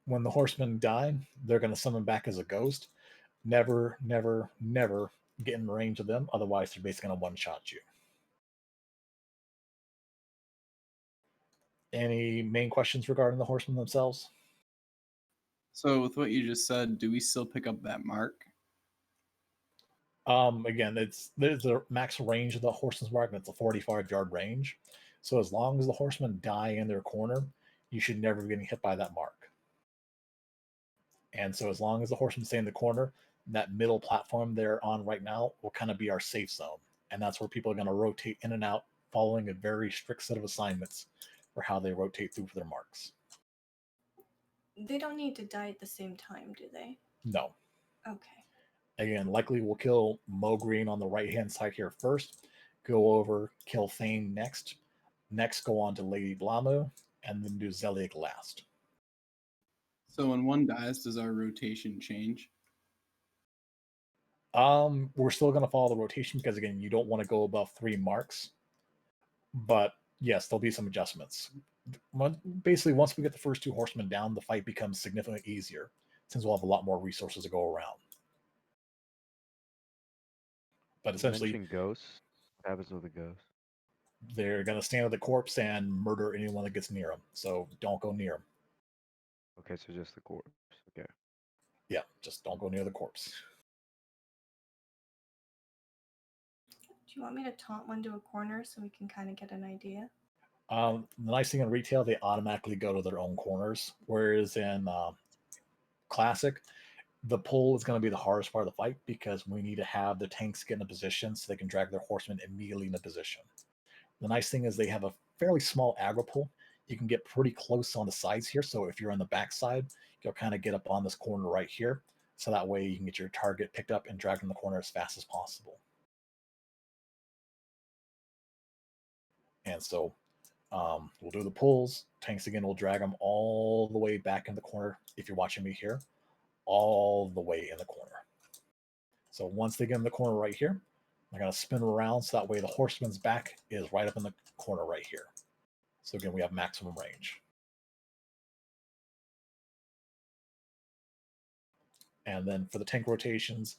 Speaker 2: When the horsemen die, they're going to summon back as a ghost. Never, never, never get in range of them, otherwise they're basically going to one-shot you. Any main questions regarding the horsemen themselves?
Speaker 14: So with what you just said, do we still pick up that mark?
Speaker 2: Again, there's a max range of the horseman's mark, and it's a 45-yard range. So as long as the horsemen die in their corner, you should never be getting hit by that mark. And so as long as the horsemen stay in the corner, that middle platform they're on right now will kind of be our safe zone. And that's where people are going to rotate in and out, following a very strict set of assignments for how they rotate through for their marks.
Speaker 1: They don't need to die at the same time, do they?
Speaker 2: No.
Speaker 1: Okay.
Speaker 2: Again, likely we'll kill Mogreen on the right-hand side here first, go over, kill Thane next, go on to Lady Blamu, and then do Zeliek last.
Speaker 14: So when one dies, does our rotation change?
Speaker 2: We're still going to follow the rotation because, again, you don't want to go above 3 marks. But, yes, there'll be some adjustments. Basically, once we get the first 2 horsemen down, the fight becomes significantly easier, since we'll have a lot more resources to go around. But essentially,
Speaker 3: you mentioned ghosts. What happens with the ghosts?
Speaker 2: They're going to stand at the corpse and murder anyone that gets near them. So don't go near them.
Speaker 3: Okay, so just the corpse. Okay.
Speaker 2: Yeah, just don't go near the corpse.
Speaker 1: Do you want me to taunt one to a corner so we can kind of get an idea?
Speaker 2: The nice thing in retail, they automatically go to their own corners. Whereas in Classic, the pull is going to be the hardest part of the fight because we need to have the tanks get in a position so they can drag their horsemen immediately into position. The nice thing is they have a fairly small aggro pull. You can get pretty close on the sides here. So if you're on the back side, you'll kind of get up on this corner right here. So that way you can get your target picked up and dragged in the corner as fast as possible. And so we'll do the pulls. Tanks again will drag them all the way back in the corner. If you're watching me here, all the way in the corner. So once they get in the corner right here, I'm going to spin them around so that way the horseman's back is right up in the corner right here. So again, we have maximum range. And then for the tank rotations,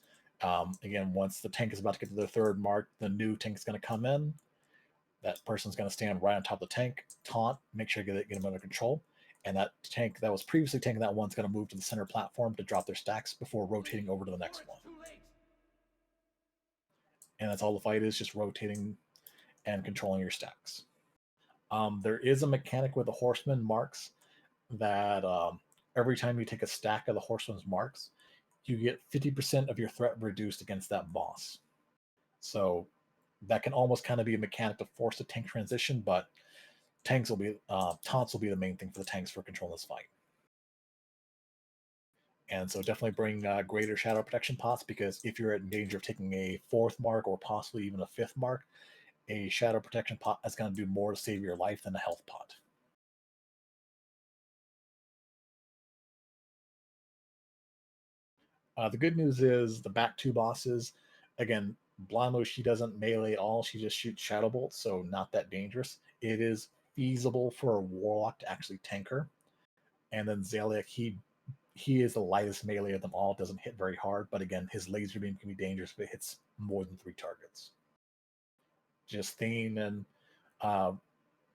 Speaker 2: again, once the tank is about to get to their third mark, the new tank is going to come in. That person's going to stand right on top of the tank, taunt, make sure you get them under control. And that tank that was previously tanking that one's going to move to the center platform to drop their stacks before rotating over to the next one. And that's all the fight is, just rotating and controlling your stacks. There is a mechanic with the horseman marks that every time you take a stack of the horseman's marks, you get 50% of your threat reduced against that boss. So that can almost kind of be a mechanic to force a tank transition, but taunts will be the main thing for the tanks for controlling this fight. And so definitely bring greater shadow protection pots, because if you're in danger of taking a 4th mark or possibly even a 5th mark, a shadow protection pot is going to do more to save your life than a health pot. The good news is the back 2 bosses, again, Blamo, she doesn't melee at all. She just shoots shadow bolts, so not that dangerous. It is feasible for a warlock to actually tank her. And then Zeliek, he is the lightest melee of them all. Doesn't hit very hard, but again, his laser beam can be dangerous if it hits more than 3 targets. Just Thane and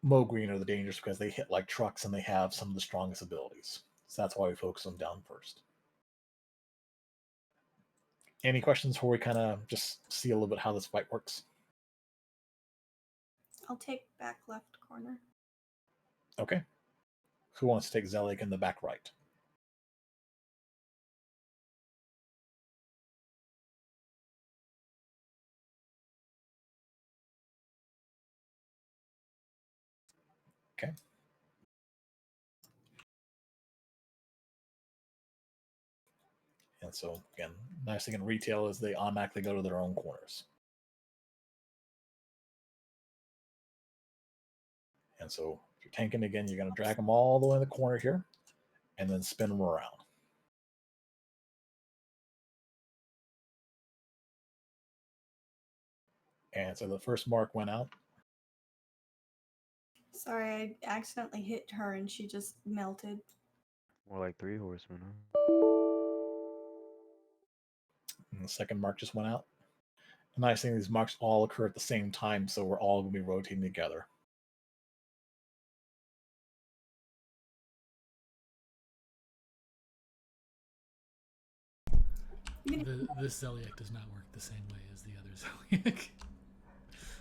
Speaker 2: Mogreen are the dangerous because they hit like trucks and they have some of the strongest abilities. So that's why we focus them down first. Any questions before we kind of just see a little bit how this fight works?
Speaker 1: I'll take back left corner.
Speaker 2: Okay. Who wants to take Zeliek in the back right? Okay. And so, again, nice thing in retail is they automatically go to their own corners. And so, if you're tanking again, you're going to drag them all the way in the corner here and then spin them around. And so the first mark went out.
Speaker 1: Sorry, I accidentally hit her and she just melted.
Speaker 3: More like 3 horsemen, huh?
Speaker 2: And the second mark just went out. The nice thing, these marks all occur at the same time, so we're all going to be rotating together.
Speaker 7: This Zeliek does not work the same way as the other Zeliek.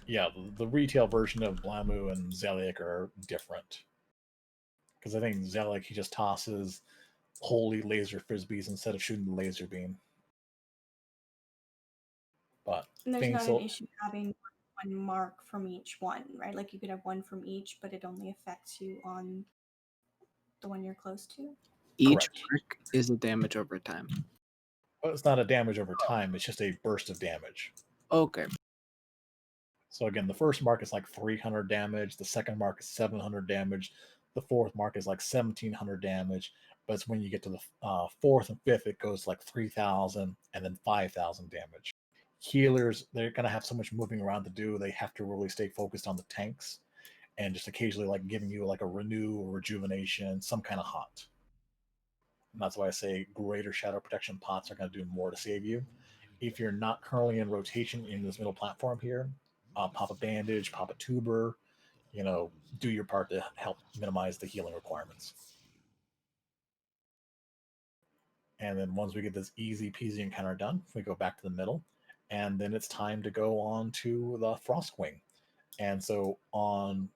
Speaker 2: Yeah, the retail version of Blamu and Zeliek are different. Because I think Zeliek, he just tosses holy laser frisbees instead of shooting the laser beam. But
Speaker 1: And there's not an issue having one mark from each one, right? Like you could have one from each, but it only affects you on the one you're close to.
Speaker 6: Each mark is a damage over time.
Speaker 2: Well, it's not a damage over time, it's just a burst of damage.
Speaker 6: Okay.
Speaker 2: So again, the first mark is like 300 damage, the second mark is 700 damage, the fourth mark is like 1700 damage, but it's when you get to the fourth and fifth, it goes like 3000 and then 5000 damage. Healers, they're going to have so much moving around to do, they have to really stay focused on the tanks and just occasionally like giving you like a renew or rejuvenation, some kind of hot. And that's why I say greater shadow protection pots are going to do more to save you. If you're not currently in rotation in this middle platform here, pop a bandage, pop a tuber, do your part to help minimize the healing requirements. And then once we get this easy peasy encounter done, we go back to the middle, and then it's time to go on to the Frostwing. And so on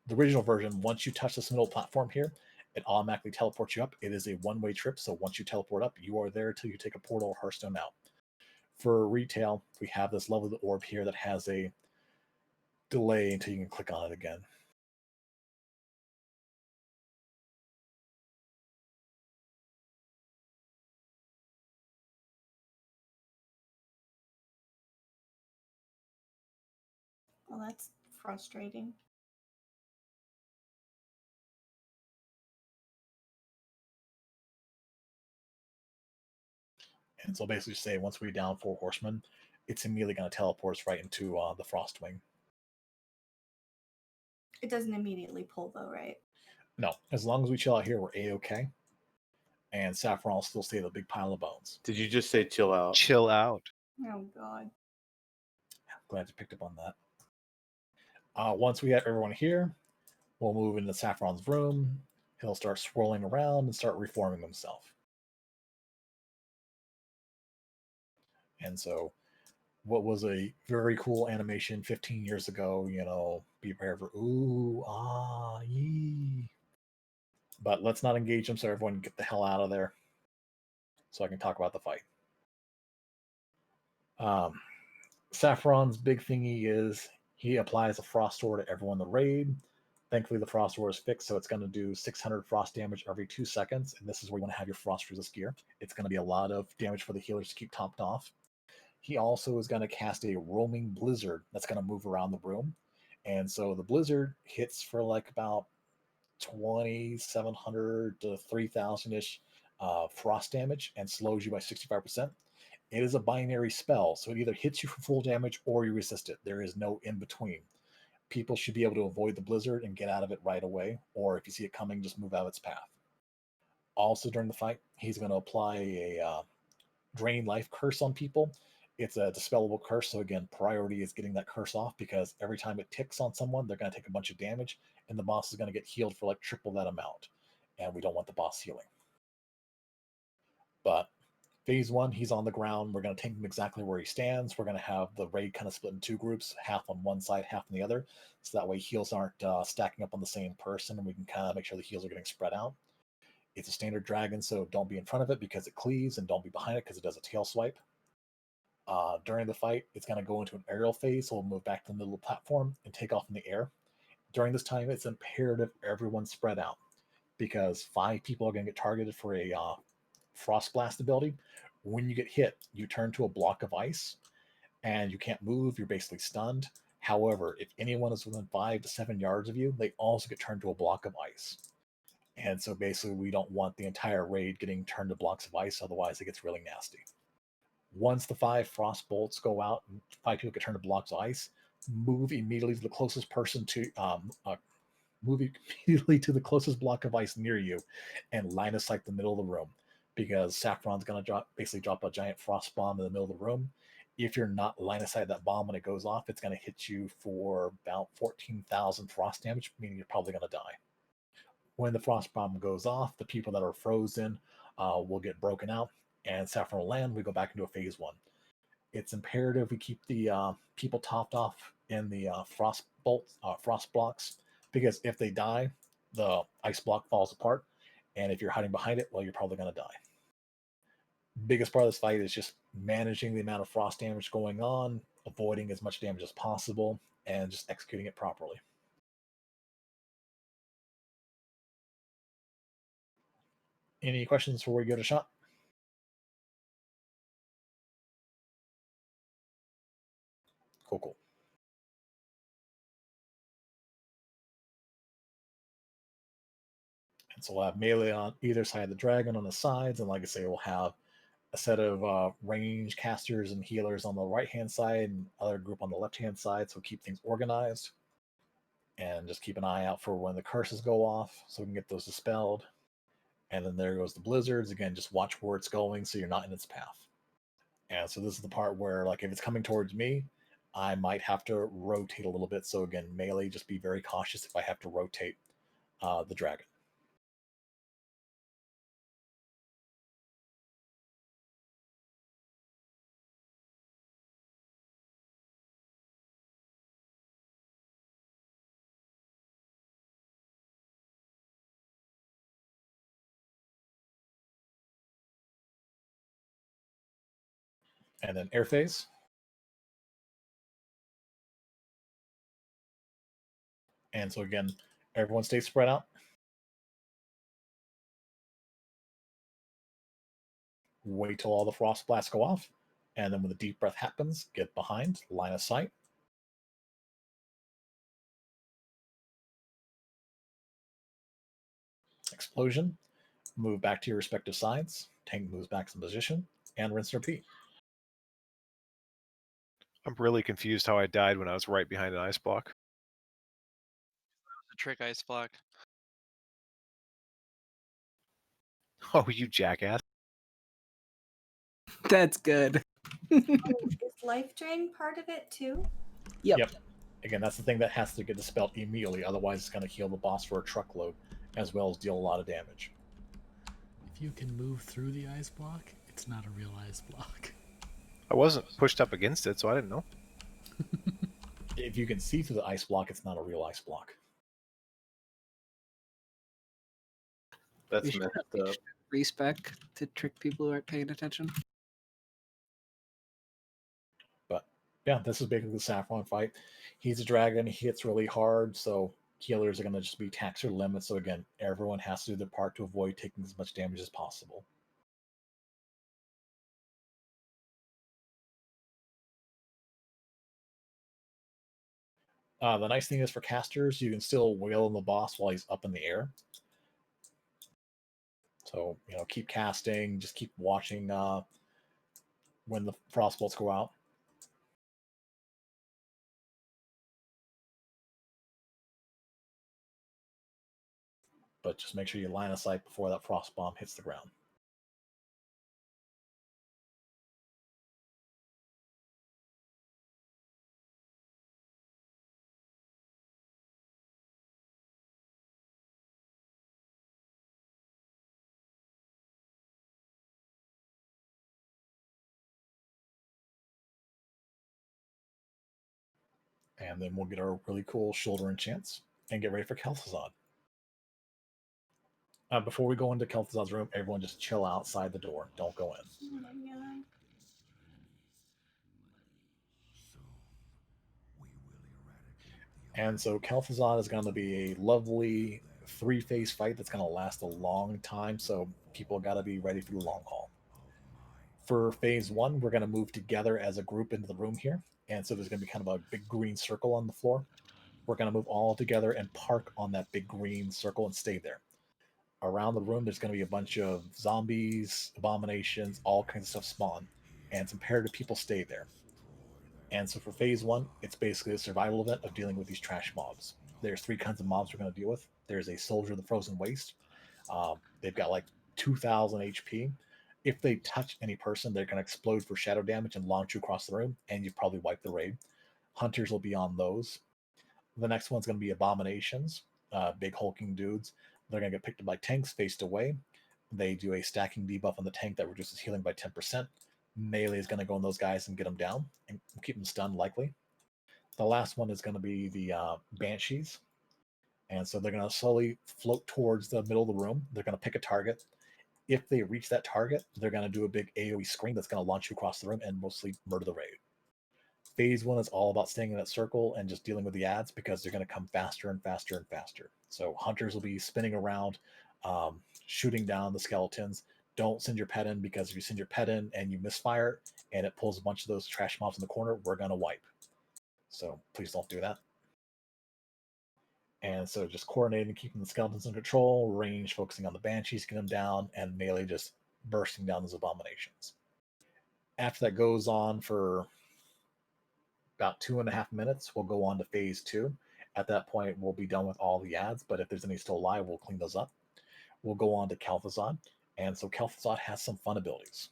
Speaker 2: the original version, once you touch this middle platform here, it automatically teleports you up. It is a one-way trip, so once you teleport up, you are there until you take a portal or Hearthstone out. For retail, we have this lovely orb here that has a delay until you can click on it again.
Speaker 1: Well, that's frustrating.
Speaker 2: And so basically say once we down 4 horsemen, it's immediately going to teleport us right into the Frostwing.
Speaker 1: It doesn't immediately pull though, right?
Speaker 2: No, as long as we chill out here, we're A-okay. And Sapphiron will still stay the big pile of bones.
Speaker 11: Did you just say chill out?
Speaker 4: Chill out.
Speaker 1: Oh god.
Speaker 2: Glad you picked up on that. Once we have everyone here, we'll move into Sapphiron's room. He'll start swirling around and start reforming himself. And so what was a very cool animation 15 years ago, be prepared for ooh, ah, yee. But let's not engage them so everyone can get the hell out of there so I can talk about the fight. Sapphiron's big thingy is he applies a frost orb to everyone in the raid. Thankfully, the frost orb is fixed, so it's going to do 600 frost damage every 2 seconds, and this is where you want to have your frost resist gear. It's going to be a lot of damage for the healers to keep topped off. He also is going to cast a roaming blizzard that's going to move around the room. And so the blizzard hits for like about 2,700 to 3,000-ish frost damage and slows you by 65%. It is a binary spell, so it either hits you for full damage or you resist it. There is no in between. People should be able to avoid the blizzard and get out of it right away, or if you see it coming, just move out of its path. Also during the fight, he's going to apply a drain life curse on people. It's a dispellable curse, so again, priority is getting that curse off because every time it ticks on someone, they're going to take a bunch of damage, and the boss is going to get healed for like triple that amount, and we don't want the boss healing. But Phase 1, he's on the ground. We're going to take him exactly where he stands. We're going to have the raid kind of split in two groups, half on one side, half on the other. So that way heals aren't stacking up on the same person, and we can kind of make sure the heals are getting spread out. It's a standard dragon, so don't be in front of it because it cleaves, and don't be behind it because it does a tail swipe. During the fight, it's going to go into an aerial phase, so we'll move back to the middle of the platform and take off in the air. During this time, it's imperative everyone spread out because 5 people are going to get targeted for a Frost Blast ability. When you get hit, you turn to a block of ice and you can't move. You're basically stunned. However, if anyone is within 5 to 7 yards of you, they also get turned to a block of ice. And so basically, we don't want the entire raid getting turned to blocks of ice, otherwise it gets really nasty. Once the 5 frost bolts go out and 5 people get turned to blocks of ice, move immediately to the closest person to move immediately to the closest block of ice near you and line of sight the middle of the room, because Sapphiron's going to basically drop a giant frost bomb in the middle of the room. If you're not line of sight that bomb when it goes off, it's going to hit you for about 14,000 frost damage, meaning you're probably going to die. When the frost bomb goes off, the people that are frozen will get broken out, and Sapphiron will land. We go back into a phase 1. It's imperative we keep the people topped off in the frost blocks, because if they die, the ice block falls apart, and if you're hiding behind it, well, you're probably going to die. Biggest part of this fight is just managing the amount of frost damage going on, avoiding as much damage as possible, and just executing it properly. Any questions before we go to shot? Cool. And so we'll have melee on either side of the dragon on the sides, and like I say, we'll have a set of range casters and healers on the right-hand side and other group on the left-hand side, so keep things organized. And just keep an eye out for when the curses go off so we can get those dispelled. And then there goes the blizzards. Again, just watch where it's going so you're not in its path. And so this is the part where, like, if it's coming towards me, I might have to rotate a little bit. So again, melee, just be very cautious if I have to rotate the dragon. And then air phase. And so again, everyone stays spread out. Wait till all the frost blasts go off. And then when the deep breath happens, get behind, line of sight. Explosion. Move back to your respective sides. Tank moves back to the position. And rinse and repeat.
Speaker 4: I'm really confused how I died when I was right behind an ice block.
Speaker 15: The trick ice block.
Speaker 4: Oh, you jackass.
Speaker 6: That's good.
Speaker 1: Is life drain part of it too?
Speaker 6: Yep.
Speaker 2: Again, that's the thing that has to get dispelled immediately. Otherwise, it's going to heal the boss for a truckload, as well as deal a lot of damage.
Speaker 7: If you can move through the ice block, it's not a real ice block.
Speaker 4: I wasn't pushed up against it, so I didn't know.
Speaker 2: If you can see through the ice block, it's not a real ice block.
Speaker 11: That's messed up.
Speaker 6: Respec to trick people who aren't paying attention.
Speaker 2: But yeah, this is basically the Sapphiron fight. He's a dragon. He hits really hard, so healers are going to just be tax their limits. So again, everyone has to do their part to avoid taking as much damage as possible. The nice thing is for casters, you can still wail on the boss while he's up in the air. So, keep casting, just keep watching when the frost bolts go out. But just make sure you line of sight before that frost bomb hits the ground. And then we'll get our really cool shoulder enchants and get ready for Kel'Thuzad. Before we go into Kel'Thuzad's room, everyone just chill outside the door. Don't go in.
Speaker 1: Oh my god.
Speaker 2: And so Kel'Thuzad is going to be a lovely three-phase fight that's going to last a long time, so people got to be ready for the long haul. For phase one, we're going to move together as a group into the room here, and so there's going to be kind of a big green circle on the floor. We're going to move all together and park on that big green circle and stay there. Around the room, there's going to be a bunch of zombies, abominations, all kinds of stuff spawn, and it's imperative people stay there. And so for phase one, it's basically a survival event of dealing with these trash mobs. There's three kinds of mobs we're going to deal with. There's a soldier of the frozen waste. They've got like 2,000 HP. If they touch any person, they're going to explode for shadow damage and launch you across the room, and you've probably wiped the raid. Hunters will be on those. The next one's going to be abominations, big hulking dudes. They're going to get picked up by tanks faced away. They do a stacking debuff on the tank that reduces healing by 10%. Melee is going to go on those guys and get them down and keep them stunned likely. The last one is going to be the Banshees. And so they're going to slowly float towards the middle of the room. They're going to pick a target. If they reach that target, they're going to do a big AoE screen that's going to launch you across the room and mostly murder the raid. Phase one is all about staying in that circle and just dealing with the ads because they're going to come faster and faster and faster. So hunters will be spinning around, shooting down the skeletons. Don't send your pet in, because if you send your pet in and you misfire and it pulls a bunch of those trash mobs in the corner, we're going to wipe. So please don't do that. And so just coordinating, keeping the skeletons in control, range focusing on the banshees, get them down, and melee just bursting down those abominations. After that goes on for about 2.5 minutes, we'll go on to phase two. At that point, we'll be done with all the ads, but if there's any still alive, we'll clean those up. We'll go on to Kel'Thuzad. And so Kel'Thuzad has some fun abilities.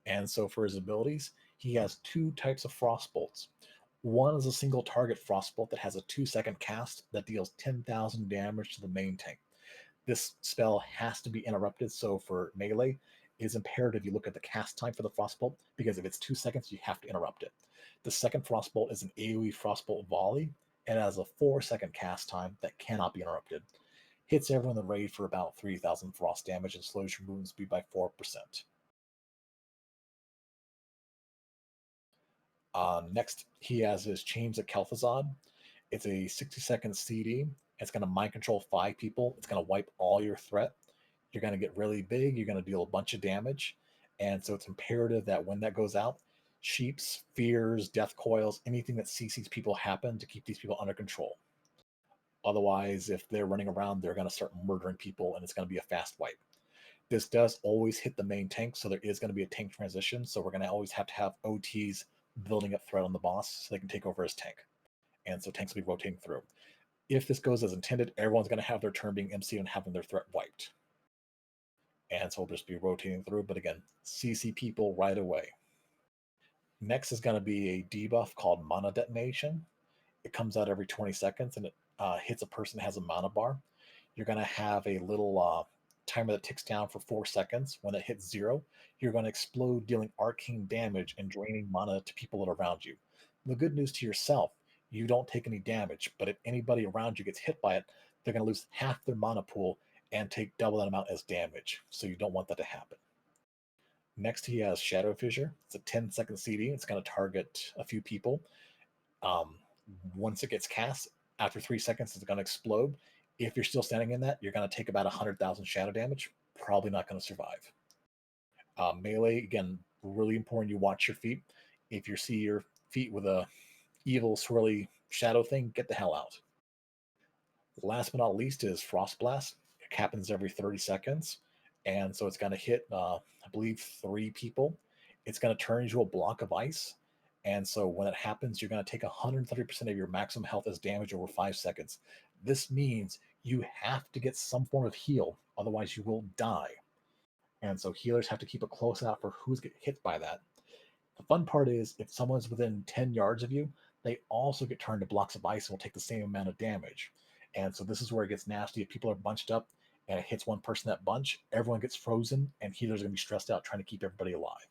Speaker 2: And so for his abilities, he has two types of frost bolts. One is a single target frost bolt that has a 2-second cast that deals 10,000 damage to the main tank. This spell has to be interrupted, so for melee, it is imperative you look at the cast time for the frost bolt, because if it's 2 seconds, you have to interrupt it. The second frost bolt is an AoE frost bolt volley, and it has a 4-second cast time that cannot be interrupted. Hits everyone in the raid for about 3,000 frost damage and slows your movement speed by 4%. Next, he has his Chains of Kel'Thuzad. It's a 60-second CD. It's going to mind control 5 people. It's going to wipe all your threat. You're going to get really big. You're going to deal a bunch of damage. And so it's imperative that when that goes out, sheeps, fears, death coils, anything that CCs people happen to keep these people under control. Otherwise, if they're running around, they're going to start murdering people, and it's going to be a fast wipe. This does always hit the main tank, so there is going to be a tank transition. So we're going to always have to have OTs building up threat on the boss so they can take over his tank. And so tanks will be rotating through. If this goes as intended, everyone's going to have their turn being MC and having their threat wiped. And so we'll just be rotating through, but again, CC people right away. Next is going to be a debuff called Mana Detonation. It comes out every 20 seconds, and it hits a person that has a mana bar. You're going to have a little timer that ticks down for 4 seconds. When it hits 0, you're going to explode, dealing arcane damage and draining mana to people that are around you. The good news to yourself, you don't take any damage, but if anybody around you gets hit by it, they're going to lose half their mana pool and take double that amount as damage, so you don't want that to happen. Next, he has Shadow Fissure. It's a 10-second CD. It's going to target a few people. Once it gets cast, after 3 seconds, it's going to explode. If you're still standing in that, you're going to take about 100,000 shadow damage. Probably not going to survive. Melee, again, really important you watch your feet. If you see your feet with a evil, swirly shadow thing, get the hell out. Last but not least is Frost Blast. It happens every 30 seconds. And so it's going to hit, I believe, 3 people. It's going to turn into a block of ice. And so when it happens, you're going to take 130% of your maximum health as damage over 5 seconds. This means you have to get some form of heal, otherwise you will die. And so healers have to keep a close eye for who's getting hit by that. The fun part is, if someone's within 10 yards of you, they also get turned to blocks of ice and will take the same amount of damage. And so this is where it gets nasty. If people are bunched up and it hits one person that bunch, everyone gets frozen, and healers are going to be stressed out trying to keep everybody alive.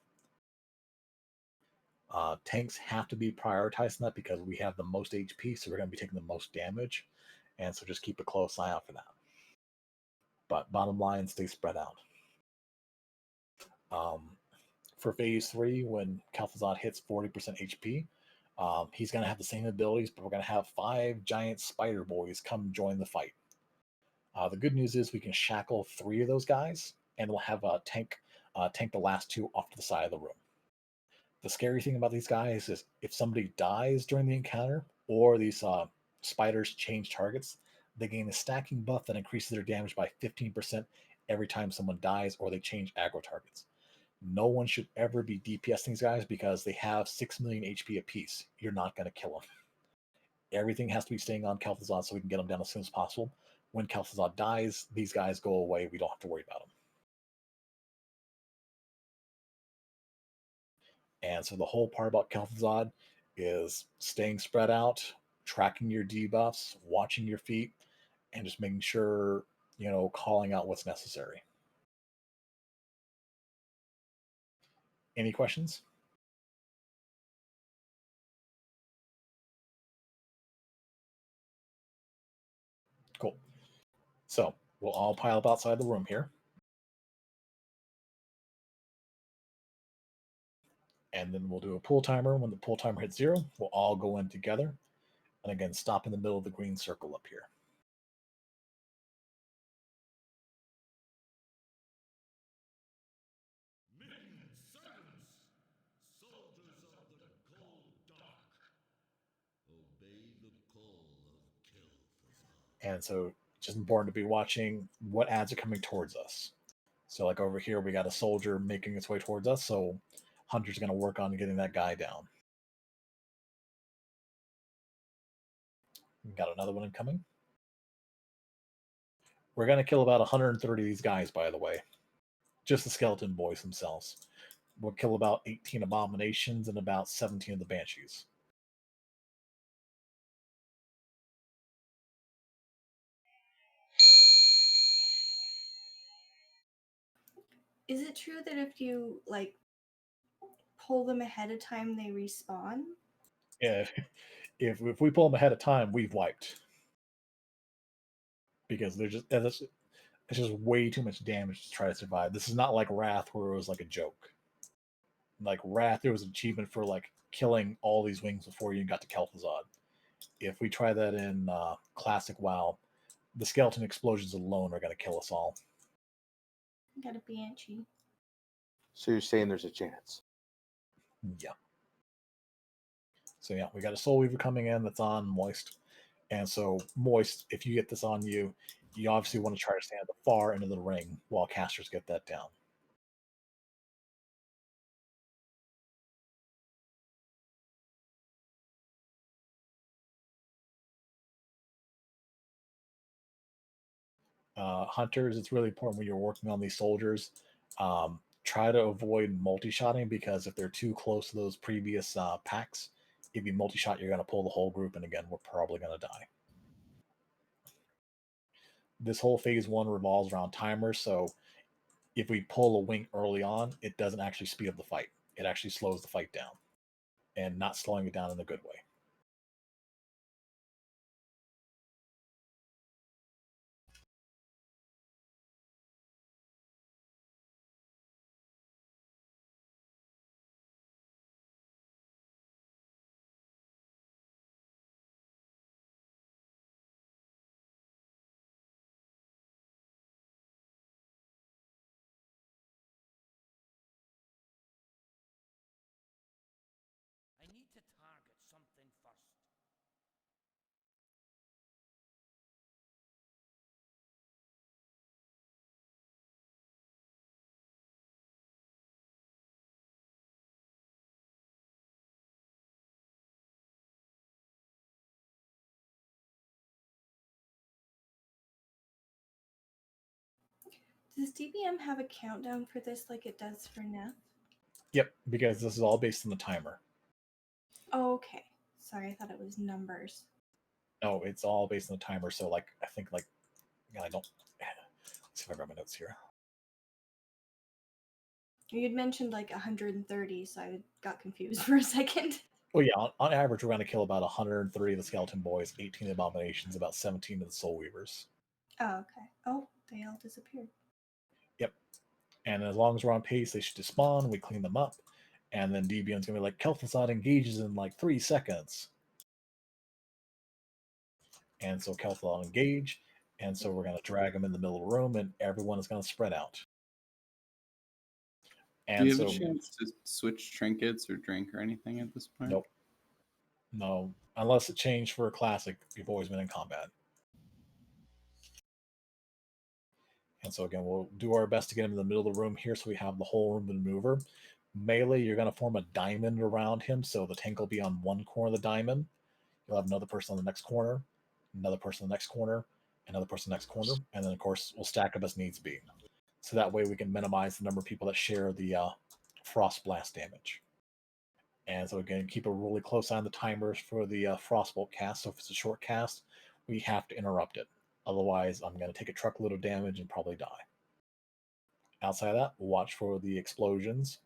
Speaker 2: Tanks have to be prioritized in that because we have the most HP, so we're going to be taking the most damage. And so just keep a close eye out for that. But bottom line, stay spread out. For phase 3, when Kel'Thuzad hits 40% HP, he's going to have the same abilities, but we're going to have 5 giant spider boys come join the fight. The good news is we can shackle 3 of those guys, and we'll have a tank the last 2 off to the side of the room. The scary thing about these guys is if somebody dies during the encounter, or these spiders change targets, they gain a stacking buff that increases their damage by 15% every time someone dies or they change aggro targets. No one should ever be DPSing these guys because they have 6 million HP apiece. You're not going to kill them. Everything has to be staying on Kel'Thuzad so we can get them down as soon as possible. When Kel'Thuzad dies, these guys go away. We don't have to worry about them. And so the whole part about Kel'Thuzad is staying spread out, tracking your debuffs, watching your feet, and just making sure, calling out what's necessary. Any questions? Cool. So we'll all pile up outside the room here. And then we'll do a pull timer. When the pull timer hits 0, we'll all go in together. And again, stop in the middle of the green circle up here.
Speaker 8: Soldiers of the cold dark, obey the call of Kel'Thuzad.
Speaker 2: And so it's just important to be watching what ads are coming towards us. So like over here, we got a soldier making its way towards us. So Hunter's going to work on getting that guy down. We got another one incoming. We're going to kill about 130 of these guys, by the way. Just the skeleton boys themselves. We'll kill about 18 abominations and about 17 of the banshees.
Speaker 1: Is it true that if you pull them ahead of time, they respawn?
Speaker 2: Yeah, if we pull them ahead of time, we've wiped. Because it's just way too much damage to try to survive. This is not like Wrath where it was like a joke. Like Wrath, there was an achievement for killing all these wings before you got to Kel'Thuzad. If we try that in Classic WoW, the skeleton explosions alone are going to kill us all.
Speaker 1: Got a banshee.
Speaker 11: So you're saying there's a chance?
Speaker 2: Yeah. So yeah, we got a Soul Weaver coming in that's on Moist. And so Moist, if you get this on you, you obviously want to try to stand at the far end of the ring while casters get that down. Hunters, it's really important when you're working on these soldiers. Try to avoid multi-shotting because if they're too close to those previous packs, if you multi-shot, you're going to pull the whole group, and again, we're probably going to die. This whole phase 1 revolves around timers, so if we pull a wing early on, it doesn't actually speed up the fight. It actually slows the fight down, and not slowing it down in a good way.
Speaker 8: I need to target something first.
Speaker 1: Does DBM have a countdown for this like it does for Noth?
Speaker 2: Yep, because this is all based on the timer.
Speaker 1: Oh, okay. Sorry, I thought it was numbers.
Speaker 2: No, it's all based on the timer. So I think I don't. Let's see if I grab my notes here.
Speaker 1: You'd mentioned like 130, so I got confused for a second.
Speaker 2: Well, yeah, on average, we're going to kill about 130 of the skeleton boys, 18 abominations, about 17 of the soul weavers.
Speaker 1: Oh, okay. Oh, they all disappeared.
Speaker 2: Yep. And as long as we're on pace, they should despawn. We clean them up. And then Deviant's going to be like, Kel'Thuzad engages in like 3 seconds. And so Kel'Thuzad will engage. And so we're going to drag them in the middle of the room, and everyone is going to spread out. And
Speaker 14: do you have
Speaker 2: so,
Speaker 14: a chance to switch trinkets or drink or anything at this point?
Speaker 2: Nope. No, unless it changed for a classic, you've always been in combat. And so again, we'll do our best to get him in the middle of the room here so we have the whole room to maneuver. Melee, you're going to form a diamond around him, so the tank will be on one corner of the diamond. You'll have another person on the next corner, another person on the next corner, another person on the next corner, and then, of course, we'll stack up as needs be. So that way we can minimize the number of people that share the Frost Blast damage. And so again, keep a really close eye on the timers for the Frostbolt cast. So if it's a short cast, we have to interrupt it. Otherwise, I'm going to take a truckload of damage and probably die. Outside of that, watch for the explosions.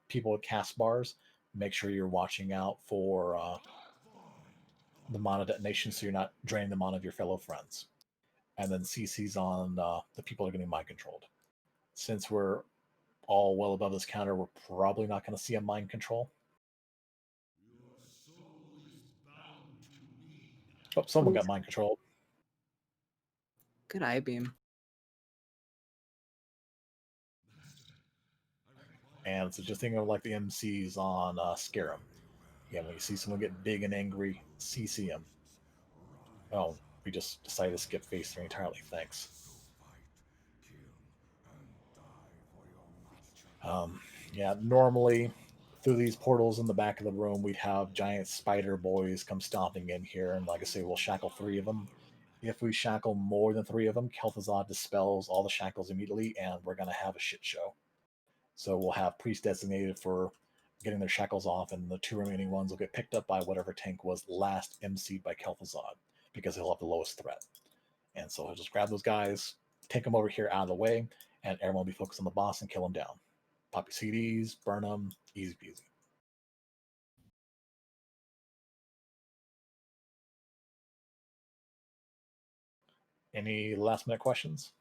Speaker 2: People with cast bars, make sure you're watching out for the mana detonation so you're not draining the mana of your fellow friends. And then CC's on the people that are getting mind controlled. Since we're all well above this counter, we're probably not going to see a mind control. Oh, someone got mind controlled.
Speaker 6: Good eye beam.
Speaker 2: And so just think of like the MCs on Scarum. Yeah, when you see someone get big and angry, CC them. Oh, we just decided to skip phase 3 entirely. Thanks. Yeah, normally through these portals in the back of the room, we'd have giant spider boys come stomping in here, and like I say, we'll shackle 3 of them. If we shackle more than 3 of them, Kel'Thuzad dispels all the shackles immediately, and we're going to have a shit show. So we'll have priests designated for getting their shackles off, and the 2 remaining ones will get picked up by whatever tank was last MC'd by Kel'Thuzad, because he'll have the lowest threat. And so he'll just grab those guys, take them over here out of the way, and everyone will be focused on the boss and kill them down. Pop your CDs, burn them, easy peasy. Any last minute questions?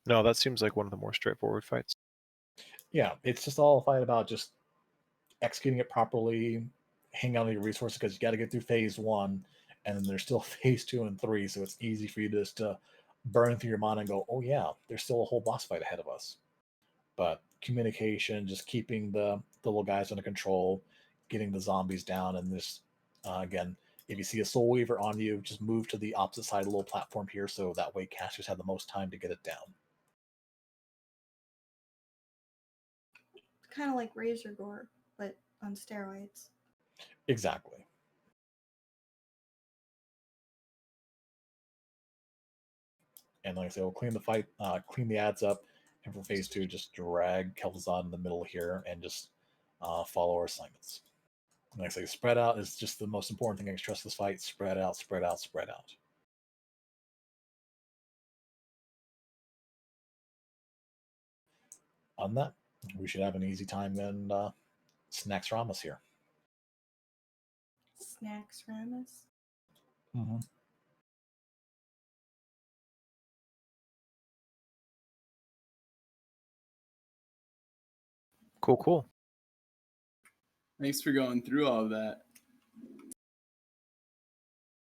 Speaker 4: No, that seems like one of the more straightforward fights.
Speaker 2: Yeah, it's just all a fight about just executing it properly, hang on to your resources, because you got to get through phase 1, and then there's still phase 2 and 3, so it's easy for you just to burn through your mana and go, oh yeah, there's still a whole boss fight ahead of us. But communication, just keeping the little guys under control, getting the zombies down, and this, again, if you see a Soul Weaver on you, just move to the opposite side of the little platform here, so that way casters have the most time to get it down.
Speaker 1: Kind of like Razor Gore, but on steroids.
Speaker 2: Exactly. And like I said, we'll clean the fight, clean the ads up, and for phase 2, just drag Kel'Thuzad in the middle here and just follow our assignments. And like I say, spread out is just the most important thing I can stress this fight. Spread out, spread out, spread out. On that, we should have an easy time in Snacks Ramas here.
Speaker 1: Snacks Ramas?
Speaker 2: Mm-hmm.
Speaker 4: Cool.
Speaker 14: Thanks for going through all of that.